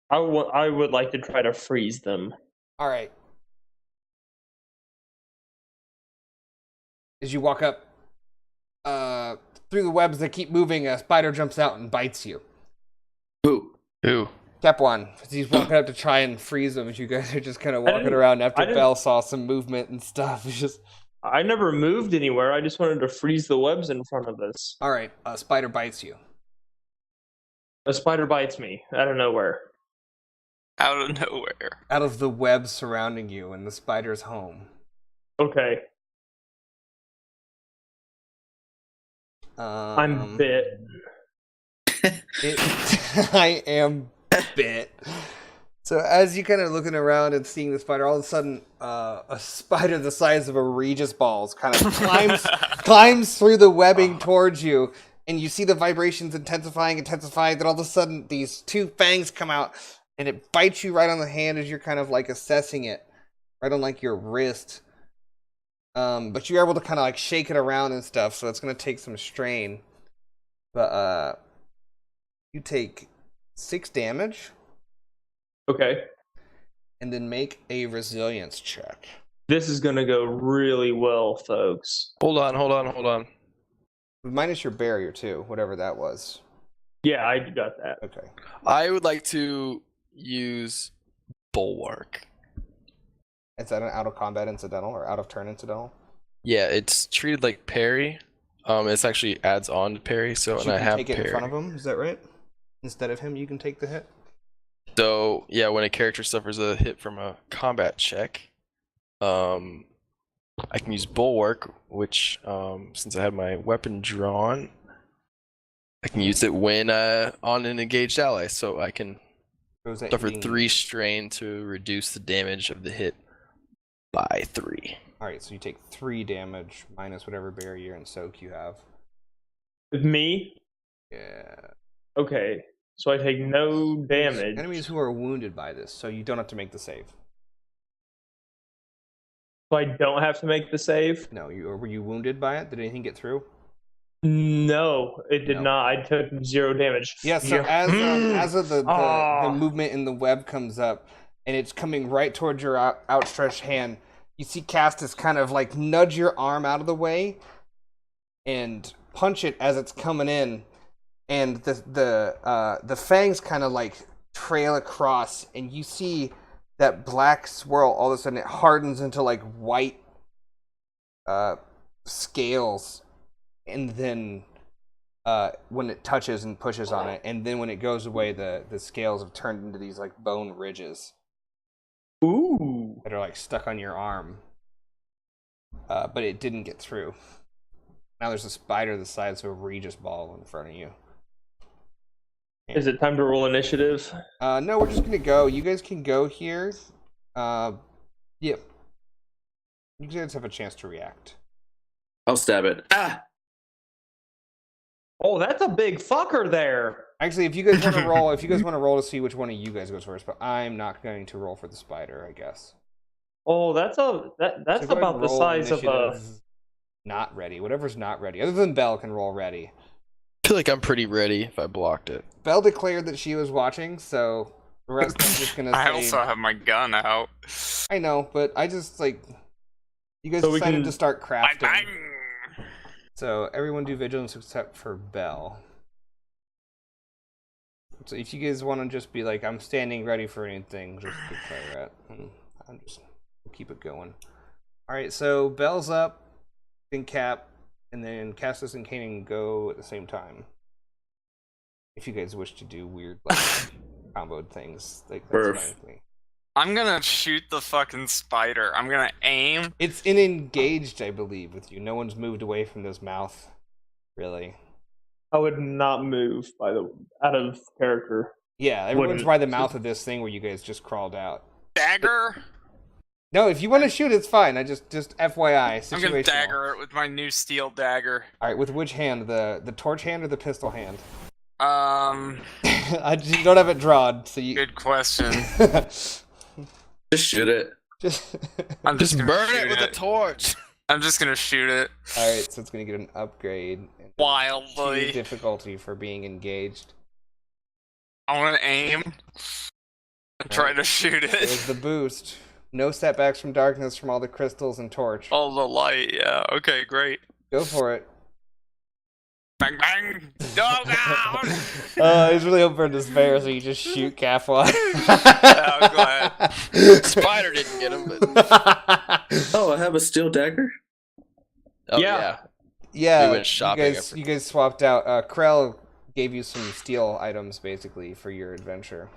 I would like to try to freeze them. All right. As you walk up, through the webs that keep moving, a spider jumps out and bites you. Who? Ooh. Step 1, as he's walking up to try and freeze him, as you guys are just kind of walking around after Belle saw some movement and stuff. It's just... I never moved anywhere. I just wanted to freeze the webs in front of us. All right, a spider bites you. A spider bites me out of nowhere. Out of nowhere. Out of the web surrounding you in the spider's home. Okay. I'm bit. I am bit. So as you kind of looking around and seeing the spider, all of a sudden, a spider the size of a Regisballs kind of climbs through the webbing towards you, and you see the vibrations intensifying. Then all of a sudden, these 2 fangs come out, and it bites you right on the hand as you're kind of like assessing it, right on like your wrist. But you're able to kind of like shake it around and stuff, so it's gonna take some strain. But you take 6 damage. Okay. And then make a resilience check. This is going to go really well, folks. Hold on. Minus your barrier, too, whatever that was. Yeah, I got that. Okay. I would like to use Bulwark. Is that an out of combat incidental or out of turn incidental? Yeah, it's treated like parry. It's actually adds on to parry, so But and I have take it parry. in front of him, is that right? Instead of him, you can take the hit? So yeah, when a character suffers a hit from a combat check, I can use Bulwark, which since I have my weapon drawn, I can use it when on an engaged ally, so I can suffer 3 strain to reduce the damage of the hit by 3. Alright, so you take 3 damage minus whatever barrier and soak you have. With me? Yeah. Okay. So I take no damage. Enemies who are wounded by this, so you don't have to make the save. So I don't have to make the save? No, were you wounded by it? Did anything get through? No, it did not. I took 0 damage. Yeah, so as the movement in the web comes up, and it's coming right towards your outstretched hand, you see Castus kind of like nudge your arm out of the way and punch it as it's coming in, and the fangs kind of like trail across, and you see that black swirl. All of a sudden, it hardens into like white scales, and then when it touches and pushes on it, and then when it goes away, the scales have turned into these like bone ridges. Ooh. That are like stuck on your arm. But it didn't get through. Now there's a spider the size of a Regisball in front of you. Is it time to roll initiative? No, we're just gonna go. You guys can go here. Yep. You guys have a chance to react. I'll stab it. Ah! Oh, that's a big fucker there. Actually, if you guys want to roll, to see which one of you guys goes first, but I'm not going to roll for the spider, I guess. Oh, that's So about go ahead and the roll size of a. initiative. Not ready. Whatever's not ready. Other than Belle can roll ready. I feel like I'm pretty ready if I blocked it. Belle declared that she was watching, so the rest I'm just gonna say. I also have my gun out. I know, but I just like you guys So we decided can- to start Bang, crafting. bang. So everyone do vigilance except for Belle. So if you guys want to just be like, I'm standing ready for anything, just declare it. I'm just we'll keep it going. All right, so Belle's up, then Cap, and then Castus and Kanan go at the same time. If you guys wish to do weird like comboed things, like that's Perf. fine with me. I'm gonna shoot the fucking spider. I'm gonna aim. It's engaged, I believe, with you. No one's moved away from this mouth, really. I would not move out of character. Yeah, everyone's Wouldn't- by the mouth of this thing where you guys just crawled out. Dagger. No, if you want to shoot, it's fine. I just FYI, situational. I'm gonna dagger it with my new steel dagger. All right, with which hand? The torch hand or the pistol hand? You don't have it drawn, so you. Good question. Just shoot it. just. I'm Just gonna burn shoot it with a torch. I'm just gonna shoot it All right, so it's gonna get an upgrade. And wildly. two difficulty for being engaged. I want to aim and try to shoot There's it. the boost. No setbacks from darkness from all the crystals and torch. All the light. Yeah. Okay. Great. Go for it. Bang bang. Oh god. I was really hoping for despair, so you just shoot Cafwa. Yeah, I'm glad. Spider didn't get him, but Oh, I have a steel dagger? oh, Yeah. Yeah, We went shopping. You guys swapped out. Krell gave you some steel items basically for your adventure.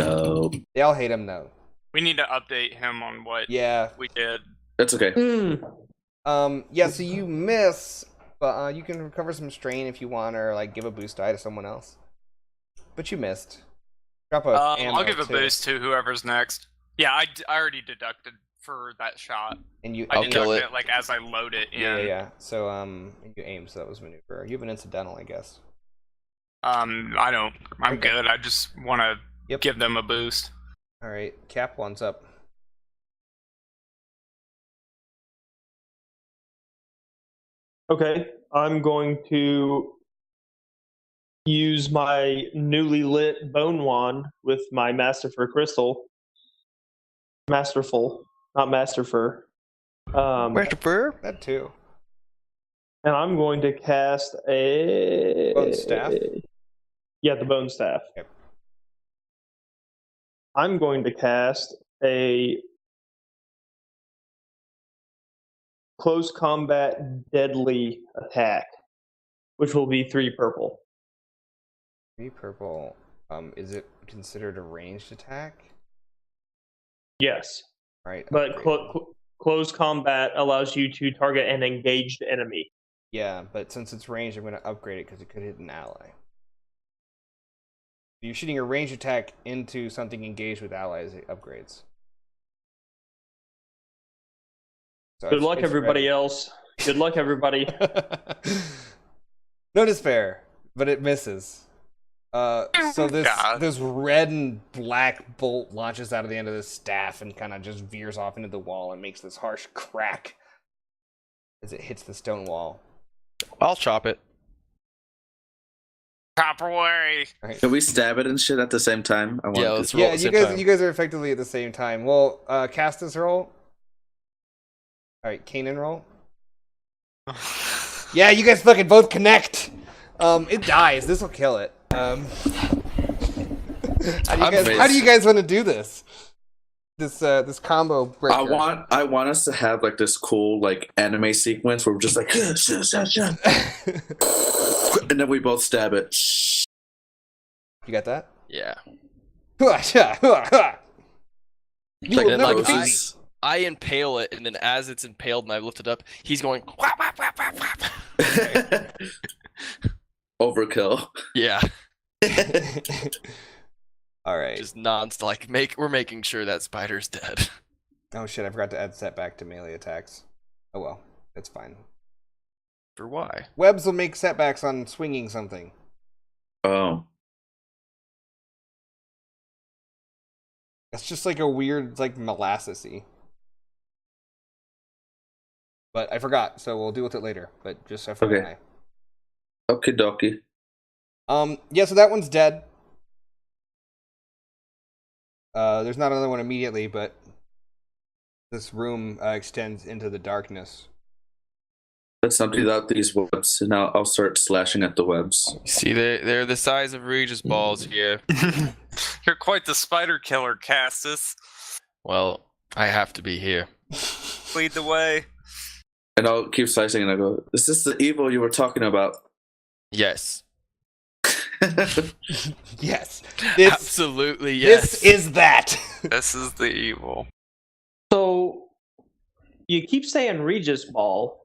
No. They all hate him though. We need to update him on what Yeah. we did. That's okay. Yeah. So you miss, but you can recover some strain if you want, or like give a boost die to someone else. But you missed. Drop a. ammo, I'll give a too. boost to whoever's next. Yeah, I already deducted for that shot. And you. I I'll and kill deducted it. it like as I load it in. Yeah. So you aim, so that was maneuver. You have an incidental, I guess. I don't. I'm Okay. good. I just want to Yep. give them a boost. All right. Cap one's up. Okay, I'm going to use my newly lit bone wand with my Masterfur crystal. Masterful, not Masterfur. That too. And I'm going to cast a Bone staff? Yeah, the bone staff. Yep. I'm going to cast a close combat deadly attack, which will be 3 purple. 3 purple. Is it considered a ranged attack? Yes, Right. but upgrade. close combat allows you to target an engaged enemy. Yeah, but since it's ranged, I'm going to upgrade it because it could hit an ally. You're shooting a ranged attack into something engaged with allies, it upgrades. So Good it's- luck, it's everybody ready. else. Good luck, everybody. No despair, but it misses. So God. this red and black bolt launches out of the end of this staff and kind of just veers off into the wall and makes this harsh crack as it hits the stone wall. I'll chop it. Proper way. All right. Can we stab it and shit at the same time? I want Yeah, to- let's roll Yeah, at the you same guys time. you guys are effectively at the same time. Well, cast this roll. All right, Kanan roll. Yeah, you guys fucking both connect. It dies. This will kill it. How do you guys want to do this? This combo breaker. I want us to have like this cool like anime sequence where we're just like and then we both stab it. You got that? Yeah. You Like will then, never like, defeat I- me. I impale it, and then as it's impaled and I lift it up, he's going whap, whap, whap, whap, whap. Overkill. Yeah. All right. Just non-stop. We're making sure that spider's dead. Oh shit! I forgot to add setback to melee attacks. Oh well, it's fine. For why? Webs will make setbacks on swinging something. Oh. It's just like a weird, like molassesy. But I forgot, so we'll deal with it later. But just FYI. Okay. Okie dokie. Yeah. So that one's dead. There's not another one immediately, but this room extends into the darkness. Let's empty out these webs, and I'll start slashing at the webs. See, they're the size of Regisballs here. You're quite the spider killer, Castus. Well, I have to be here. Lead the way. And I'll keep slicing, and I go, "Is this the evil you were talking about?" Yes. Yes. Absolutely yes. This is that. This is the evil. So, you keep saying Regisball.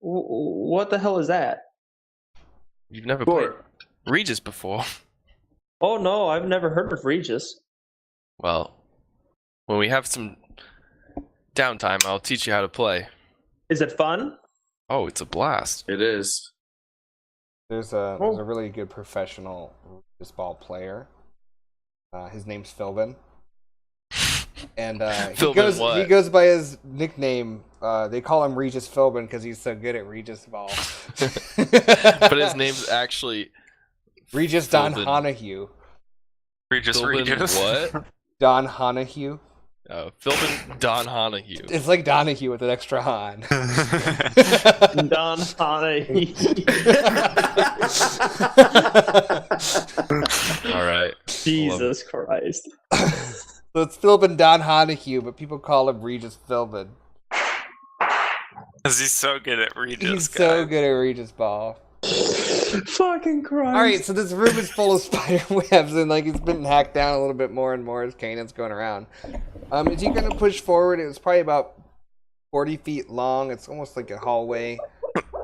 What the hell is that? You've never Sure. played Regis before. Oh no, I've never heard of Regis. Well, when we have some downtime, I'll teach you how to play. Is it fun? Oh, it's a blast. It is. There's a really good professional ball player. His name's Philbin. And Philbin he goes by his nickname. They call him Regis Philbin because he's so good at Regis Ball. But his name's actually Regis Don Philbin. Honahue. Regis. What? Don Honahue. Oh, Philbin Don Honahue. It's like Donahue with an extra Han. Don Honey. All right. Jesus Christ. So it's Philbin Don Honahue, but people call him Regis Philbin. Because he's so good at Regis. He's so good at Regis Ball. Fucking Christ. Alright, so this room is full of spider webs, and like it's been hacked down a little bit more and more as Kanan's going around. As you kind of push forward, it was probably about 40 feet long. It's almost like a hallway.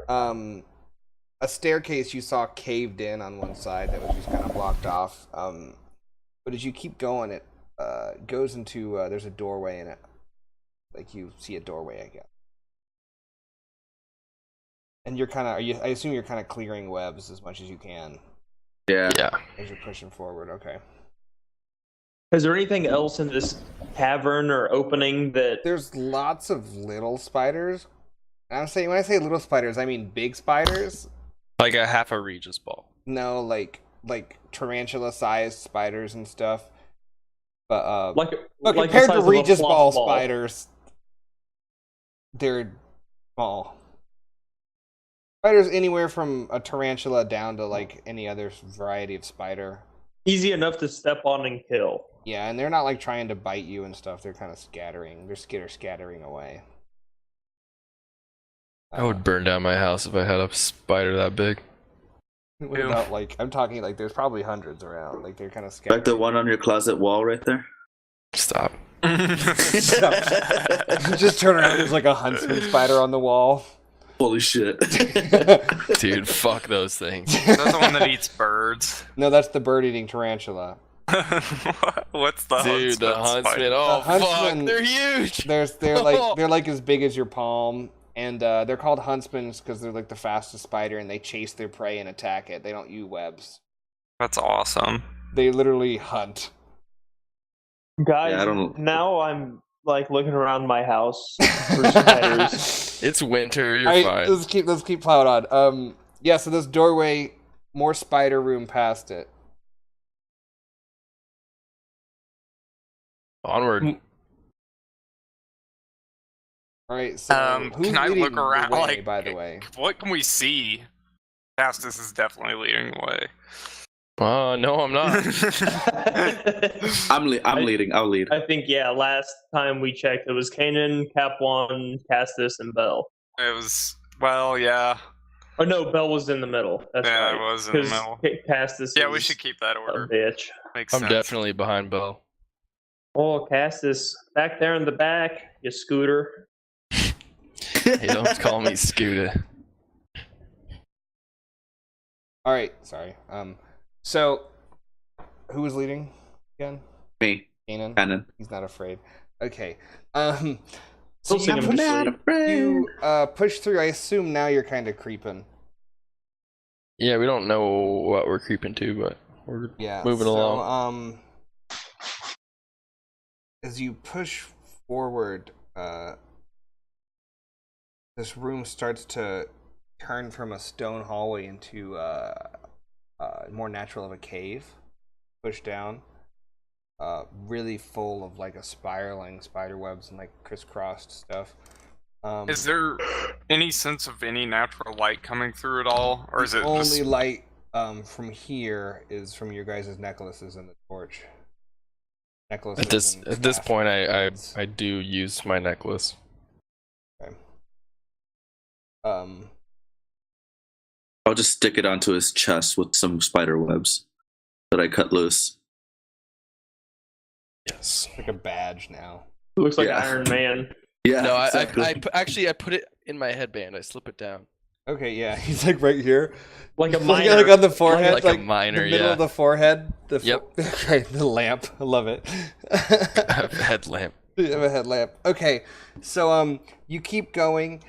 A staircase you saw caved in on one side that was just kind of blocked off. But as you keep going, it goes into there's a doorway in it. Like you see a doorway, I guess. And you're kind of, I assume you're kind of clearing webs as much as you can Yeah. as you're pushing forward. Okay. Is there anything else in this cavern or opening that... There's lots of little spiders. I'm saying, when I say little spiders, I mean big spiders. Like a half a Regis ball. No, like tarantula-sized spiders and stuff. But like compared the to size of a Regis fluff ball ball. spiders, they're small. Spiders anywhere from a tarantula down to like any other variety of spider. Easy enough to step on and kill. Yeah, and they're not like trying to bite you and stuff. They're kind of scattering. They're scattering away. I would burn down my house if I had a spider that big. What about like, I'm talking like there's probably hundreds around. Like they're kind of scattering. Like the one on your closet wall right there. Stop. Just turn around. There's like a huntsman spider on the wall. Holy shit. Dude, fuck those things. That's the one that eats birds. No, that's the bird-eating tarantula. What's the Dude, the huntsman. spider? Oh, The huntsman- fuck. They're huge. They're like as big as your palm, and they're called huntsmen because they're like the fastest spider, and they chase their prey and attack it. They don't use webs. That's awesome. They literally hunt. Guys, Yeah, I don't- now I'm like looking around my house for spiders. It's winter. You're Alright, fine. let's keep plowing on. Yeah, so this doorway, more spider room past it. Onward. Alright, so who's can I leading look around? the way, Like, by the way? what can we see? Castus is definitely leading the way. No, I'm not. I'm leading. I'll lead. I think, yeah, last time we checked, it was Kanan, Cap1, Castus, and Bell. It was, well, yeah. Oh, no, Bell was in the middle. That's Yeah, right. it was in the middle. Castus Yeah, we is should keep that a order. bitch. Makes I'm sense. definitely behind Bell. Oh, Castus, back there in the back, you scooter. Hey, don't call me Scooter. Alright, sorry. So who was leading again? Me. Kanan. Cannon. He's not afraid. Okay. Still So singing you him push, to sleep. you push through. I assume now you're kind of creeping. Yeah, we don't know what we're creeping to, but we're moving along. As you push forward, this room starts to turn from a stone hallway into more natural of a cave. Push down, really full of like a spiraling spider webs and like crisscrossed stuff. Is there any sense of any natural light coming through at all, or is it only just... light from here is from your guys' necklaces and the torch. Necklaces At this point, I do use my necklace. Okay. I'll just stick it onto his chest with some spider webs that I cut loose. Yes. Like a badge now. It looks like Yeah. Iron Man. Yeah. No, exactly. I put it in my headband. I slip it down. Okay, yeah, he's like right here. Like a Like, miner. like on the forehead, Like a miner, the middle yeah. of the forehead. Yep. Okay, the lamp. I love it. Headlamp. You have a headlamp. Okay, so you keep going,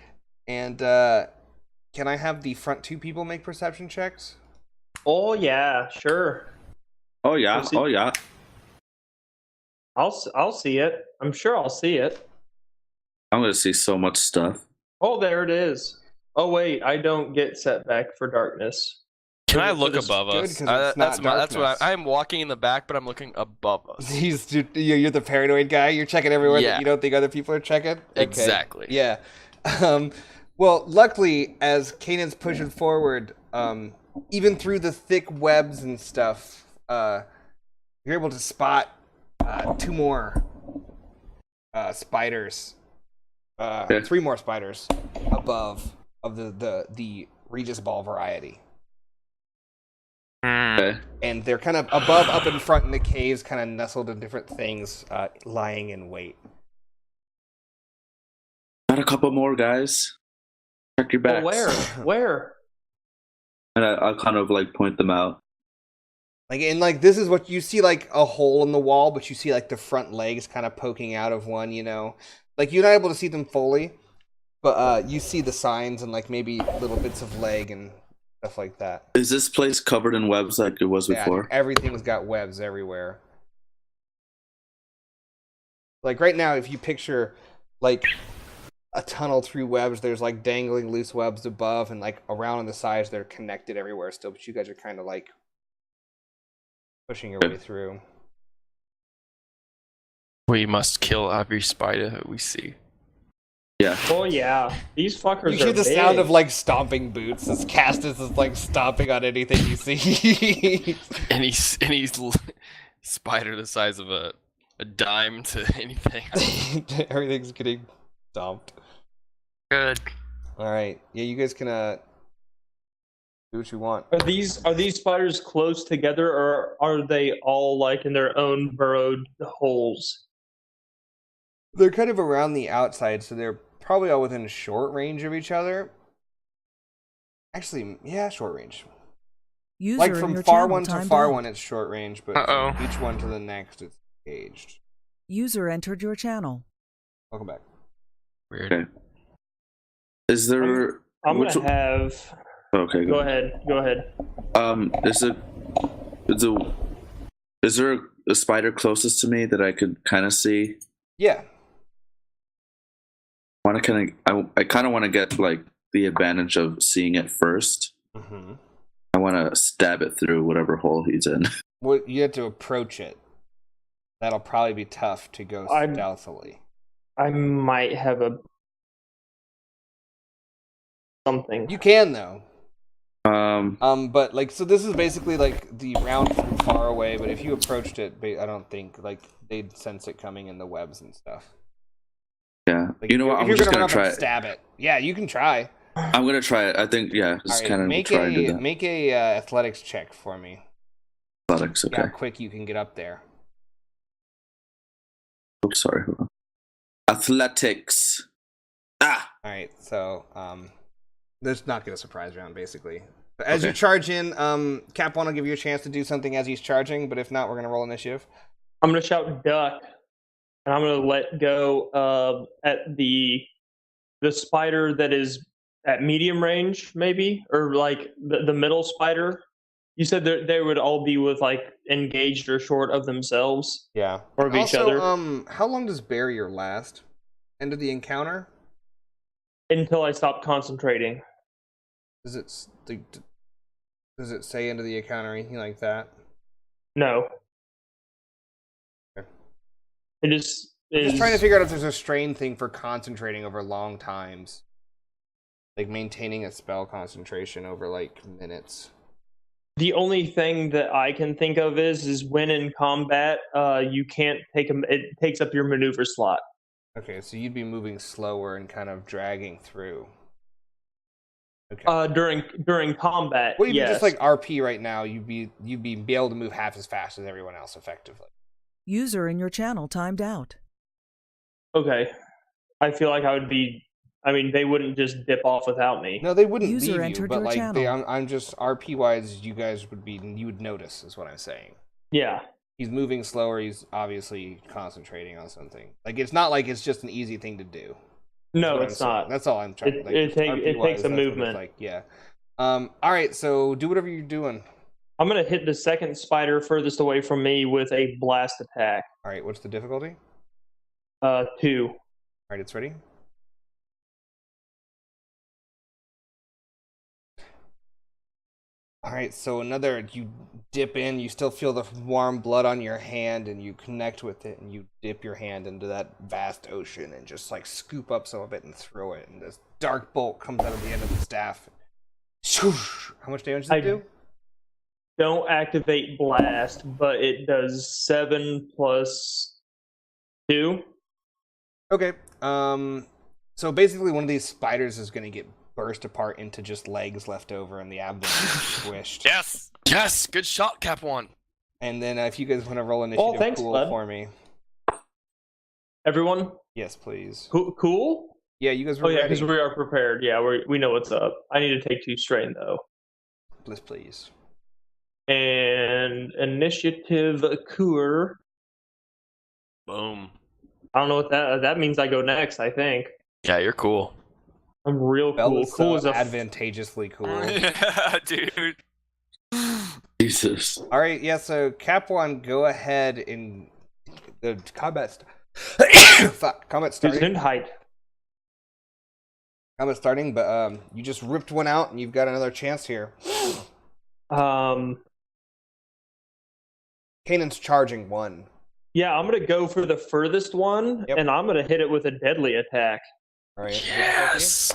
and can I have the front two people make perception checks? Oh yeah, sure. Oh yeah. See- Oh yeah. I'll see it. I'm sure I'll see it. I'm gonna see so much stuff. Oh, there it is. Oh wait, I don't get setback for darkness. Can I Good, look it's above good us? 'cause it's not That's what darkness. I'm walking in the back, but I'm looking above us. You're the paranoid guy. You're checking everywhere Yeah. that you don't think other people are checking. Okay. Exactly. Yeah. Well, luckily, as Kanan's pushing forward, even through the thick webs and stuff, you're able to spot two more spiders, three more spiders above of the Regisball variety. Okay. And they're kind of above, up in front in the caves, kind of nestled in different things, lying in wait. Got a couple more guys. Check your Oh, backs. where? And I'll kind of like point them out. Like this is what you see, like a hole in the wall, but you see like the front legs kind of poking out of one, you know. Like you're not able to see them fully, but you see the signs and like maybe little bits of leg and stuff like that. Is this place covered in webs like it was Yeah, before? everything's got webs everywhere. Like right now, if you picture like a tunnel through webs, there's like dangling loose webs above, and like around on the sides, they're connected everywhere still. But you guys are kind of like pushing your way through. We must kill every spider that we see. Yeah. Oh yeah, these fuckers You hear are the sound big. of like stomping boots as Castus is like stomping on anything you see. Any spider the size of a dime to anything. Everything's getting stomped. Good. All right, yeah, you guys can do what you want. Are these spiders close together, or are they all like in their own burrowed holes? They're kind of around the outside, so they're probably all within short range of each other. Actually, yeah, short range. User Like in from your far channel one to timed far out. one, it's short range, but Uh-oh. from each one to the next, it's engaged. User entered your channel. Welcome back. Weird. Okay. Is there? I'm which gonna one- have. Okay. Go ahead. Go ahead. Is there a spider closest to me that I could kind of see? Yeah. I kind of want to get like the advantage of seeing it first. Mm-hmm. I want to stab it through whatever hole he's in. Well, you have to approach it. That'll probably be tough to go stealthily. I might have a something. You can though. Um, But like, so this is basically like the round from far away. But if you approached it, I don't think like they'd sense it coming in the webs and stuff. yeah. Like, You know what? if I'm you're just gonna gonna run up try and it. stab it. Yeah, you can try. I'm gonna try it. I think yeah. Just All kind right, of make try and do a that. make a athletics check for me. Athletics. See Okay. how quick you can get up there. Oops, sorry. Hold on. Athletics. Ah. All right, so there's not gonna surprise round basically. As you Okay. charge in, Cap One will give you a chance to do something as he's charging, but if not, we're gonna roll initiative. I'm gonna shout duck, and I'm gonna let go at the spider that is at medium range, maybe, or like the middle spider. You said they would all be with like engaged or short of themselves Yeah. or of each Also, other how long does barrier last? End of the encounter? until I stop concentrating. Does it say end of the encounter or anything like that? No. Okay. It just is. Just trying to figure out if there's a strain thing for concentrating over long times. Like maintaining a spell concentration over like minutes. The only thing that I can think of is when in combat, you can't take them. It takes up your maneuver slot. Okay, so you'd be moving slower and kind of dragging through. Okay. During combat, Well, even yes. just like RP right now, you'd be able to move half as fast as everyone else effectively. User in your channel timed out. Okay, I feel like I would be. I mean, they wouldn't just dip off without me. No, they wouldn't User leave you, entered but your like channel. I'm just RP wise, you guys you would notice is what I'm saying. Yeah. He's moving slower. He's obviously concentrating on something. Like it's not like it's just an easy thing to do. No, That's what it's I'm saying. not. That's all I'm trying. It takes a RP-wise, that's what it's movement. like, yeah. All right. So do whatever you're doing. I'm gonna hit the second spider furthest away from me with a blast attack. All right. What's the difficulty? 2. All right. It's ready. All right, so you dip in, you still feel the warm blood on your hand, and you connect with it, and you dip your hand into that vast ocean and just like scoop up some of it and throw it, and this dark bolt comes out of the end of the staff. Shoosh! How much damage does it do? Don't activate blast, but it does 7 plus 2. Okay, so basically one of these spiders is going to get burst apart into just legs left over and the abdomen squished. Yes. Yes, good shot, Cap One. And then if you guys want to roll initiative thanks, cool bud. for me. Everyone, Yes, please. cool. Yeah, you guys were Oh yeah, ready. because we are prepared. Yeah, we know what's up. I need to take 2 strain though. Please. And initiative cure. Boom. I don't know what that means. I go next. I think Yeah, you're cool. I'm real Bell cool. is Cool so as a advantageously cool. Yeah, dude. Jesus. All right, yeah. So Cap One, go ahead and the combat. Fuck, combat starting. height. Combat starting, but you just ripped one out, and you've got another chance here. Kanan's charging one. Yeah, I'm gonna go for the furthest one, Yep. and I'm gonna hit it with a deadly attack. All right. Yes.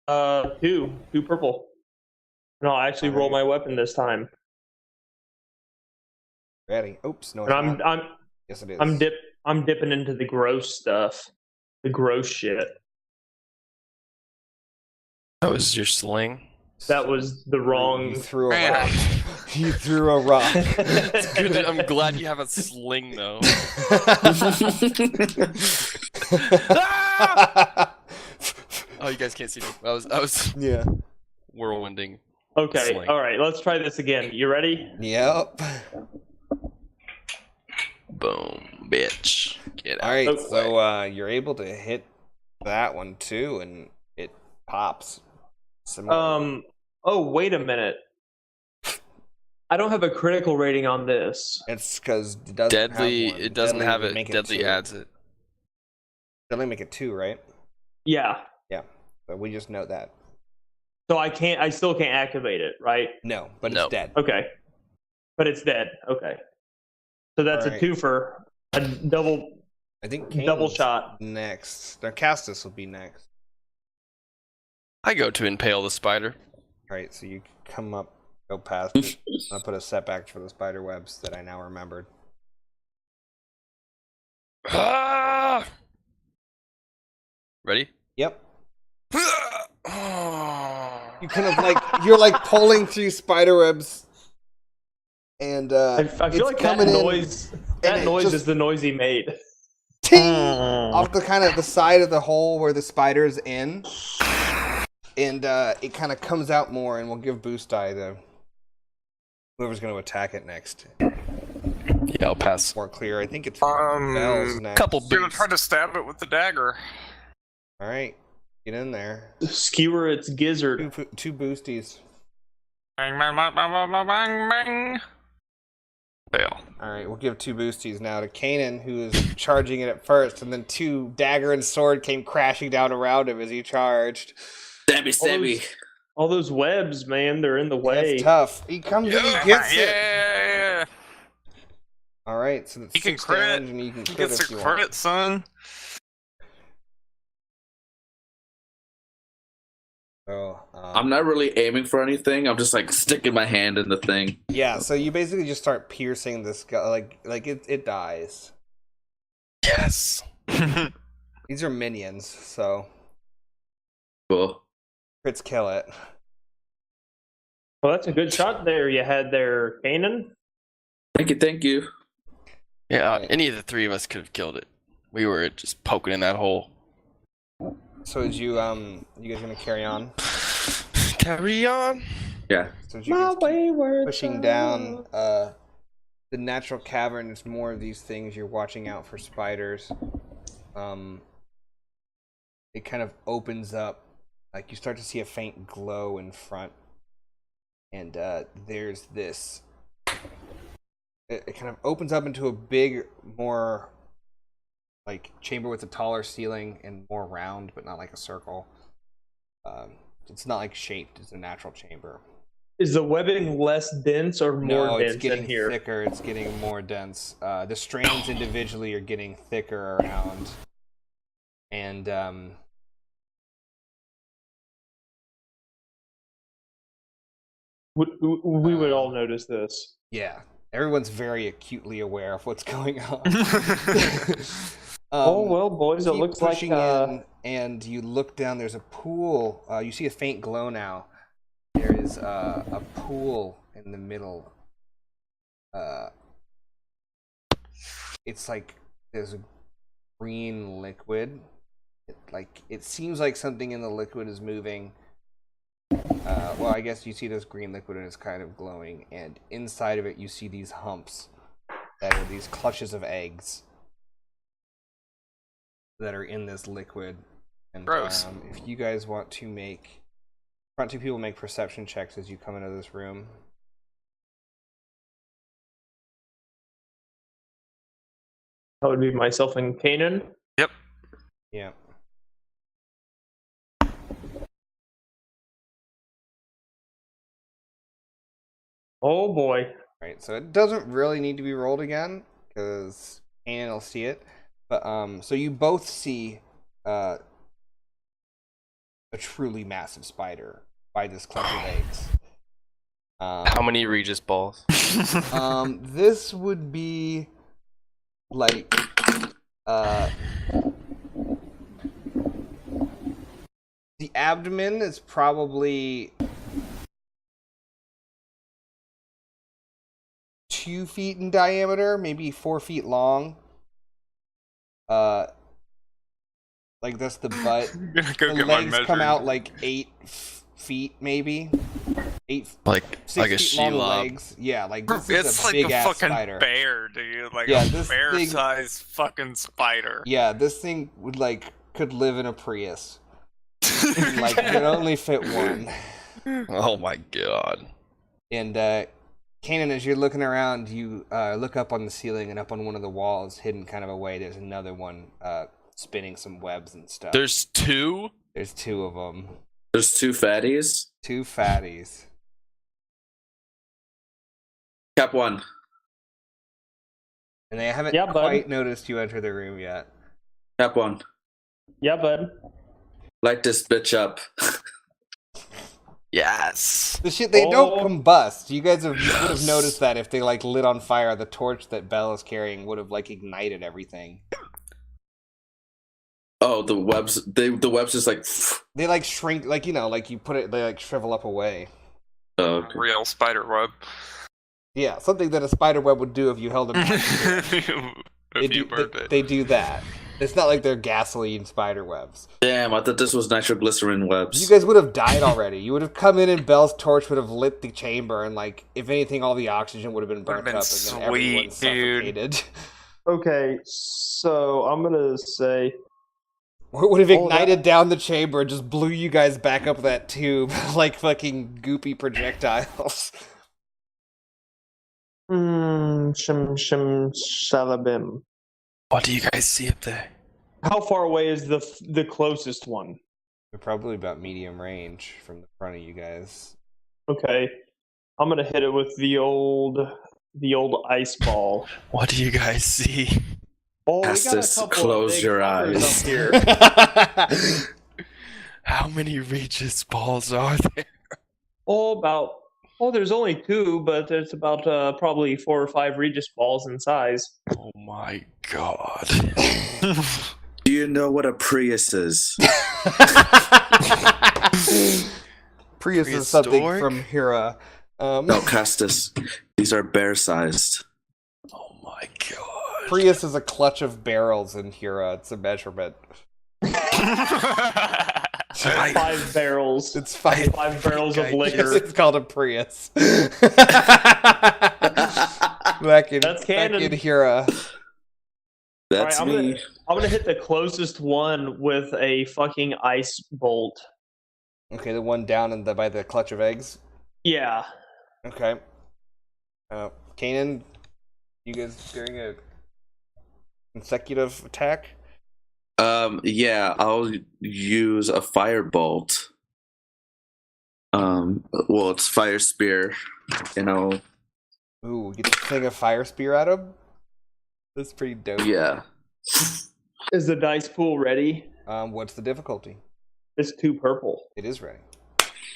2 purple. No, I actually roll my weapon this time, Ready? Oops, no. It's and not. Yes, it is. I'm dipping into the gross stuff, the gross shit. That was your sling. That was the wrong. You threw a Man. rock. You threw a rock. It's good that I'm glad you have a sling though. Oh, you guys can't see me. I was Yeah. whirlwinding. Okay, Sling. all right, let's try this again. You ready? Yep. Boom, bitch. Get All out. right. Okay. So you're able to hit that one too, and it pops. Similar. Oh, wait a minute. I don't have a critical rating on this. It's because it doesn't Deadly. have one. It doesn't Deadly have would it. make Deadly 2. adds it. Deadly make it 2, right? Yeah. Yeah. But we just note that. So I still can't activate it, right? No, but No. it's dead. Okay. But it's dead. Okay. So that's Alright. a 2 for a double I think double Kane's shot. next. Their Castus will be next. I go to impale the spider. All right, so you come up, go past it. I'll put a setback for the spider webs that I now remembered. Ah! Ready? Yep. Oh. You kind of like you're like pulling through spider webs, and I feel it's like that coming in, noise. That it noise just- is the noise he made. ting, off the kind of the side of the hole where the spider's in. and it kind of comes out more, and we'll give boost die to whoever's going to attack it next. Yeah, I'll pass. More clear. I think it's Bells next. Couple I'm gonna boots. try to stab it with the dagger. All right, get in there. Skewer its gizzard. Two boosties. Bang, bang, bang, bang, bang, bang, bang. Fail. All right, we'll give 2 boosties now to Kanan, who is charging it at first, and then 2 dagger and sword came crashing down around him as he charged. Stabby. All those webs, man, they're in the way. That's tough. He comes in and gets it. Yeah. All right, so that's He can 6 crit. damage, and you can He crit gets if a you credit, want. son. So, I'm not really aiming for anything. I'm just like sticking my hand in the thing. yeah, so you basically just start piercing this guy, like it dies. Yes. These are minions, so Cool. crits kill it. Well, that's a good shot there you had there, Kanan. Thank you. Yeah, Right. any of the 3 of us could have killed it. We were just poking in that hole. So as you guys gonna carry on? Carry on. Yeah. So as you guys keep pushing down the natural cavern, there's more of these things. You're watching out for spiders. It kind of opens up, like you start to see a faint glow in front, and there's this. It kind of opens up into a big, more like chamber with a taller ceiling and more round, but not like a circle. It's not like shaped; it's a natural chamber. Is the webbing less dense or more No, dense it's getting in here? thicker. It's getting more dense. The strands individually are getting thicker around, and We would all notice this. yeah, everyone's very acutely aware of what's going on. Oh well, boys, it keep looks like pushing in, and you look down. There's a pool. You see a faint glow now. There is a pool in the middle. It's like there's a green liquid. It seems like something in the liquid is moving. Well, I guess you see this green liquid and it's kind of glowing, and inside of it you see these humps that are these clutches of eggs that are in this liquid. And Gross. if you guys want to make, 2 people make perception checks as you come into this room. That would be myself and Kanan. Yep. Yeah. Oh boy. Right, so it doesn't really need to be rolled again because Kanan will see it. But so you both see a truly massive spider by this clump of eggs. How many Regisballs? This would be like the abdomen is probably 2 feet in diameter, maybe 4 feet long. Like that's the butt. Go The get my legs come measuring. out like 8 feet, maybe 6 like a feet long Shelob. legs. Yeah, like this is It's a like big a ass fucking spider. bear, dude. Like Yeah, a this thing- bear-sized fucking spider. Yeah, this thing could live in a Prius. Like could only fit one. Oh my god. And Kanan, as you're looking around, you look up on the ceiling, and up on one of the walls, hidden kind of away, there's another one spinning some webs and stuff. There's 2? There's 2 of them. There's 2 fatties. 2 fatties. Cap 1. And they haven't Yeah, bud. quite noticed you enter the room yet. Cap 1. Yeah, bud. Light this bitch up. Yes. The shit, they Oh. don't combust. You guys would have noticed that if they lit on fire. The torch that Belle is carrying would have ignited everything. Oh, the webs. The webs just like. They shrink, you put it, they shrivel up away. Oh, okay. Real spider web. Yeah, something that a spider web would do if you held it. If you burned it. They do that. It's not like they're gasoline spider webs. Damn, I thought this was nitroglycerin webs. You guys would have died already. You would have come in and Bell's torch would have lit the chamber, and like, if anything, all the oxygen would have been burnt been up, and then everyone sweet, dude. suffocated. Okay, so I'm gonna say Or it would have ignited down the chamber and just blew you guys back up that tube like fucking goopy projectiles. Shalabim. What do you guys see up there? How far away is the closest one? They're probably about medium range from the front of you guys. Okay, I'm gonna hit it with the old ice ball. What do you guys see? Oh, Estes, close your eyes. Up here. How many Regisballs are there? There's only 2, but there's about probably 4 or 5 Regisballs in size. Oh my god. Do you know what a Prius is? Prius is something Prehistoric? from Hera. No, Castus. These are bear-sized. Oh my god. Prius is a clutch of barrels in Hera. It's a measurement. 5 barrels. It's 5 5 barrels of Yes, liquor. it's called a Prius. back in Hera. That's Alright, me. I'm gonna hit the closest one with a fucking ice bolt. Okay, the one down by the clutch of eggs. Yeah. Okay. Kanan, you guys doing a consecutive attack? Yeah, I'll use a firebolt. Well, it's fire spear, Ooh, get the thing of fire spear at him? That's pretty dope. Yeah. Is the dice pool ready? What's the difficulty? It's 2 purple. It is ready.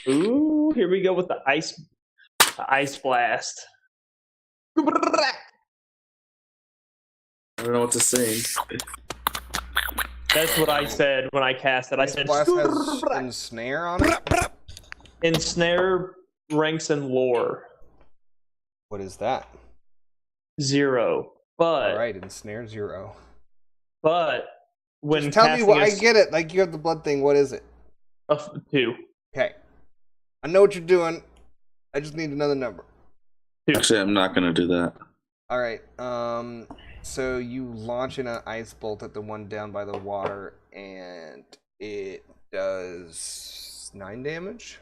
Ooh, here we go with the ice blast. I don't know what to say. That's what I said when I cast it. I said Blast has ensnare on it? ensnare ranks and lore What is that? 0. But Alright, ensnare 0. but when Just tell me casting what I get it. Like, you have the blood thing. What is it? 2. Okay. I know what you're doing. I just need another number. Actually, I'm not gonna do that. Alright, so you launch in an ice bolt at the one down by the water, and it does 9 damage.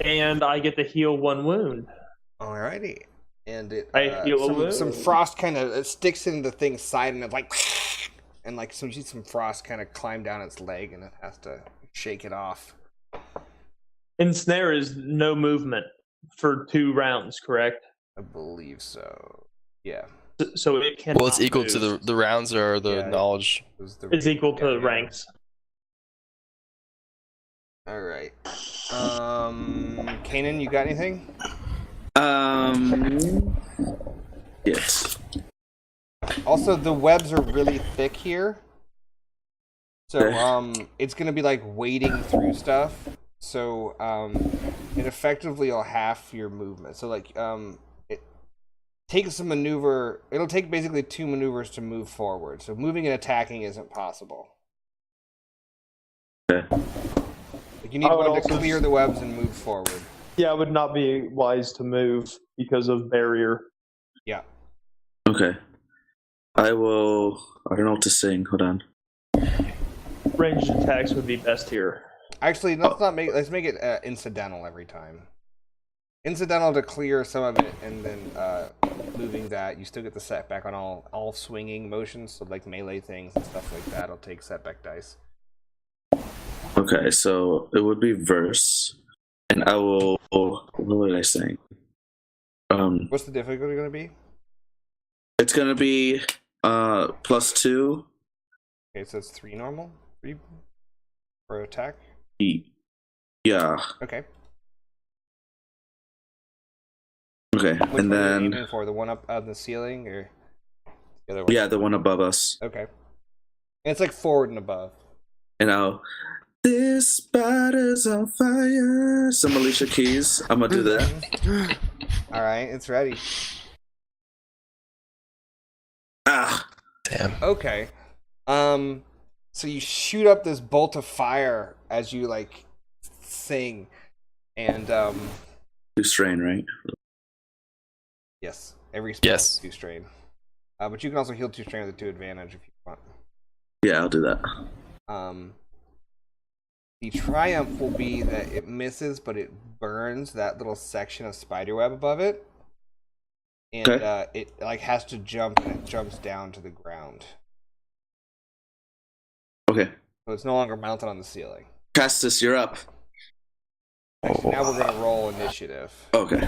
And I get to heal 1 wound. Alrighty. And it I heal a wound. some frost kind of sticks into the thing's side, and it like and like you see some frost kind of climb down its leg, and it has to shake it off. Ensnare is no movement for 2 rounds, correct? I believe so. Yeah. So it can. Well, it's equal to the rounds or the Yeah, knowledge. It's equal to the ranks. Alright. Kanan, you got anything? Yes. Also, the webs are really thick here. So, Okay. it's gonna be like wading through stuff. So, it effectively will half your movement. So, like, it takes a maneuver. It'll take basically 2 maneuvers to move forward. So, moving and attacking isn't possible. Okay. Like, you need I would one to also clear the webs and move forward. Yeah, it would not be wise to move because of barrier. Yeah. Okay. I will. I don't know what to sing. Hold on. Ranged attacks would be best here. Actually, let's make it incidental every time. Incidental to clear some of it, and then moving that, you still get the setback on all swinging motions, so like melee things and stuff like that. It'll take setback dice. Okay, so it would be verse, and I will. What would I sing? What's the difficulty going to be? It's gonna be +2. Okay, so it's 3 normal, 3 for attack. Yeah. Okay. Okay, Which and one are you then aiming for? The one up on the ceiling, or the other one? yeah, the one above us, Okay. And it's like forward and above. and I'll. This spider's on fire. Some Alicia Keys. I'm gonna do that. All right, it's ready. Ah, Damn. Okay. So you shoot up this bolt of fire as you like sing, and 2 strain, right? yes, every spell Yes. is 2 strain. But you can also heal 2 strain with a 2 advantage if you want. Yeah, I'll do that. The triumph will be that it misses, but it burns that little section of spiderweb above it, and Okay. it like has to jump, and it jumps down to the ground. Okay. So it's no longer mounted on the ceiling. Castus, you're up. Actually, now we're gonna roll initiative. Okay.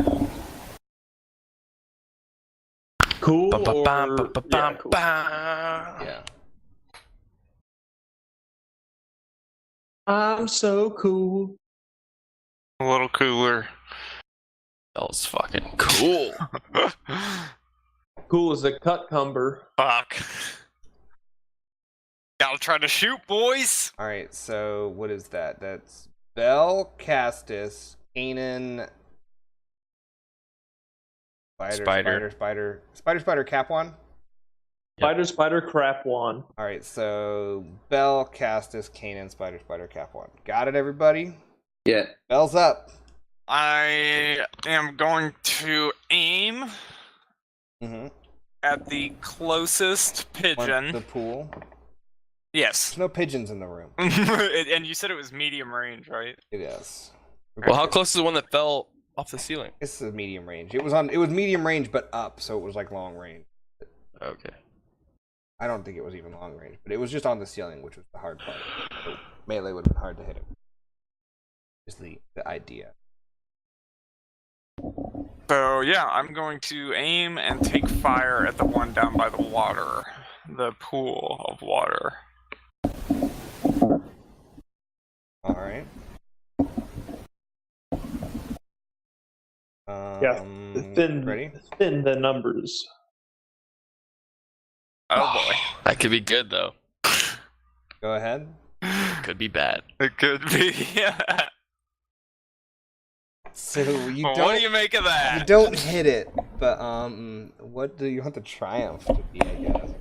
Cool Ba-ba-bam, or ba-ba-bam, yeah, cool. ba. Yeah. I'm so cool. A little cooler. That was fucking cool. Cool as a cucumber. Fuck. Gotta try to shoot, boys. All right. So what is that? That's Bell, Castus, Kanan, Spider, Cap one. Spider, crap one. All right. So Bell, Castus, Kanan, Spider, Cap one. Got it, everybody. Yeah. Bell's up. I am going to aim Mm-hmm. at the closest pigeon. The pool. Yes. There's no pigeons in the room. And you said it was medium range, right? It is. Well, how close is the one that fell off the ceiling? This is medium range. It was medium range, but up, so it was like long range. Okay. I don't think it was even long range, but it was just on the ceiling, which was the hard part. So melee would have been hard to hit it. Is the idea. So yeah, I'm going to aim and take fire at the one down by the water, the pool of water. All right. Yeah, Ready? thin the numbers. Oh boy, That could be good though. Go ahead. Could be bad. it could be. Yeah. So you Well, don't. what do you make of that? You don't hit it, but what do you want the triumph to be? I guess.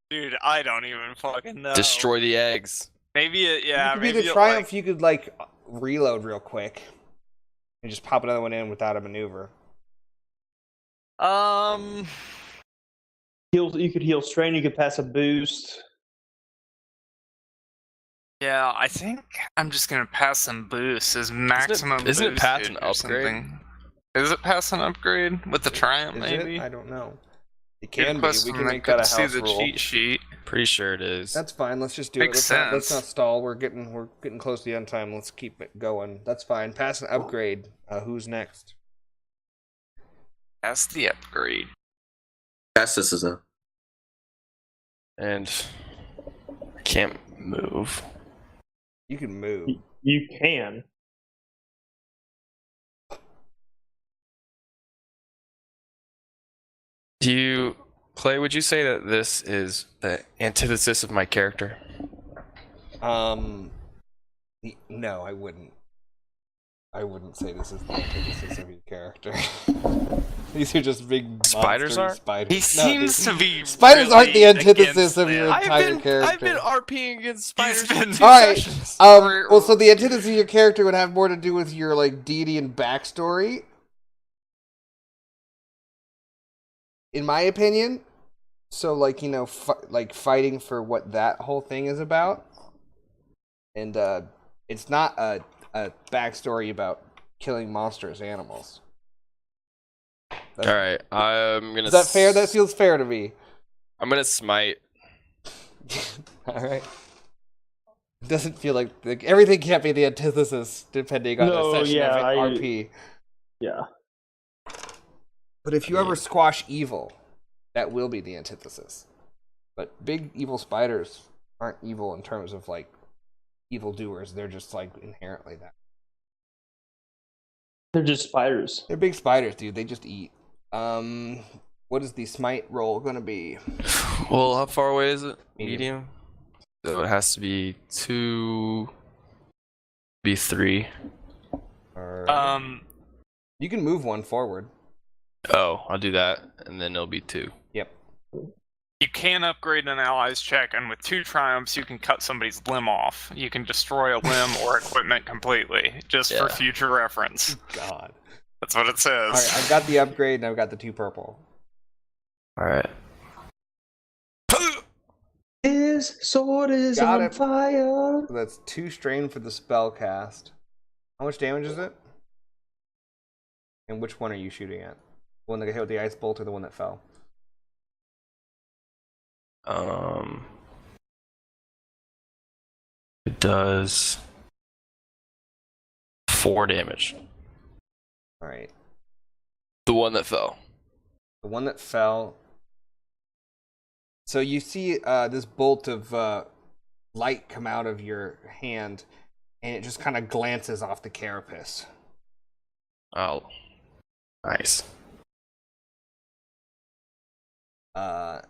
Dude, I don't even fucking know. Destroy the eggs. Maybe it. Yeah. You could be maybe the it, triumph. You could like reload real quick and just pop another one in without a maneuver. You could heal strain. You could pass a boost. Yeah, I think I'm just gonna pass some boosts as maximum. Isn't it boost past or an upgrade? something. Is it past an upgrade with the triumph? Is maybe. it? I don't know. It Good can be. question, We can I make that a couldn't house see the rule. cheat sheet. Pretty sure it is. That's fine. Let's just do Makes it. Let's not sense. stall. We're getting close to the end time. Let's keep it going. That's fine. Pass an upgrade. Who's next? That's the upgrade. Castus is up. And I can't move. You can move. You can. Clay, would you say that this is the antithesis of my character? No, I wouldn't. I wouldn't say this is the antithesis of your character. These are just big Spiders monster are? spiders. He No, seems dude, to be. spiders aren't the really antithesis against of your them. entire character. I've been RPing against spiders. He's been- in 2 All right. sessions. Well, so the antithesis of your character would have more to do with your like deity and backstory, in my opinion. So, like, you know, like fighting for what that whole thing is about, and it's not a backstory about killing monstrous animals. All right, I'm gonna. Is that fair? That feels fair to me. I'm gonna smite. All right. It doesn't feel like everything can't be the antithesis depending on No, the session yeah, of RP. Yeah. But if you ever squash evil, that will be the antithesis. But big evil spiders aren't evil in terms of like evildoers. They're just like inherently that. They're just spiders. They're big spiders, dude. They just eat. What is the smite roll gonna be? Well, how far away is it? Medium. So it has to be 2. Be 3. Alright. You can move one forward. Oh, I'll do that, and then it'll be 2. Yep. You can upgrade an ally's check, and with 2 triumphs, you can cut somebody's limb off. You can destroy a limb or equipment completely, just for future reference. God. That's what it says. Alright, I've got the upgrade and I've got the 2 purple. Alright. His sword is Got on it. fire. So that's 2 strain for the spell cast. How much damage is it? And which one are you shooting at? The one that got hit with the ice bolt or the one that fell? It does 4 damage. Alright. The one that fell. The one that fell. So you see this bolt of light come out of your hand, and it just kind of glances off the carapace. Oh. Nice.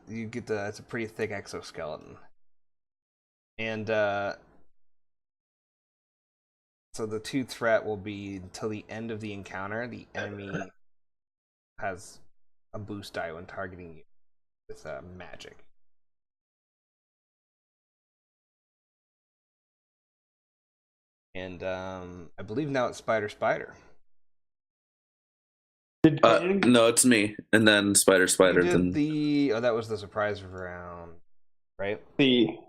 You get it's a pretty thick exoskeleton. And so the 2 threat will be until the end of the encounter, the enemy has a boost die when targeting you with magic. And I believe now it's Spider. No, it's me, and then Spider. You did Then that was the surprise round, right?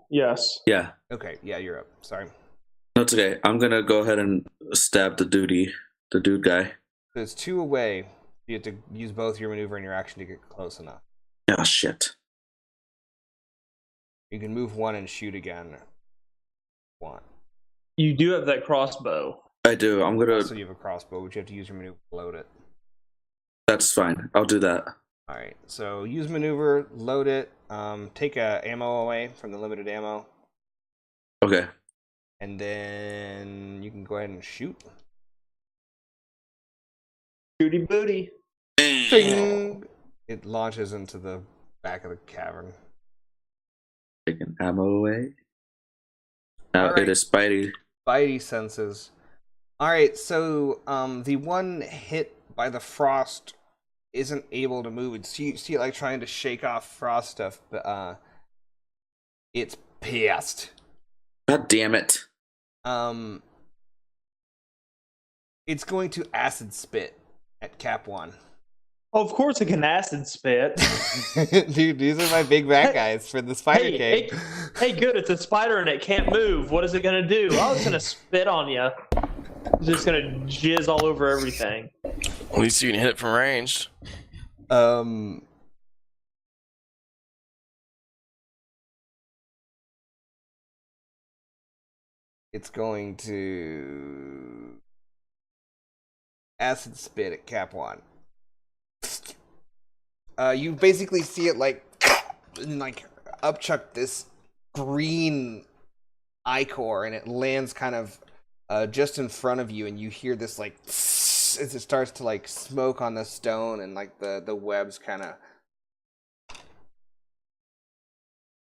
Yes. yeah, Okay, yeah, you're up. Sorry. no, it's okay. I'm gonna go ahead and stab the dude guy. So it's 2 away. You have to use both your maneuver and your action to get close enough. Oh shit! You can move 1 and shoot again. One. You do have that crossbow. I do. I'm gonna. Also, you have a crossbow, which you have to use your maneuver to load it. That's fine. I'll do that. All right. So use maneuver, load it. Take ammo away from the limited ammo, Okay. and then you can go ahead and shoot. Shooty booty. Ding! It launches into the back of the cavern. Taking ammo away. Now Alright. it is Spidey. Spidey senses. All right. So the one hit by the frost isn't able to move. You see it like trying to shake off frost stuff, but it's pissed. God damn it! It's going to acid spit at Cap 1. Oh, of course it can acid spit. Dude, these are my big bad guys for the spider cave. Hey, good, it's a spider and it can't move. What is it gonna do? Oh, it's gonna spit on you. It's just gonna jizz all over everything. At least you can hit it from range. It's going to acid spit at Cap 1. You basically see it like upchuck this green ichor, and it lands kind of just in front of you, and you hear this like as it starts to like smoke on the stone, and like the webs kind of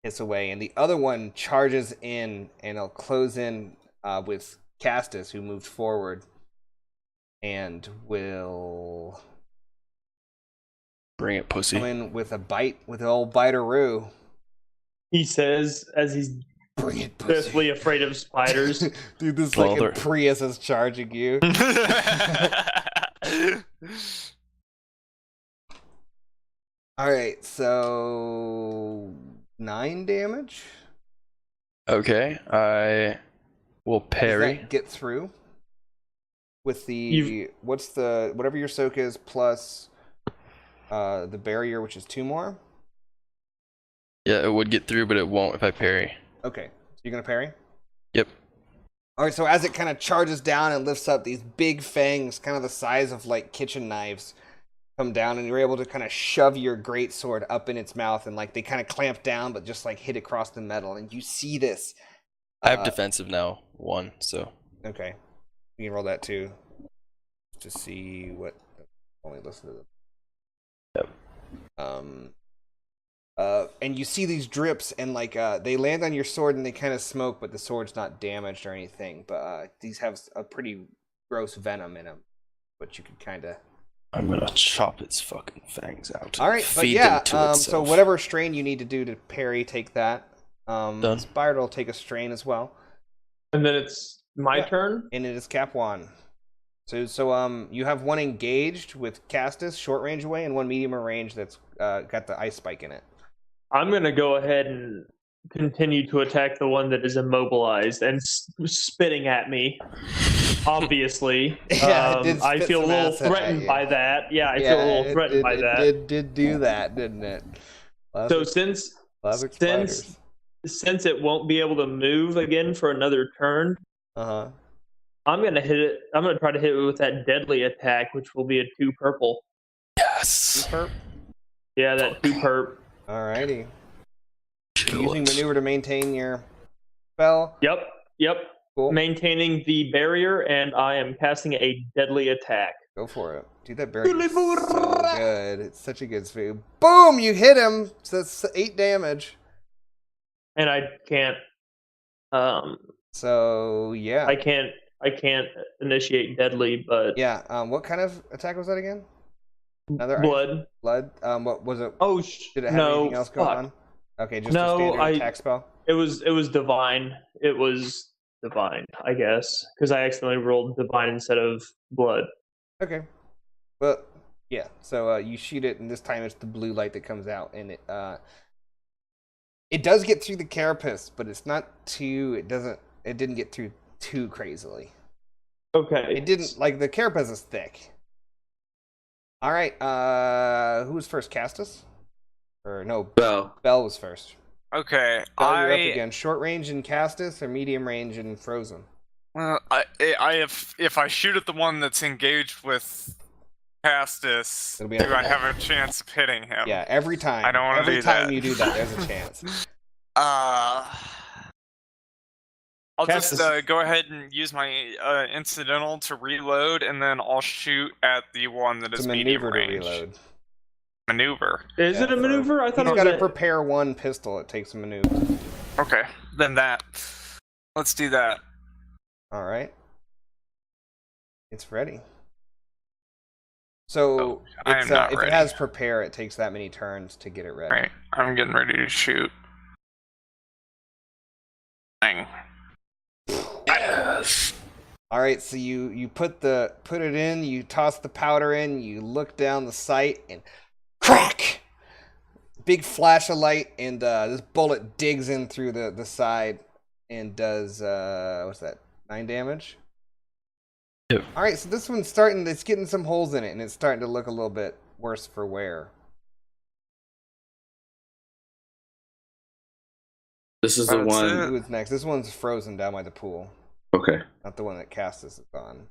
hiss away, and the other one charges in, and it'll close in with Castus, who moved forward, and will Bring it, pussy. come in with a bite with the old biteroo. He says as he's Bring it, pussy. deathly afraid of spiders. Dude, this Well, like they're- Prius is charging you. Alright, so 9 damage. Okay, I will Does parry. that get through? With the whatever your soak is plus the barrier, which is 2 more. Yeah, it would get through, but it won't if I parry. Okay, so you're gonna parry. Yep. All right, so as it kind of charges down and lifts up, these big fangs, kind of the size of like kitchen knives, come down, and you're able to kind of shove your greatsword up in its mouth, and like they kind of clamp down, but just like hit across the metal, and you see this. I have defensive now, 1, so. Okay, you can roll that too, to see what. Only listen to them. Yep. And you see these drips, and like they land on your sword, and they kind of smoke, but the sword's not damaged or anything. But these have a pretty gross venom in them, but you could kind of I'm gonna chop its fucking fangs out. All right, but Feed yeah. them to So itself. whatever strain you need to do to parry, take that. Done. Spider will take a strain as well, And then it's my Yeah. turn. and it is cap 1. So you have one engaged with Castus, short range away, and one medium range that's got the ice spike in it. I'm gonna go ahead and continue to attack the one that is immobilized and spitting at me. Obviously, Yeah, it did I spit feel a some little acid at threatened you. by that. Yeah, I feel a little threatened by that. It did do that, didn't it? So since it won't be able to move again for another turn, I'm gonna hit it. I'm gonna try to hit it with that deadly attack, which will be a 2 purple. Yes. Perp. Yeah, that 2 perp. Alrighty. Kill Using it. maneuver to maintain your spell. Yep. Cool. Maintaining the barrier, and I am casting a deadly attack. Go for it. Dude, that barrier is so good. It's such a good speed. Boom! You hit him. So that's 8 damage. And I can't. So yeah. I can't initiate deadly, but Yeah. What kind of attack was that again? Another blood. Blood. What was it? Oh Did it have no! anything else going Fuck. on? Okay, just a standard attack spell. It was divine. It was divine, I guess, because I accidentally rolled divine instead of blood. Okay. Well, yeah. So you shoot it, and this time it's the blue light that comes out, and it does get through the carapace, but it's not too. It didn't get through too crazily. Okay. It didn't like the carapace is thick. All right. Who was first? Castus? Or no? Bell. Bell was first. Okay, Bell, you're up again. Short range in Castus or medium range in Frozen? Well, if I shoot at the one that's engaged with Castus, It'll be do a- I have a chance of hitting him? Yeah, every time. I don't wanna Every do time that. you do that, there's a chance. I'll just Castus- go ahead and use my incidental to reload, and then I'll shoot at the one that It's is a medium maneuver to range. reload. Maneuver. Is it a maneuver? I thought He's it got was to a... prepare one pistol. It takes a maneuver. Okay, then that. Let's do that. All right. It's ready. So I am not if ready. it has prepare, it takes that many turns to get it ready. Alright, I'm getting ready to shoot. Dang. Yes. All right, so you put it in, you toss the powder in, you look down the sight, and crack! Big flash of light, and this bullet digs in through the side and does what's that? 9 damage. Yep. All right, so this one's it's getting some holes in it, and it's starting to look a little bit worse for wear. This is the That's one. it. Who's next? This one's frozen down by the pool, Okay. not the one that Castus is on.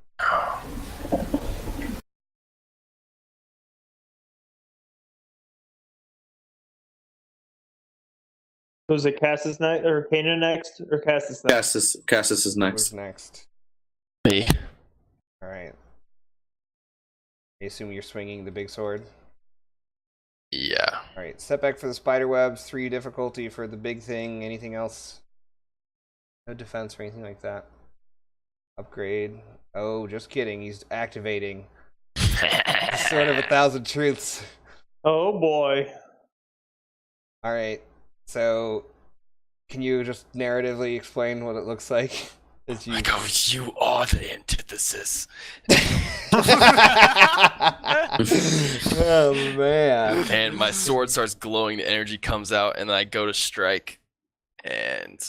Was it Castus next, or Kanan next, or Castus next? Castus is next. Who's next? Me. All right. I assume you're swinging the big sword. Yeah. All right. Setback for the spider webs. 3 difficulty for the big thing. Anything else? No defense or anything like that. Upgrade. Oh, just kidding. He's activating the Sword of 1,000 Truths. Oh boy. All right. So, can you just narratively explain what it looks like? As you... I go, you are the antithesis. Oh man. And my sword starts glowing, the energy comes out, and then I go to strike. And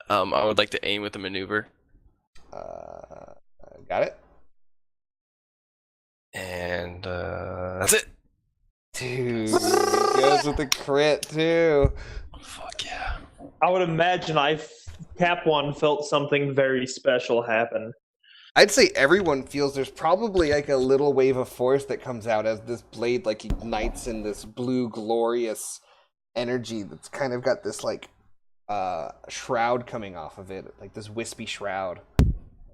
I would like to aim with a maneuver. Got it? And that's it. Dude, goes with the crit too. Fuck yeah. I would imagine Cap 1 felt something very special happen. I'd say everyone feels there's probably like a little wave of force that comes out as this blade like ignites in this blue glorious energy that's kind of got this like shroud coming off of it, like this wispy shroud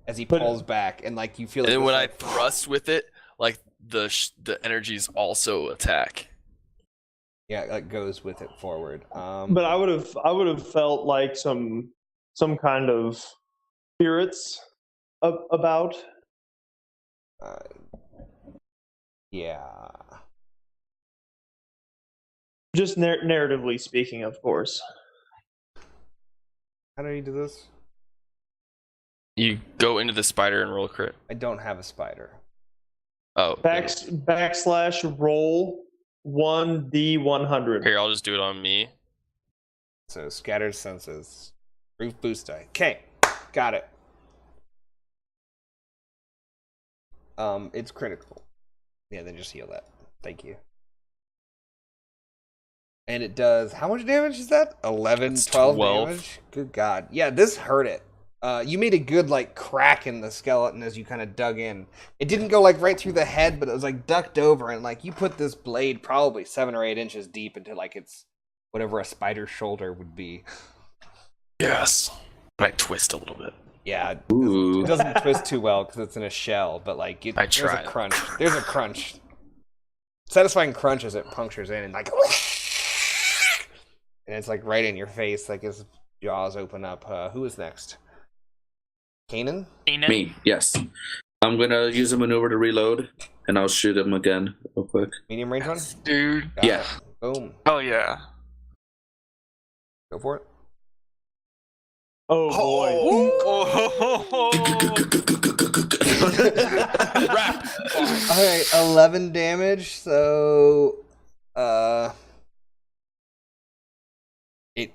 as he pulls back, and like you feel And like then this, when I like, thrust with it, like the energies also attack. yeah, like goes with it forward. But I would have felt like some kind of spirits about. Yeah. Just narratively speaking, of course. How do you do this? You go into the spider and roll a crit. I don't have a spider. Oh. Backslash roll 1d100. Here, I'll just do it on me. So scattered senses. Roof boost die. Okay. Got it. It's critical. Yeah, then just heal that. Thank you. And it does, how much damage is that? 11, It's 12 12. damage? Good God. Yeah, this hurt it. You made a good, like, crack in the skeleton as you kind of dug in. It didn't go, like, right through the head, but it was, like, ducked over. And, like, you put this blade probably 7 or 8 inches deep into, like, its whatever a spider's shoulder would be. Yes. Might twist a little bit. Yeah, Ooh. it doesn't twist too well because it's in a shell, but, like, I there's a tried. crunch. There's a crunch. Satisfying crunch as it punctures in and, like... And it's like right in your face, like his jaws open up. Who is next? Kanan? Me, yes. I'm gonna use a maneuver to reload, and I'll shoot him again real quick. Medium range one? Dude. Got Yeah. it. Boom. Oh yeah. Go for it. Oh boy. Alright, 11 damage, so it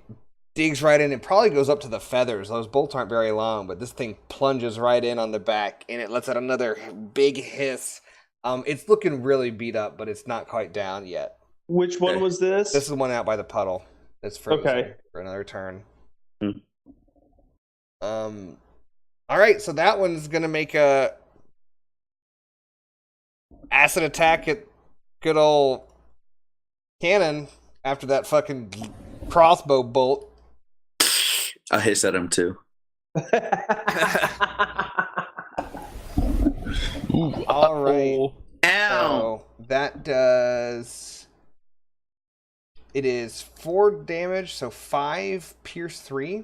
digs right in. It probably goes up to the feathers. Those bolts aren't very long, but this thing plunges right in on the back, and it lets out another big hiss. It's looking really beat up, but it's not quite down yet. Which one was this? This is the one out by the puddle. It's frozen Okay. for another turn. Hmm. Alright, so that one's gonna make a acid attack at good old Cannon after that fucking crossbow bolt. I hiss at him too. All right. Ow! So that does. It is 4 damage, so 5 pierce 3.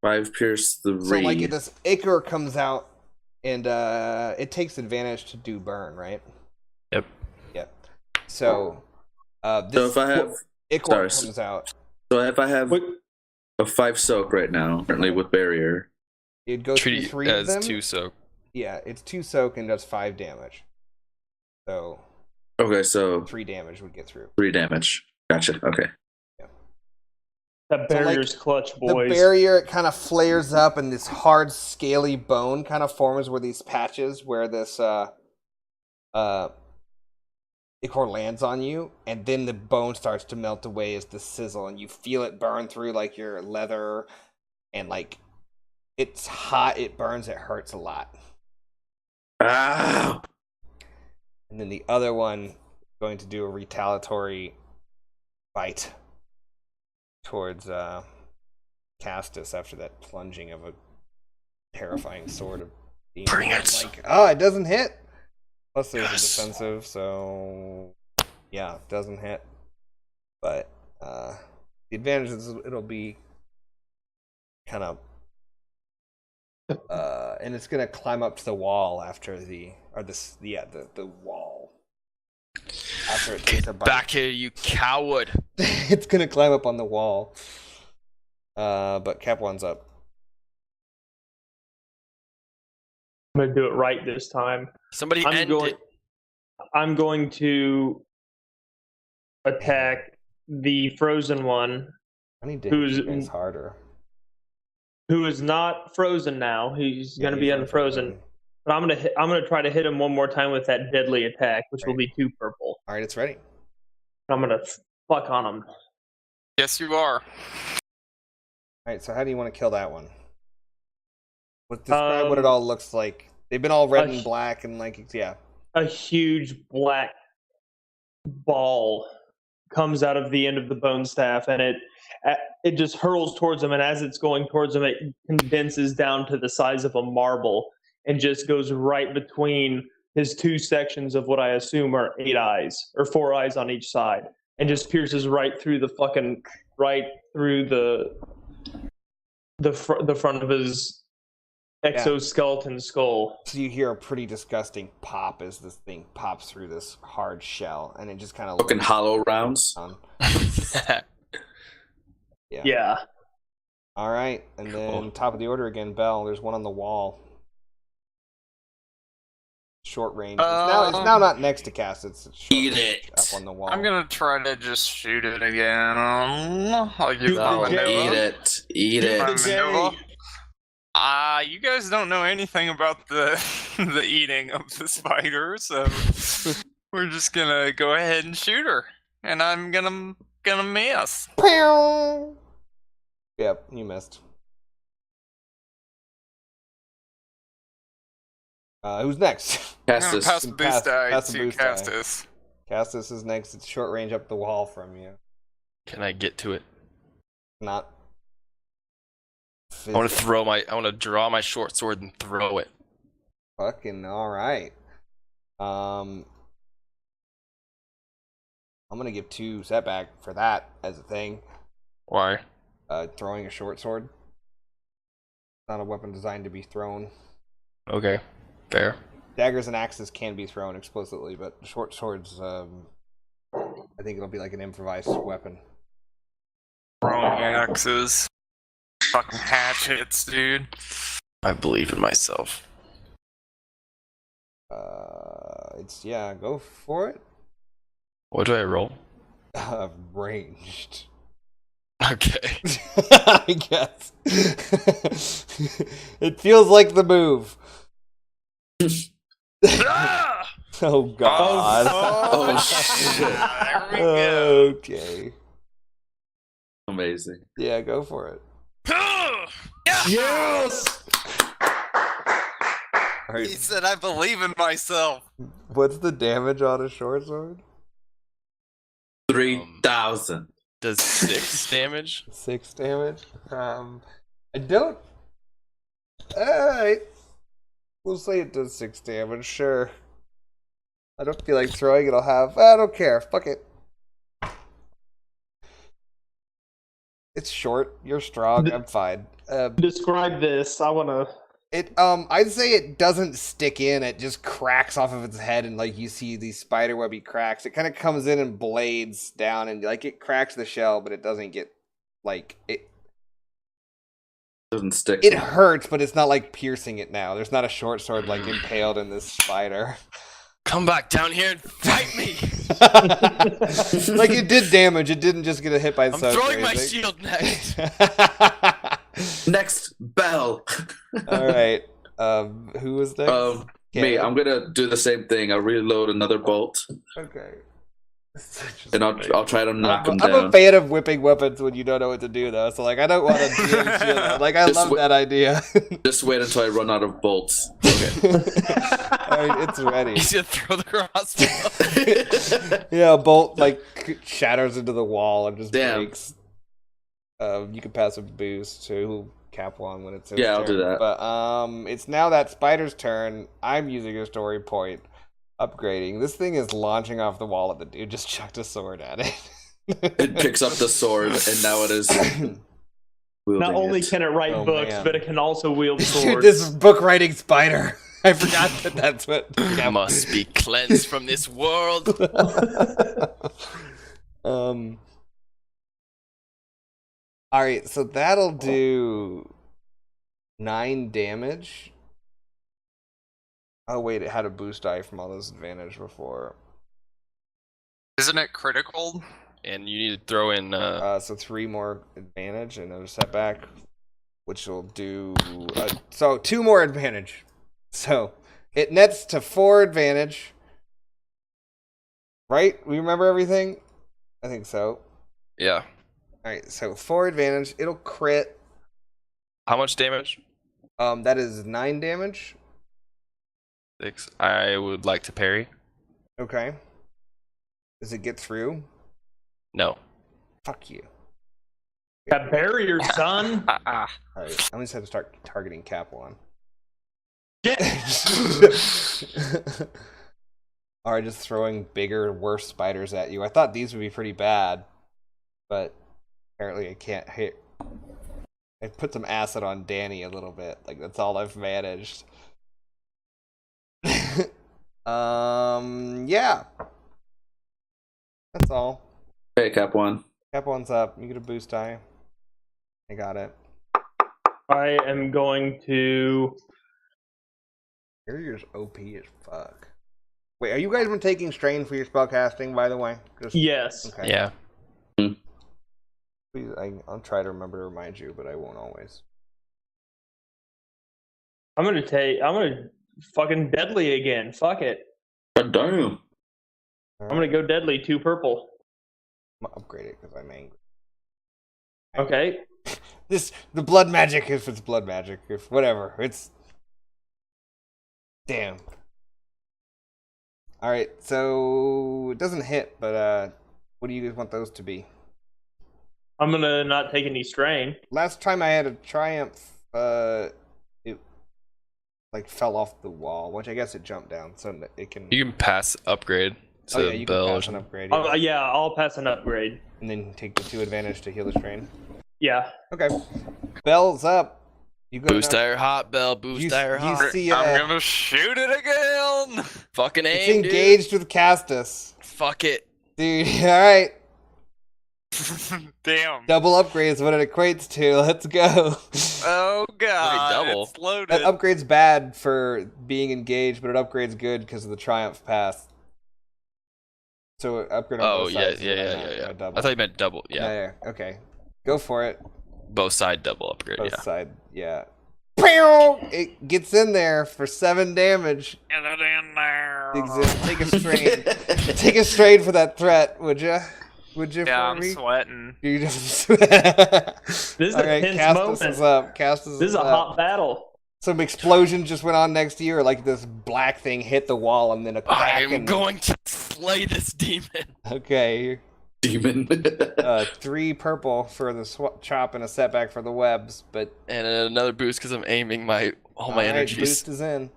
5 pierce 3. So like this ichor comes out, and it takes advantage to do burn, right? Yep. Yep. So So this if I have, ichor sorry. comes out. so if I have What- a 5 soak right now, currently with barrier. It'd go Treat through it 3 of as them. 2 soak. Yeah, it's 2 soak and does 5 damage. So Okay, so 3 damage would get through. 3 damage. Gotcha. Okay. That So, like, barrier's clutch, boys. The barrier, it kind of flares up, and this hard, scaly bone kind of forms where these patches where this ichor lands on you, and then the bone starts to melt away as the sizzle, and you feel it burn through like your leather, and like it's hot, it burns, it hurts a lot. Ow! And then the other one is going to do a retaliatory bite towards Castus after that plunging of a terrifying sword of demon. Bring it. Like, oh, it doesn't hit. Plus there's Yes. a defensive, so yeah, it doesn't hit. But the advantage is it'll be kind of and it's gonna climb up to the wall after the wall. After it takes a Get bite. back here, you coward. It's gonna climb up on the wall. But Cap 1's up. I'm gonna do it right this time. Somebody I'm end going. it. I'm going to attack the frozen one, I need to Who's- hit you guys harder. who is not frozen now. He's Yeah, gonna be he's unfrozen. But I'm gonna try to hit him one more time with that deadly attack, which will Right. be 2 purple. All right, it's ready. I'm gonna fuck on him. Yes, you are. All right, so how do you want to kill that one? Describe what it all looks like. They've been all red a- and black, and like yeah. A huge black ball comes out of the end of the bone staff, and it just hurls towards him. And as it's going towards him, it condenses down to the size of a marble and just goes right between his 2 sections of what I assume are 8 eyes or 4 eyes on each side, and just pierces right through the front of his exoskeleton skull. So you hear a pretty disgusting pop as this thing pops through this hard shell, and it just kind of Fucking hollow rounds. Yeah. All right, and then top of the order again, Bell. There's one on the wall. Short range. It's now not next to Cass. It's short Eat range it. up on the wall. I'm gonna try to just shoot it again. I'll give No, my maneuver. Eat it. Eat My it. maneuver. You guys don't know anything about the the eating of the spider, so we're just gonna go ahead and shoot her, and I'm gonna miss. Pew! Yep, you missed. Who's next? I'm gonna Castus. pass the boost die pass the to boost die. Castus. Castus is next. It's short range up the wall from you. Can I get to it? Not. I want to draw my short sword and throw it. Fucking all right. I'm gonna give 2 setback for that as a thing. Why? Throwing a short sword. Not a weapon designed to be thrown. Okay, fair. Daggers and axes can be thrown explicitly, but short swords, I think it'll be like an improvised weapon. Throwing axes. Fucking hatchets, dude. I believe in myself. Go for it. What do I roll? Ranged. Okay. I guess. It feels like the move. Ah! Oh god. Oh, shit. There we go. Okay. Amazing. Yeah, go for it. Yes! All right. He said I believe in myself. What's the damage on a short sword? 3,000. Does 6 damage? 6 damage. I don't. Alright. We'll say it does 6 damage, sure. I don't feel like throwing it, I don't care. Fuck it. It's short, you're strong, I'm fine. Describe this. I want to. I'd say it doesn't stick in, it just cracks off of its head, and like you see these spiderwebby cracks. It kind of comes in and blades down, and like it cracks the shell, but it doesn't get like it. Doesn't stick. It hurts, but it's not like piercing it now. There's not a short sword like impaled in this spider. Come back down here and fight me! Like it did damage. It didn't just get a hit by I'm throwing my shield next. Next, Bell. All right. Who was next? Me. I'm gonna do the same thing. I'll reload another bolt, Okay. and I'll try to knock him I'm down. a fan of whipping weapons when you don't know what to do, though. So like, I don't want to DM shield. Like, I love that idea. Just wait until I run out of bolts. Okay. All right, it's ready. He's gonna throw the crossbow. Yeah, a bolt like shatters into the wall and just Damn. breaks. You can pass a boost to Cap one when it's his Yeah, I'll turn. do that. But it's now that spider's turn. I'm using a story point, upgrading. This thing is launching off the wall at the dude. Just chucked a sword at it. It picks up the sword, and now it is. Not only can it write Oh, books, man. but it can also wield Dude, swords. this book writing spider. I forgot that that's what. I must be cleansed from this world. All right, so that'll do 9 damage. Oh wait, it had a boost die from all this advantage before. Isn't it critical? And you need to throw in. So 3 more advantage and a setback, which will do. So 2 more advantage. So it nets to 4 advantage. Right? We remember everything? I think so. Yeah. Alright, so 4 advantage. It'll crit. How much damage? That is 9 damage. 6. I would like to parry. Okay. Does it get through? No. Fuck you. Got barrier, son. Alright, I'm just have to start targeting Cap 1. Alright, just throwing bigger, worse spiders at you. I thought these would be pretty bad, but apparently I can't hit I put some acid on Danny a little bit. Like that's all I've managed. Yeah. That's all. Hey, Cap One. Cap one's up. You get a boost die. I got it. I am going to. You're just OP as fuck. Wait, are you guys been taking strain for your spellcasting, by the way? Just... Yes. Okay. Yeah. Please, I'll try to remember to remind you, but I won't always. I'm gonna fucking deadly again. Fuck it. God damn. I'm gonna go deadly 2 purple. I'm gonna upgrade it because I'm angry. Okay. The blood magic, if it's blood magic, if whatever, it's damn. All right, so it doesn't hit, but what do you guys want those to be? I'm gonna not take any strain. Last time I had a triumph, it like fell off the wall, which I guess it jumped down, so it can. You can pass upgrade to Oh yeah, you Bell can or pass an something. upgrade, Yeah, I'll pass an upgrade. and then take the 2 advantage to heal the strain. Yeah. Okay, Bell's up. You got Boost enough- dire hot, Bell. Boost You- dire you hot. see, I'm gonna shoot it again. Fucking it's aim, dude. engaged with Castus, Fuck it. dude. All right. Damn. Double upgrade is what it equates to. Let's go. Oh god. double. It's loaded. That upgrade's bad for being engaged, but it upgrades good because of the triumph path. So upgrade on Oh both yeah, sides. yeah. Double. I thought you meant double. Yeah. Yeah. Okay. Go for it. Both side double upgrade. Both Yeah. side. Yeah. Pew! It gets in there for 7 damage. Get it in there. Take a strain. Take a strain for that threat, would you? Would you? Yeah, for I'm me? sweating. You just. This is a tense Castus moment. is up. Castus This is a up. hot battle. Some explosion just went on next to you, or like this black thing hit the wall and then a crack. I am going to slay this demon. Okay. Demon. 3 purple for the chop and a setback for the webs, but And another boost because I'm aiming all my alright, energies. boost is in.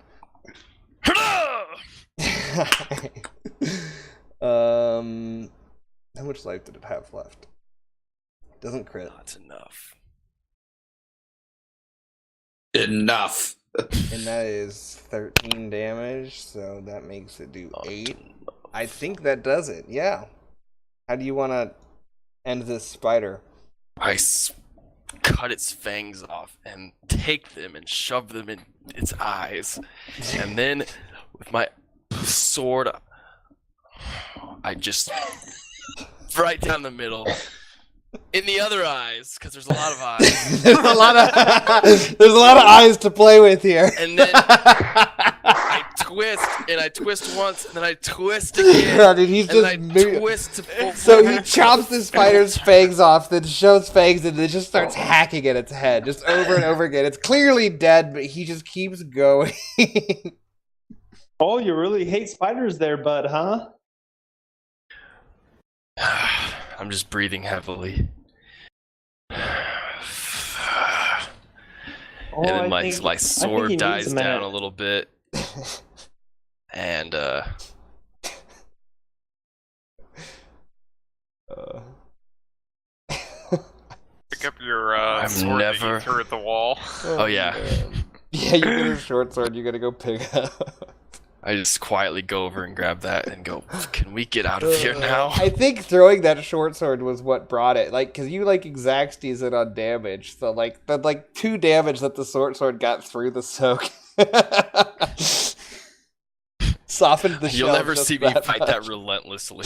How much life did it have left? Doesn't crit. That's enough. Enough. And that is 13 damage, so that makes it do 8. I think that does it, yeah. How do you want to end this spider? Cut its fangs off and take them and shove them in its eyes. And then with my sword, I just right down the middle. In the other eyes, because there's a lot of eyes. There's a lot of eyes to play with here. And then I twist once, and then I twist again. Yeah, dude, he's and just then I twist to full So he chops the spider's fangs off, then shows fangs, and then just starts hacking at its head, just over and over again. It's clearly dead, but he just keeps going. Oh, you really hate spiders there, bud, huh? I'm just breathing heavily. Oh, And then I think- my I think sword he needs dies a down minute. a little bit. And Pick up your I've sword that never- you threw at the wall. oh yeah, Yeah, you get a short sword, you gotta go pick up. I just quietly go over and grab that and go, can we get out of here now? I think throwing that short sword was what brought it. Like, cause you like exacties it on damage. So like the 2 damage that the short sword got through the soak softened the shell. You'll never just see me fight that much. relentlessly.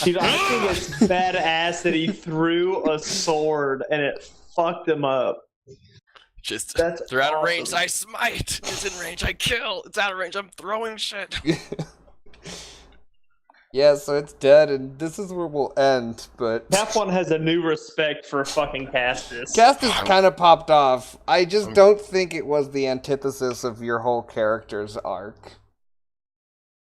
Dude, I think it's badass that he threw a sword and it fucked him up. Just That's they're out of range, awesome. I smite. It's in range, I kill. It's out of range, I'm throwing shit. Yeah, so it's dead, and this is where we'll end. But Cap One has a new respect for fucking Castus. Castus kind of popped off. I just don't think it was the antithesis of your whole character's arc.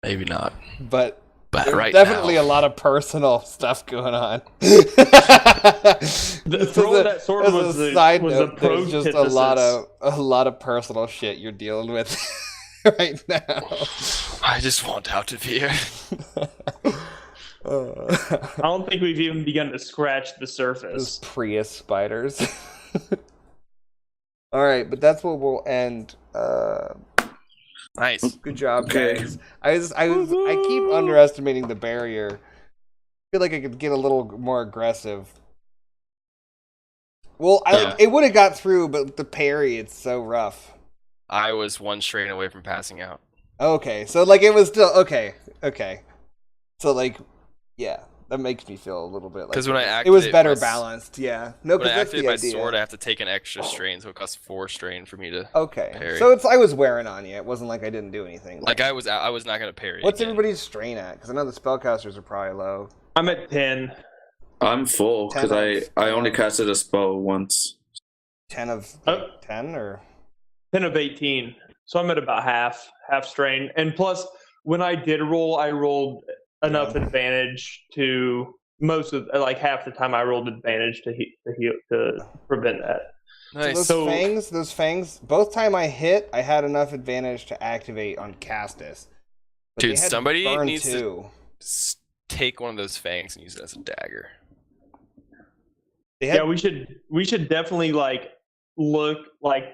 Maybe not. But But there's right definitely now, a lot of personal stuff going on. Throwing that sword as was a the- side was note, the there's just a lot pro-antithesis. of personal shit you're dealing with right now. I just want out of here. I don't think we've even begun to scratch the Those surface. Prius spiders. All right, but that's what we'll end. Nice. Good job, Okay. guys. I keep underestimating the barrier. I feel like I could get a little more aggressive. Well, it would have got through, but the parry, it's so rough. I was one strain away from passing out. Okay, so like it was still okay. So like, yeah, that makes me feel a little bit like 'Cause when I it was activate better my balanced. Yeah, no, When because I that's the activate my idea. sword, I have to take an extra strain, so it costs 4 strain for me to Okay, parry. so I was wearing on you. It wasn't like I didn't do anything. Like I was not gonna parry. What's again. everybody's strain at? Because I know the spellcasters are probably low. I'm at 10. I'm full because 10 I of- only casted a spell once. 10 of Oh. 10 or 10 of 18. So I'm at about half strain. And plus, when I did roll, I rolled enough advantage to most of like half the time I rolled advantage to heal to prevent that. Nice. So those fangs. Both time I hit, I had enough advantage to activate on Castus. But Dude, they had somebody burn needs too. to take one of those fangs and use it as a dagger. They had, Yeah, we should definitely like look like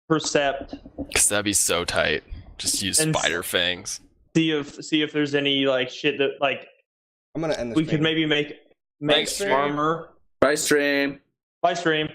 percept, Cause that'd be so tight. Just use And- spider fangs. see if there's any like shit that like I'm gonna end this. we could maybe make Thanks, stream. armor Bye, stream. by stream.